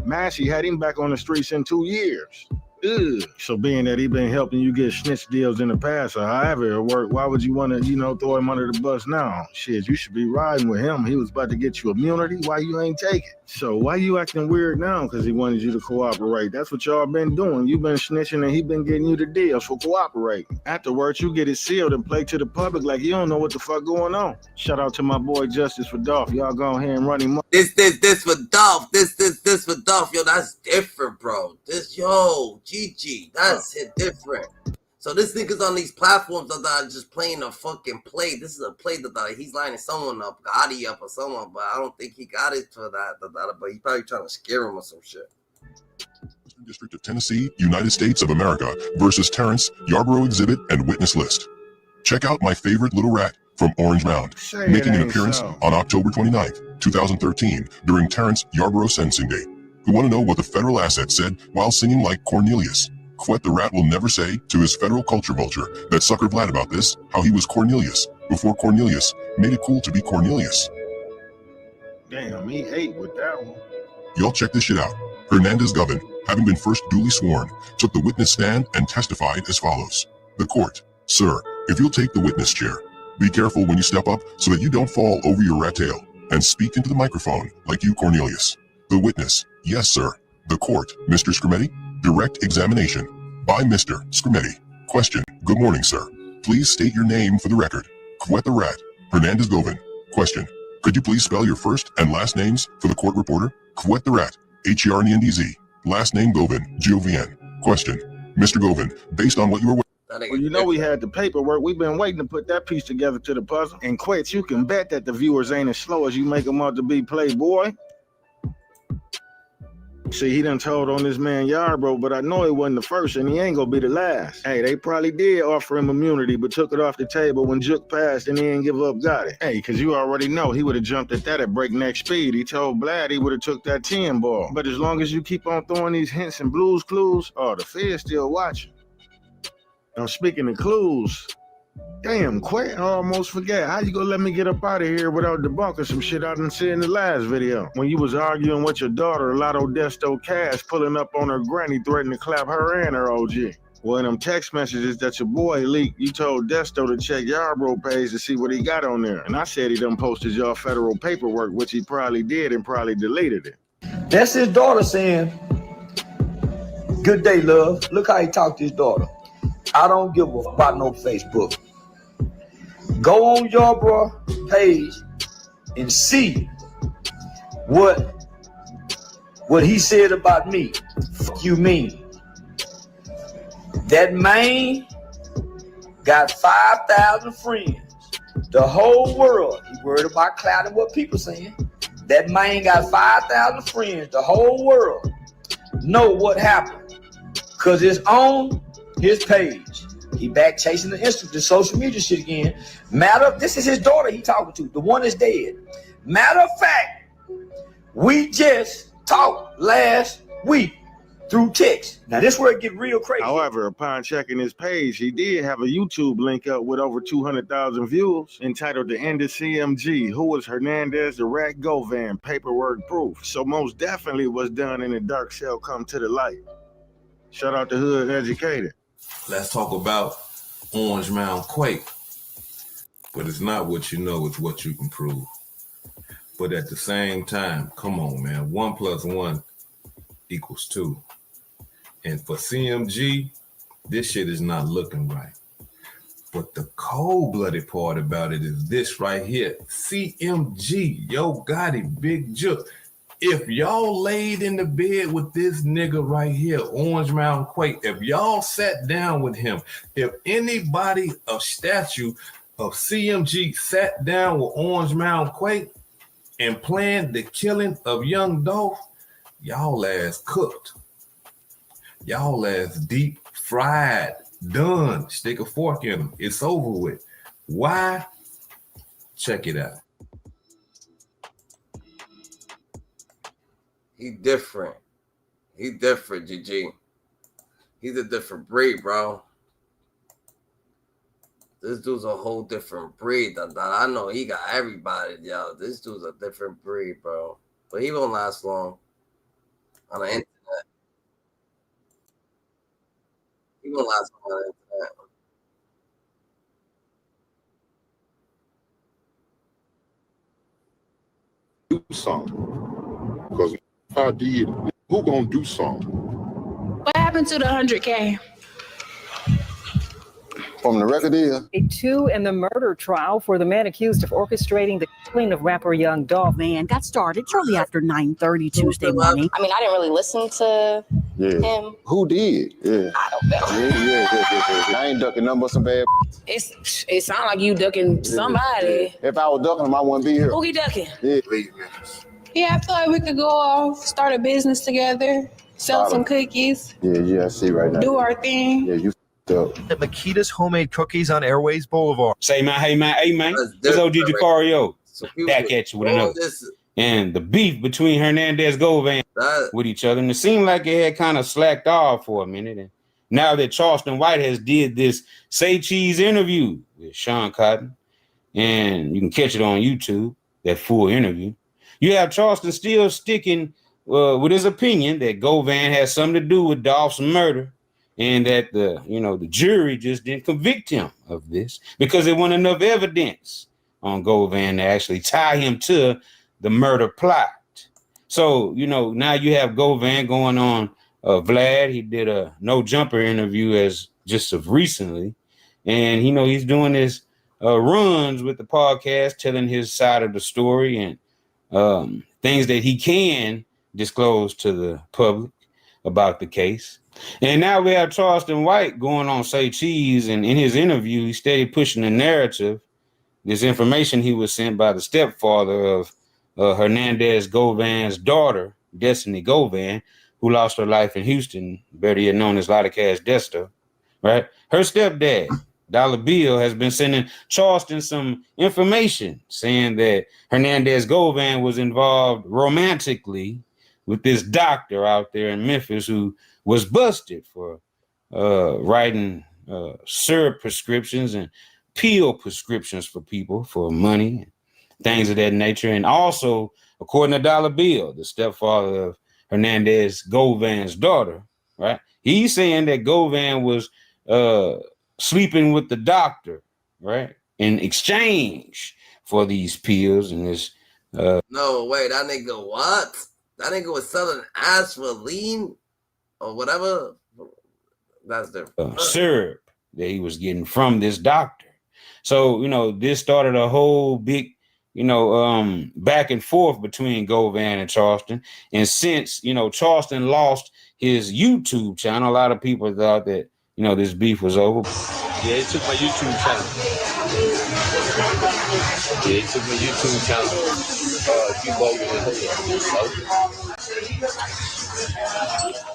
Massey had him back on the streets in 2 years. Ugh. So being that he been helping you get snitch deals in the past or however it worked, why would you want to, throw him under the bus now? Shit, you should be riding with him. He was about to get you immunity. Why you ain't take it? So why you acting weird now? Because he wanted you to cooperate. That's what y'all been doing. You been snitching and he been getting you the deals for cooperating. Afterwards, you get it sealed and play to the public like you don't know what the fuck going on. Shout out to my boy Justice for Dolph. Y'all go ahead and run him up. This for Dolph. This for Dolph. Yo, that's different, bro. GG. That's it different. So this nigga's on these platforms that are just playing a fucking play. This is a play that he's lining someone up, Gotti up or someone, but I don't think he got it for that. But he's probably trying to scare him or some shit. District of Tennessee, United States of America versus Terrence, Yarbrough Exhibit and Witness List. Check out My Favorite Little Rat from Orange Mound, making an appearance on October 29th, 2013 during Terrence Yarbrough sentencing day. Who want to know what the federal asset said while singing like Cornelius? Quet the Rat will never say to his federal culture vulture that Sucker Vlad about this, how he was Cornelius before Cornelius made it cool to be Cornelius. Damn, he ate with that one. Y'all check this shit out. Hernandez Govan, having been first duly sworn, took the witness stand and testified as follows. The court, sir, if you'll take the witness chair, be careful when you step up so that you don't fall over your rat tail and speak into the microphone like you Cornelius. The witness, yes sir. The court, Mr. Scrimetti, direct examination by Mr. Scrimetti. Question, good morning sir. Please state your name for the record. Quet the Rat, Hernandez Govan. Question, could you please spell your first and last names for the court reporter? Quet the Rat, Hernandez. Last name Govan, Govan. Question, Mr. Govan, based on what you were... Well, we had the paperwork. We've been waiting to put that piece together to the puzzle. And Quet, you can bet that the viewers ain't as slow as you make them out to be, Playboy. See, he done told on this man Yarbrough, but I know he wasn't the first, and he ain't gonna be the last. Hey, they probably did offer him immunity, but took it off the table when Jook passed, and he ain't give up Gotti. Hey, because you already know he would have jumped at that at breakneck speed. He told Vlad he would have took that 10 ball. But as long as you keep on throwing these hints and blues clues, the Fed's still watching. Now, speaking of clues, damn, Quet, I almost forgot. How you gonna let me get up out of here without debunking some shit I done said in the last video? When you was arguing with your daughter, Lotto Desto Cash, pulling up on her granny, threatening to clap her and her OG. Well, in them text messages that your boy leaked, you told Desto to check Yarbrough page to see what he got on there. And I said he done posted y'all federal paperwork, which he probably did and probably deleted it. That's his daughter saying, good day, love. Look how he talked to his daughter. I don't give a fuck about no Facebook. Go on Yarbrough page and see what he said about me. Fuck you mean. That man got 5,000 friends. The whole world. He worried about clouding what people saying. That man got 5,000 friends. The whole world. know what happened, because it's on his page. He back chasing the social media shit again. This is his daughter he talking to, the one that's dead. Matter of fact, we just talked last week through text. Now this where it get real crazy. However, upon checking his page, he did have a YouTube link up with over 200,000 views entitled "The End of CMG. Who was Hernandez, the Rat Govan? Paperwork proof." So most definitely what's done in the dark shall come to the light. Shout out to Hood Educated. Let's talk about Orange Mound Quake. But it's not what you know, it's what you can prove. But at the same time, come on, man. 1 + 1 = 2. And for CMG, this shit is not looking right. But the cold-blooded part about it is this right here. CMG, Yo Gotti, Big Jook. If y'all laid in the bed with this nigga right here, Orange Mound Quake, if y'all sat down with him, if anybody of statue of CMG sat down with Orange Mound Quake and planned the killing of Young Dolph, y'all ass cooked. Y'all ass deep fried, done. Stick a fork in them. It's over with. Why? Check it out. He different. He different, GG. He's a different breed, bro. This dude's a whole different breed. I know he got everybody, yo. This dude's a different breed, bro. But he won't last long on the internet. He won't last long on the internet. Do something. Because if I did, who gonna do something? What happened to the 100K? From the record deal. A 2 in the murder trial for the man accused of orchestrating the killing of rapper Young Dolph. Man got started shortly after 9:30 Tuesday morning. I mean, I didn't really listen to him. Who did? Yeah. I don't know. Yeah. I ain't ducking nothing but some bad. It sounds like you ducking somebody. If I was ducking him, I wouldn't be here. Who he ducking? Yeah. Yeah, I feel like we could go off, start a business together, sell some cookies, Yeah, I see right now. do our thing. Yeah, you up. The Makita's homemade cookies on Airways Boulevard. Say, man, hey, man, it's OG Jacario back at you with another. And the beef between Hernandez Govan with each other. And it seemed like it had kind of slacked off for a minute. And now that Charleston White has did this Say Cheese interview with Sean Cotton, and you can catch it on YouTube, that full interview, you have Charleston still sticking with his opinion that Govan has something to do with Dolph's murder. And that the jury just didn't convict him of this because there wasn't enough evidence on Govan to actually tie him to the murder plot. So, now you have Govan going on Vlad. He did a No Jumper interview as just of recently. And, he's doing his runs with the podcast, telling his side of the story and things that he can disclose to the public about the case. And now we have Charleston White going on Say Cheese, and in his interview, he steady pushing the narrative, this information he was sent by the stepfather of Hernandez Govan's daughter, Destiny Govan, who lost her life in Houston, better yet known as Lotta Cash Desta, right? Her stepdad, Dollar Bill, has been sending Charleston some information saying that Hernandez Govan was involved romantically with this doctor out there in Memphis who was busted for writing syrup prescriptions and pill prescriptions for people for money and things of that nature. And also, according to Dollar Bill, the stepfather of Hernandez Govan's daughter, right? He's saying that Govan was sleeping with the doctor, right? In exchange for these pills and this. No, wait, that nigga what? That nigga was selling ass for lean or whatever. That's different. Syrup that he was getting from this doctor. So, this started a whole big, back and forth between Govan and Charleston. And since, Charleston lost his YouTube channel, a lot of people thought that, this beef was over. Yeah, it took my YouTube channel. Yeah, it took my YouTube channel. You voted in here.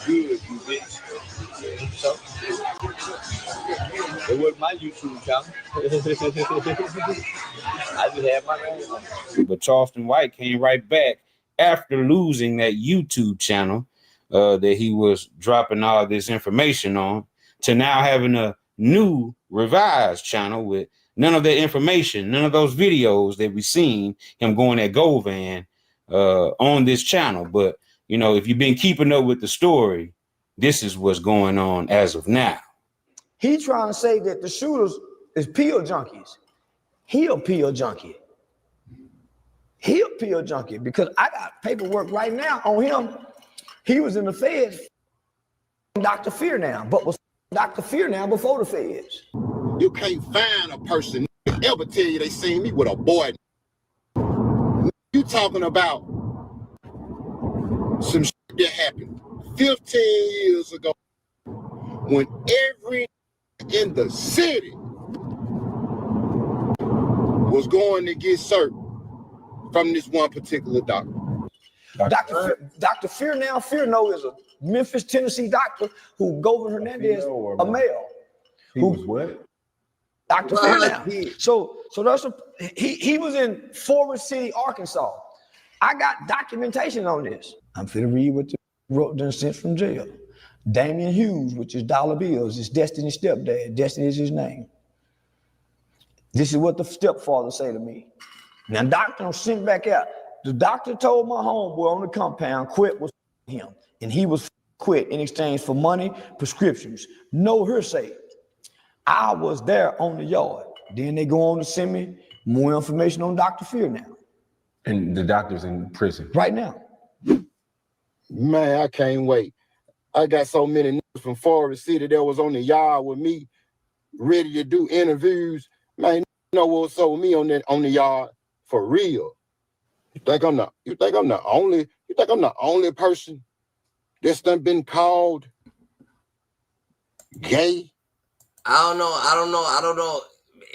Good, you bitch. So, it was my YouTube channel. I just had my name on it. But Charleston White came right back after losing that YouTube channel that he was dropping all this information on, to now having a new revised channel with none of that information, none of those videos that we seen him going at Govan on this channel. But, you know, if you've been keeping up with the story, this is what's going on as of now. He trying to say that the shooters is pill junkies. He a pill junkie. He a pill junkie because I got paperwork right now on him. He was in the Feds, Dr. Fear now, but was Dr. Fear now before the Feds. You can't find a person that ever tell you they seen me with a boy. You talking about some shit that happened 15 years ago when every in the city was going to get cert from this one particular doctor. Dr. Fear now, Fear No is a Memphis, Tennessee doctor who Govan Hernandez, a male. He was what? Dr. Fear now. So that's he was in Forest City, Arkansas. I got documentation on this. I'm finna read what the wrote done sent from jail. Damian Hughes, which is dollar bills, is Destiny's stepdad. Destiny is his name. This is what the stepfather say to me. Now, doctor sent back out. The doctor told my homeboy on the compound, quit was him. And he was quit in exchange for money, prescriptions. No hearsay. I was there on the yard. Then they go on to send me more information on Dr. Fear now. And the doctor's in prison. Right now. Man, I can't wait. I got so many niggas from Forest City that was on the yard with me, ready to do interviews. Man, you know what sold me on the yard for real. You think I'm the only person that's done been called gay? I don't know.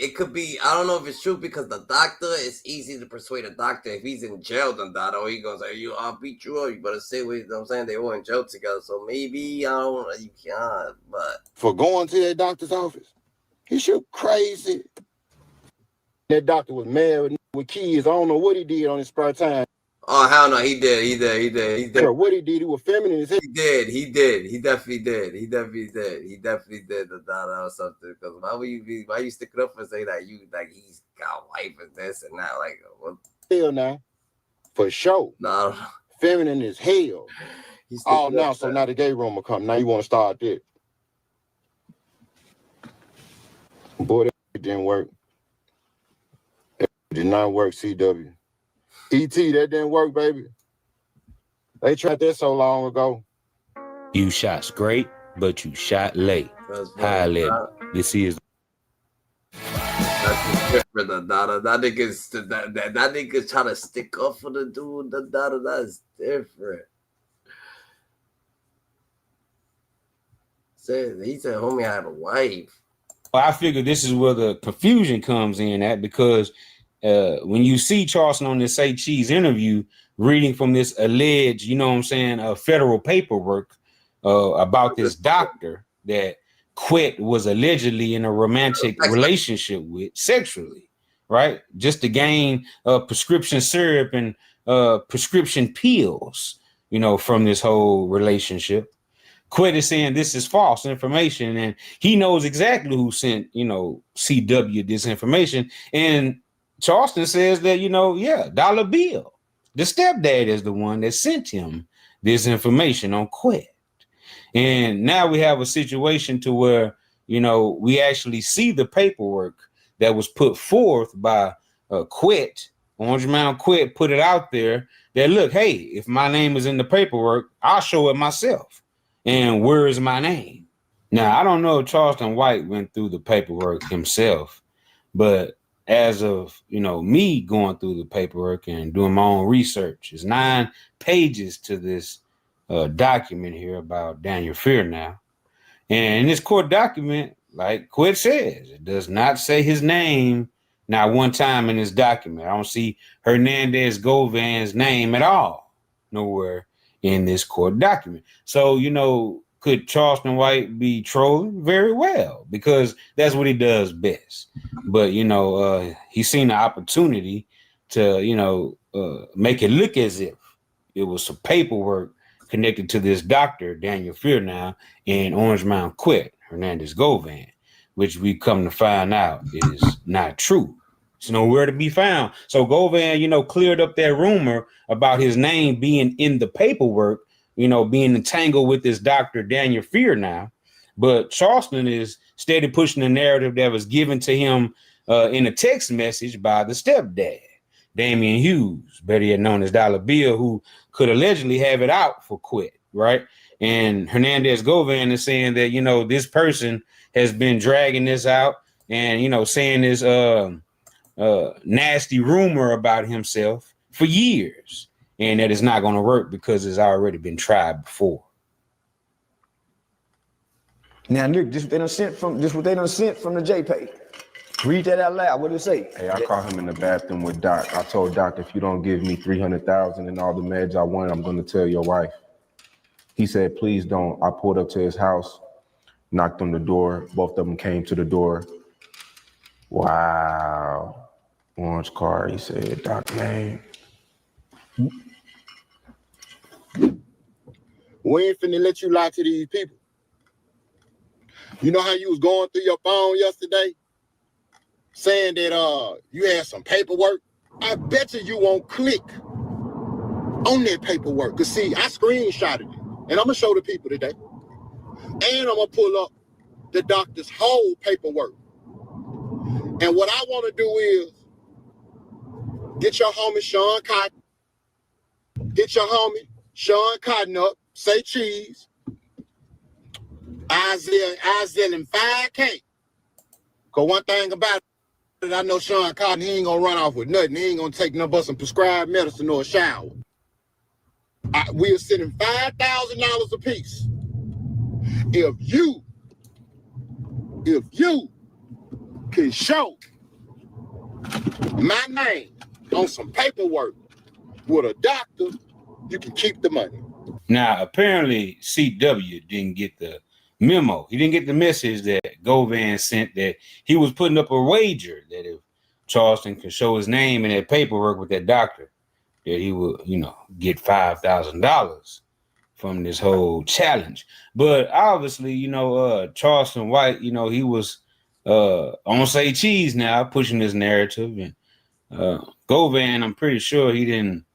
It could be, I don't know if it's true because the doctor, it's easy to persuade a doctor. If he's in jail, then that, or he goes, hey, I'll beat you up. You better stay with, you know what I'm saying? They were in jail together. So maybe, you can't, but. For going to that doctor's office, he shoot crazy. That doctor was married with kids. I don't know what he did on his spare time. Oh, hell no, he did. Sure, what he did, he was feminine as hell. He definitely did the daughter or something. Because why you stick it up and say that he's got a wife and this and that? Like, what? Hell now, for sure. No. Feminine as hell. Oh, now, so now the gay room will come. Now you want to start there. Boy, that didn't work. It did not work, CW. ET, that didn't work, baby. They tried that so long ago. You shot great, but you shot late. High level. This is. That's different, that nigga's trying to stick up for the dude. That's different. He said, homie, I have a wife. Well, I figure this is where the confusion comes in at, because when you see Charleston on this Say Cheese interview, reading from this alleged, you know what I'm saying, federal paperwork about this doctor that Quet was allegedly in a romantic relationship with sexually, right? Just to gain prescription syrup and prescription pills, you know, from this whole relationship. Quet is saying this is false information, and he knows exactly who sent, you know, CW this information. And Charleston says that, you know, Dollar Bill, the stepdad, is the one that sent him this information on Quet. And now we have a situation to where, you know, we actually see the paperwork that was put forth by Quet. Orange Mound Quet put it out there that, look, hey, if my name is in the paperwork, I'll show it myself. And where is my name? Now, I don't know if Charleston White went through the paperwork himself, but as of, you know, me going through the paperwork and doing my own research, it's 9 pages to this document here about Daniel Fear now. And in this court document, like Quit says, it does not say his name not one time in this document. I don't see Hernandez Govan's name at all nowhere in this court document. So, you know, could Charleston White be trolling? Very well, because that's what he does best. But, you know, he's seen the opportunity to, you know, make it look as if it was some paperwork connected to this doctor, Daniel Fearnow, in Orange Mound Quit, Hernandez Govan, which we come to find out is not true. It's nowhere to be found. So Govan, you know, cleared up that rumor about his name being in the paperwork, you know, being entangled with this doctor, Daniel Fearnow. But Charleston is steady pushing the narrative that was given to him in a text message by the stepdad, Damian Hughes, better yet known as Dollar Bill, who could allegedly have it out for Quit, right? And Hernandez Govan is saying that, you know, this person has been dragging this out and, you know, saying this nasty rumor about himself for years, and that it's not going to work because it's already been tried before. Now, Nick, this what they done sent from the JPay. Read that out loud. What did it say? Hey, I caught him in the bathroom with Doc. I told Doc, if you don't give me $300,000 and all the meds I want, I'm going to tell your wife. He said, please don't. I pulled up to his house, knocked on the door. Both of them came to the door. Wow. Orange car, he said, Doc, man. We ain't finna let you lie to these people. You know how you was going through your phone yesterday? Saying that you had some paperwork? I bet you won't click on that paperwork. Cause see, I screenshotted it. And I'm gonna show the people today. And I'm gonna pull up the doctor's whole paperwork. And what I wanna do is get your homie Sean Cotton. Get your homie Sean Cotton up. Say cheese. Isaiah and 5K. Cause one thing about it, I know Sean Cotton, he ain't gonna run off with nothing. He ain't gonna take nothing but some prescribed medicine or a shower. We are sending $5,000 a piece. If you can show my name on some paperwork with a doctor, you can keep the money. Now, apparently, CW didn't get the memo. He didn't get the message that Govan sent that he was putting up a wager that if Charleston could show his name in that paperwork with that doctor, that he would, you know, get $5,000 from this whole challenge. But obviously, you know, Charleston White, you know, he was on Say Cheese now, pushing this narrative. And Govan, I'm pretty sure he didn't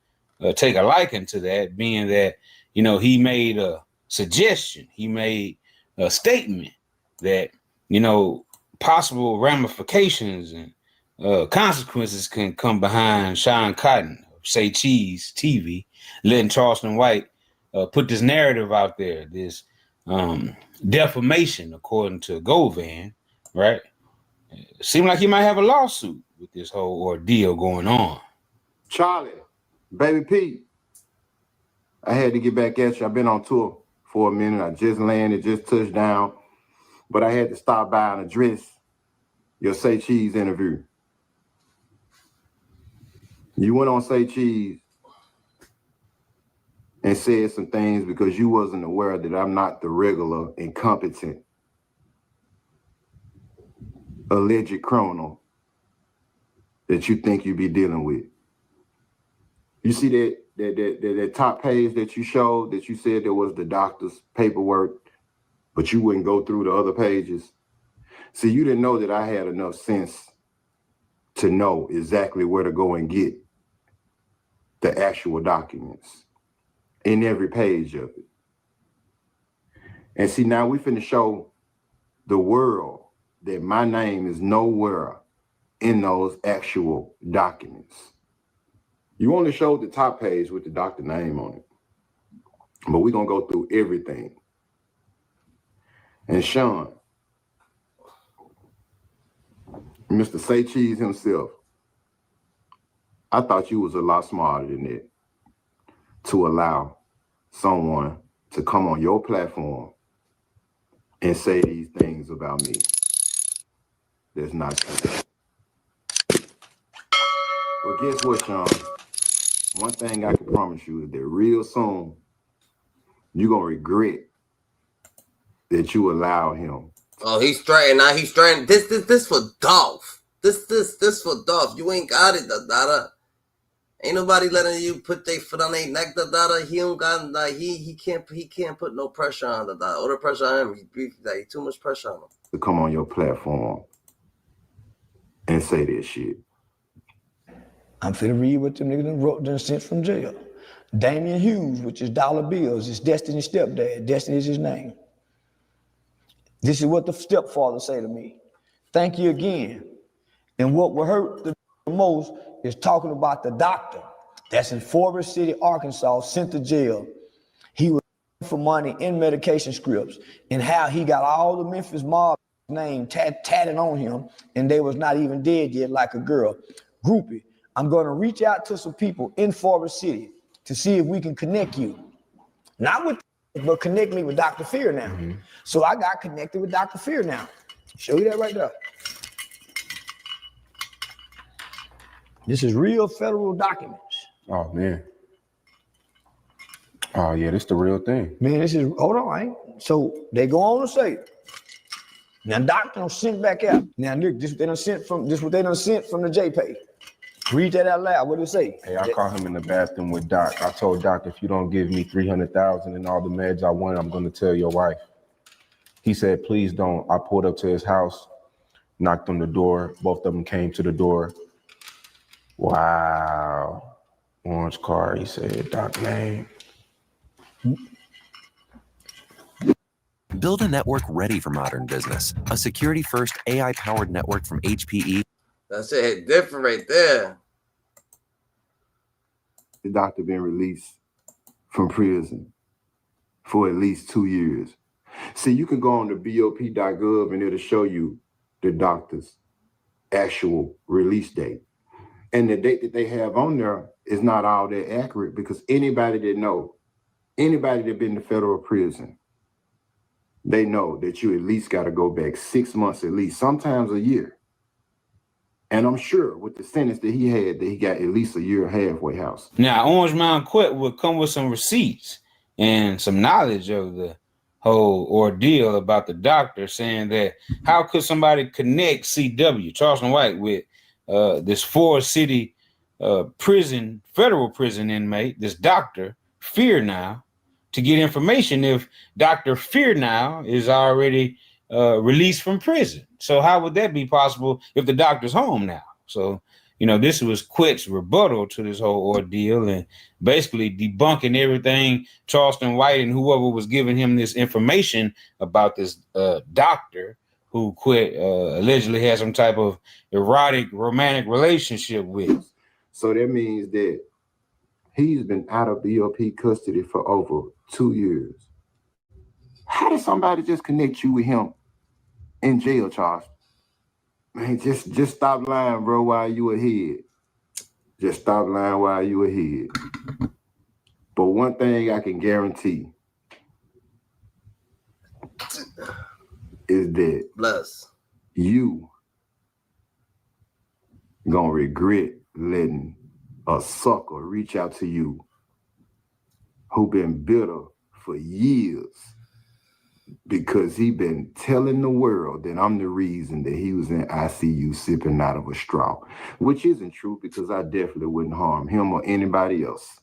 take a liking to that, being that, you know, he made a suggestion. He made a statement that, you know, possible ramifications and consequences can come behind Sean Cotton, Say Cheese TV, letting Charleston White put this narrative out there, this defamation, according to Govan, right? It seemed like he might have a lawsuit with this whole ordeal going on. Charlie, Baby P, I had to get back at you. I've been on tour for a minute. I just landed, just touched down, but I had to stop by and address your Say Cheese interview. You went on Say Cheese and said some things because you wasn't aware that I'm not the regular, incompetent, alleged criminal that you think you be dealing with. You see that top page that you showed, that you said there was the doctor's paperwork, but you wouldn't go through the other pages? See, you didn't know that I had enough sense to know exactly where to go and get the actual documents in every page of it. And see, now we finna show the world that my name is nowhere in those actual documents. You only showed the top page with the doctor name on it, but we're gonna go through everything. And Sean, Mr. Say Cheese himself, I thought you was a lot smarter than that to allow someone to come on your platform and say these things about me. that's not true. Well, guess what, Sean? One thing I can promise you is that real soon, you're going to regret that you allow him. Oh, he's straight now. He's straight. This for Dolph. This for Dolph. You ain't got it, da. Ain't nobody letting you put their foot on their neck, da. He don't got like he can't put no pressure on da. All the pressure on him, he too much pressure on him. To come on your platform and say this shit. I'm finna read what them niggas wrote and sent from jail. Damian Hughes, which is dollar bills, is Destiny's stepdad. Destiny is his name. This is what the stepfather say to me. Thank you again. And what will hurt the most is talking about the doctor that's in Forest City, Arkansas, sent to jail. He was for money in medication scripts and how he got all the Memphis mob name tatted on him and they was not even dead yet like a girl. Groupie, I'm going to reach out to some people in Forest City to see if we can connect you. Not with, but connect me with Dr. Fear now. Mm-hmm. So I got connected with Dr. Fear now. Show you that right there. This is real federal documents. Oh, man. Oh, yeah, this the real thing. Man, this is, hold on, ain't. So they go on to say, now doctor sent back out. Now look, this what they done sent from the JPay. Read that out loud. What did it say? Hey, I caught him in the bathroom with Doc. I told Doc, if you don't give me $300,000 and all the meds I want, I'm going to tell your wife. He said, please don't. I pulled up to his house, knocked on the door. Both of them came to the door. Wow. Orange car, he said, Doc name. Build a network ready for modern business. A security-first AI-powered network from HPE. That's it, different right there. The doctor been released from prison for at least 2 years. See, you can go on to bop.gov and it'll show you the doctor's actual release date. And the date that they have on there is not all that accurate because anybody that been to federal prison, they know that you at least got to go back 6 months at least, sometimes a year. And I'm sure with the sentence that he had, that he got at least a year halfway house. Now, Orange Mountain Quit would come with some receipts and some knowledge of the whole ordeal about the doctor, saying that how could somebody connect CW, Charleston White, with this Forest City prison, federal prison inmate, this doctor, Fear Now, to get information if Dr. Fear Now is already released from prison. So how would that be possible if the doctor's home now? So, you know, this was Quit's rebuttal to this whole ordeal and basically debunking everything Charleston White and whoever was giving him this information about this doctor who Quit allegedly had some type of erotic romantic relationship with. So that means that he's been out of BOP custody for over 2 years. How did somebody just connect you with him in jail, Charles? Man, just stop lying, bro, while you ahead. Just stop lying while you ahead. But one thing I can guarantee is that you gonna regret letting a sucker reach out to you who been bitter for years because he been telling the world that I'm the reason that he was in ICU sipping out of a straw, which isn't true because I definitely wouldn't harm him or anybody else.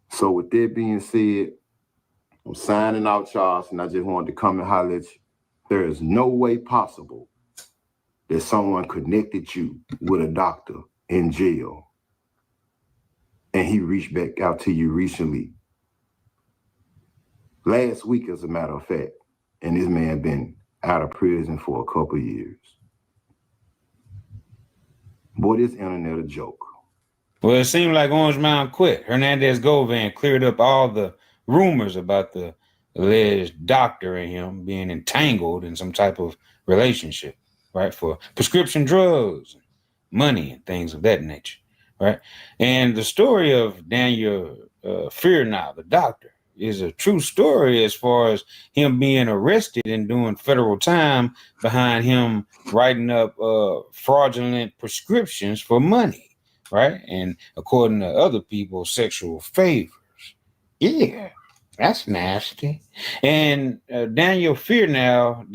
So with that being said, I'm signing out, Charles, and I just wanted to come and holler at you. There is no way possible that someone connected you with a doctor in jail and he reached back out to you recently. Last week, as a matter of fact, and this man been out of prison for a couple of years. Boy, this internet a joke. Well, it seemed like Orange Mountain Quit. Hernandez Govan cleared up all the rumors about the alleged doctor and him being entangled in some type of relationship, right? For prescription drugs, money, and things of that nature, right? And the story of Daniel Fear Now, the doctor, is a true story as far as him being arrested and doing federal time behind him writing up fraudulent prescriptions for money, right? And according to other people, sexual favors. Yeah, that's nasty. And Dr. Daniel Fearnow,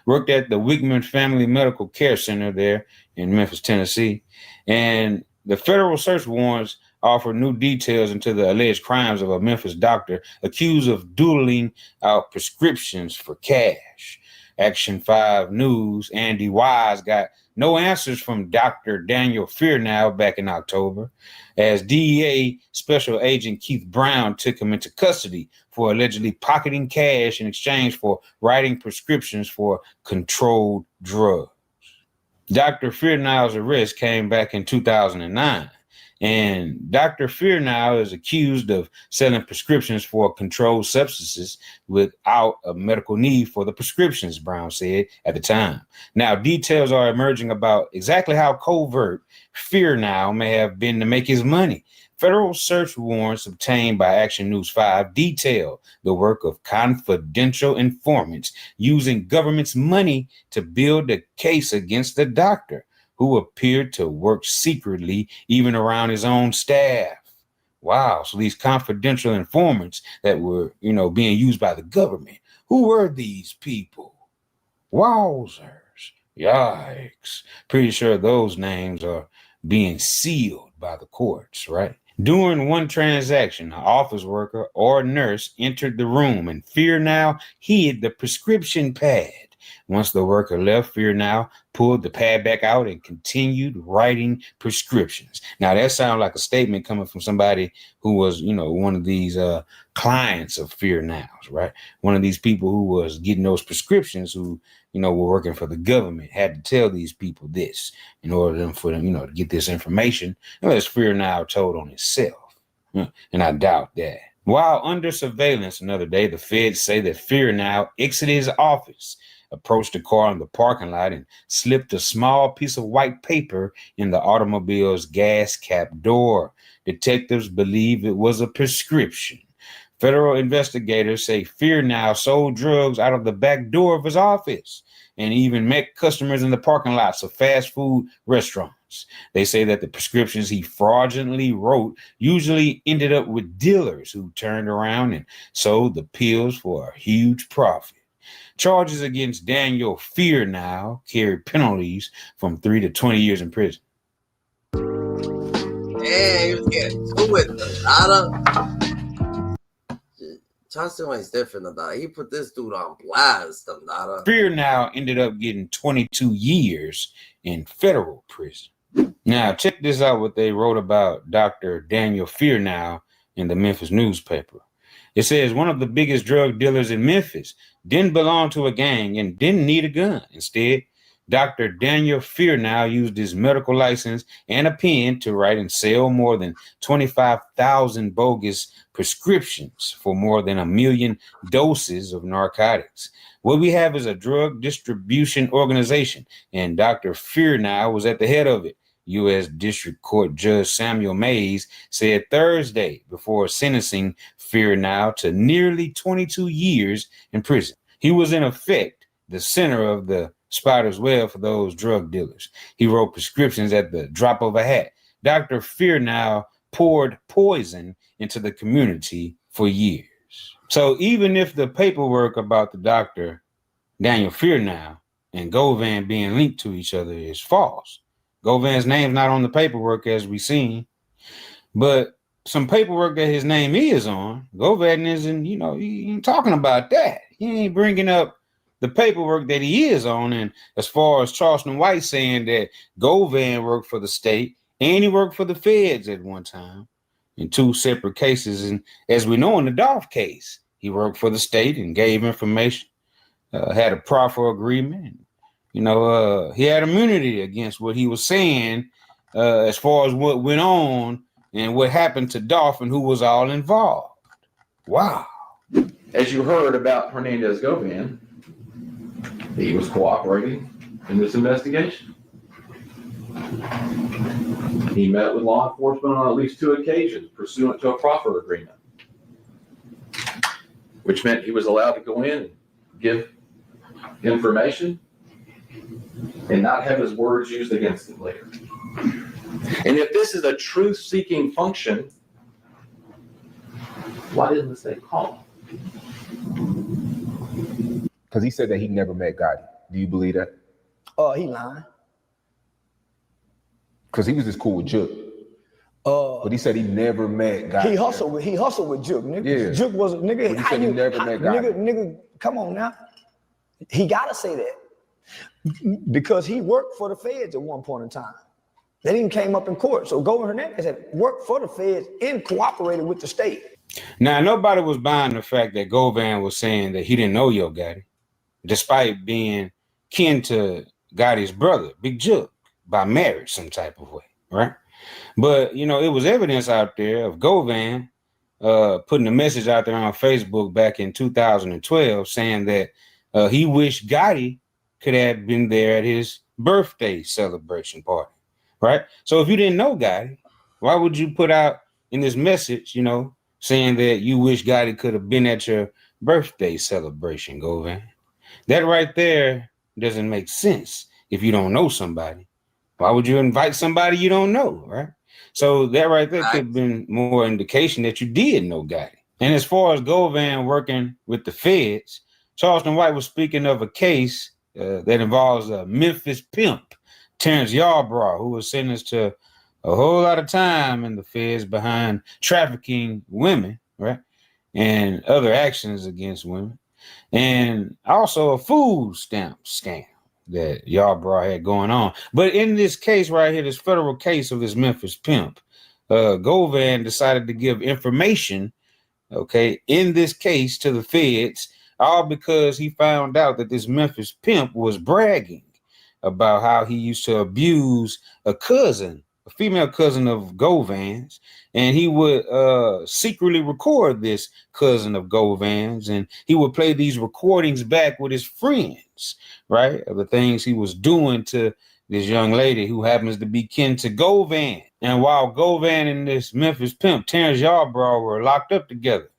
worked at the Wigman Family Medical Care Center there in Memphis, Tennessee. And the federal search warrants offer new details into the alleged crimes of a Memphis doctor accused of doodling out prescriptions for cash. Action 5 News, Andy Wise got no answers from Dr. Daniel Fearnow back in October, as DEA Special Agent Keith Brown took him into custody for allegedly pocketing cash in exchange for writing prescriptions for controlled drugs. Dr. Fearnow's arrest came back in 2009. And Dr. Fearnow is accused of selling prescriptions for controlled substances without a medical need for the prescriptions, Brown said at the time. Now, details are emerging about exactly how covert Fearnow may have been to make his money. Federal search warrants obtained by Action News 5 detail the work of confidential informants using government's money to build a case against the doctor, who appeared to work secretly even around his own staff. Wow. So these confidential informants that were, being used by the government, who were these people? Wowzers. Yikes. Pretty sure those names are being sealed by the courts, right? During one transaction, an office worker or nurse entered the room and Fearnow hid the prescription pad. Once the worker left, Fearnow pulled the pad back out and continued writing prescriptions. Now, that sounds like a statement coming from somebody who was, one of these clients of Fearnow's, right? One of these people who was getting those prescriptions who, were working for the government, had to tell these people this in order for them, to get this information. Unless Fearnow told on himself. And I doubt that. While under surveillance another day, the feds say that Fearnow exited his office, approached the car in the parking lot, and slipped a small piece of white paper in the automobile's gas cap door. Detectives believe it was a prescription. Federal investigators say Fearnow sold drugs out of the back door of his office and even met customers in the parking lots of fast food restaurants. They say that the prescriptions he fraudulently wrote usually ended up with dealers who turned around and sold the pills for a huge profit. Charges against Daniel Fearnow carry penalties from 3 to 20 years in prison. Yeah, he was getting to it. Charleston White's different than that. He put this dude on blast. Fearnow ended up getting 22 years in federal prison. Now, check this out, what they wrote about Dr. Daniel Fearnow in the Memphis newspaper. It says one of the biggest drug dealers in Memphis didn't belong to a gang and didn't need a gun. Instead, Dr. Daniel Fearnow used his medical license and a pen to write and sell more than 25,000 bogus prescriptions for more than 1 million doses of narcotics. What we have is a drug distribution organization, and Dr. Fearnow was at the head of it. U.S. District Court Judge Samuel Mays said Thursday before sentencing Fearnow to nearly 22 years in prison. He was in effect the center of the spider's web for those drug dealers. He wrote prescriptions at the drop of a hat. Dr. Fearnow poured poison into the community for years. So even if the paperwork about the Dr. Daniel Fearnow and Govan being linked to each other is false, Govan's name's not on the paperwork as we seen, but some paperwork that his name is on, Govan isn't, he ain't talking about that. He ain't bringing up the paperwork that he is on. And as far as Charleston White saying that Govan worked for the state and he worked for the feds at one time in 2 separate cases. And as we know in the Dolph case, he worked for the state and gave information, had a proffer agreement. He had immunity against what he was saying as far as what went on and what happened to Dolph and who was all involved. Wow. As you heard about Hernandez Govan, he was cooperating in this investigation. He met with law enforcement on at least 2 occasions pursuant to a proffer agreement. which meant he was allowed to go in and give information and not have his words used against him later. And if this is a truth-seeking function, why didn't the state call him? Because he said that he never met Gotti. Do you believe that? He lying. Because he was just cool with Jook. But he said he never met Gotti. He hustled with Jook, nigga. Yeah. Jook was a nigga. But he said he never met Gotti. Nigga, come on now. He gotta say that. Because he worked for the Feds at one point in time. That even came up in court. So Govan Hernandez had worked for the Feds and cooperated with the state. Now, nobody was buying the fact that Govan was saying that he didn't know Yo Gotti, despite being kin to Gotti's brother, Big Jook, by marriage some type of way, right? But, you know, it was evidence out there of Govan putting a message out there on Facebook back in 2012 saying that he wished Gotti could have been there at his birthday celebration party, right? So if you didn't know Gotti, why would you put out in this message, you know, saying that you wish Gotti could have been at your birthday celebration, Govan? That right there doesn't make sense if you don't know somebody. Why would you invite somebody you don't know, right? So that right there could have been more indication that you did know Gotti. And as far as Govan working with the Feds, Charleston White was speaking of a case that involves a Memphis pimp, Terrence Yarbrough, who was sentenced to a whole lot of time in the Feds behind trafficking women, right? And other actions against women. And also a food stamp scam that Yarbrough had going on. But in this case right here, this federal case of this Memphis pimp, Govan decided to give information, okay, in this case to the Feds, all because he found out that this Memphis pimp was bragging about how he used to abuse a cousin, a female cousin of Govan's, and he would secretly record this cousin of Govan's, and he would play these recordings back with his friends, right, of the things he was doing to this young lady who happens to be kin to Govan. And while Govan and this Memphis pimp, Terrence Yarbrough, were locked up together,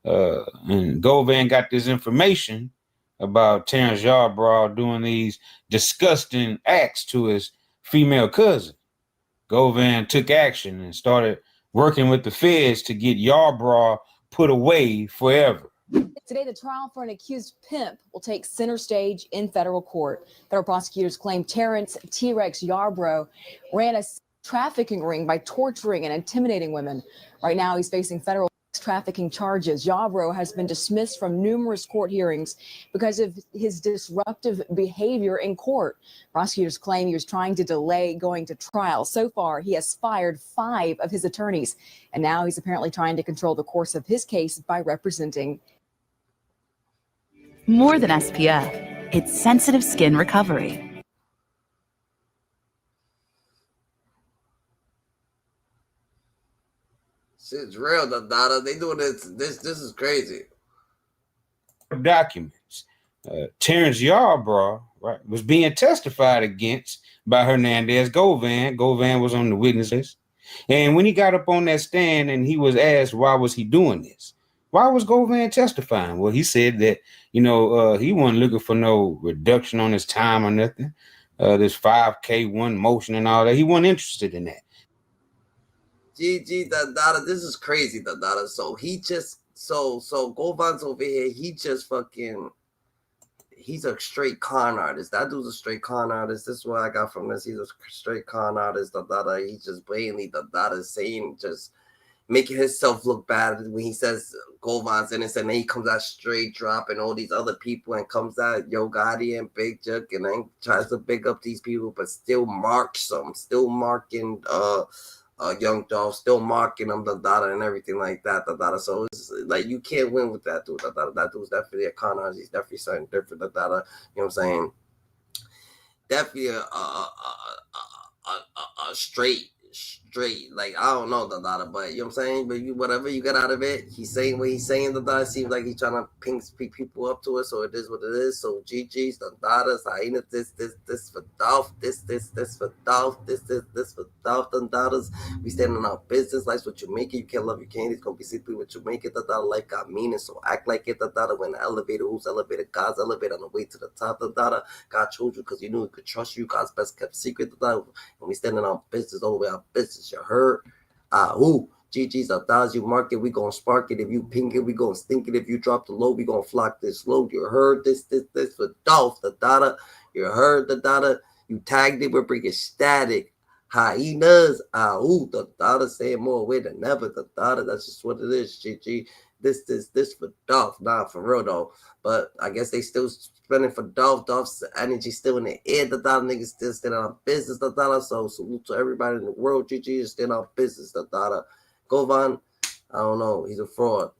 and Govan got this information about Terrence Yarbrough doing these disgusting acts to his female cousin, Govan took action and started working with the Feds to get Yarbrough put away forever. Today, the trial for an accused pimp will take center stage in federal court. Federal prosecutors claim Terrence T-Rex Yarbrough ran a trafficking ring by torturing and intimidating women. Right now, he's facing federal trafficking charges. Yarbrough has been dismissed from numerous court hearings because of his disruptive behavior in court. Prosecutors claim he was trying to delay going to trial. So far, he has fired 5 of his attorneys, and now he's apparently trying to control the course of his case by representing. More than SPF, it's sensitive skin recovery. Shit's real, Dada. They doing this. This is crazy. Documents. Terrence Yarbrough, right, was being testified against by Hernandez. Govan was on the witness list. And when he got up on that stand and he was asked why was he doing this, why was Govan testifying? Well, he said that, you know, he wasn't looking for no reduction on his time or nothing. This 5K1 motion and all that. He wasn't interested in that. GG, Dada, this is crazy, Dada. So he just, so Govan's over here. He just fucking, he's a straight con artist. That dude's a straight con artist. This is what I got from this. He's a straight con artist, Dada. He's just blatantly, Dada, saying, just making himself look bad when he says Govan's innocent. And then he comes out straight dropping all these other people and comes out Yo Gotti and Big Jook and then tries to big up these people, but still marks them, still marking Young Dolph, still marking him, Dada, and everything like that, Dada. So it's like you can't win with that dude, Dada. That dude's definitely a con artist. He's definitely something different, Dada. You know what I'm saying? Definitely a straight straight. Like, I don't know, but you know what I'm saying? But whatever you get out of it, he's saying what he's saying, it seems like he's trying to ping people up to it, so it is what it is. So GG's, hyenas, this for Dolph, this for Dolph, this for Dolph, we stand on our business. Life's what you make it. You can't love your candy. It's gonna be simply what you make it. Life got meaning, so act like it. When the elevator, who's elevated? God's elevator on the way to the top. God chose you because you knew he could trust you. God's best kept secret. And we standing on business, all the way on business. You heard? GG's $1,000 you mark it, we gonna spark it. If you ping it, we gonna stink it. If you drop the low, we gonna flock this low. You heard this for Dolph, you heard you tagged it, we're bringing static. Hyenas, saying more way than never. That's just what it is. GG. This for Dolph, nah, for real though. But I guess they still spending for Dolph. Dolph's energy still in the air. Niggas still standing on business. So salute to everybody in the world. GG is still on business. Govan, I don't know. He's a fraud.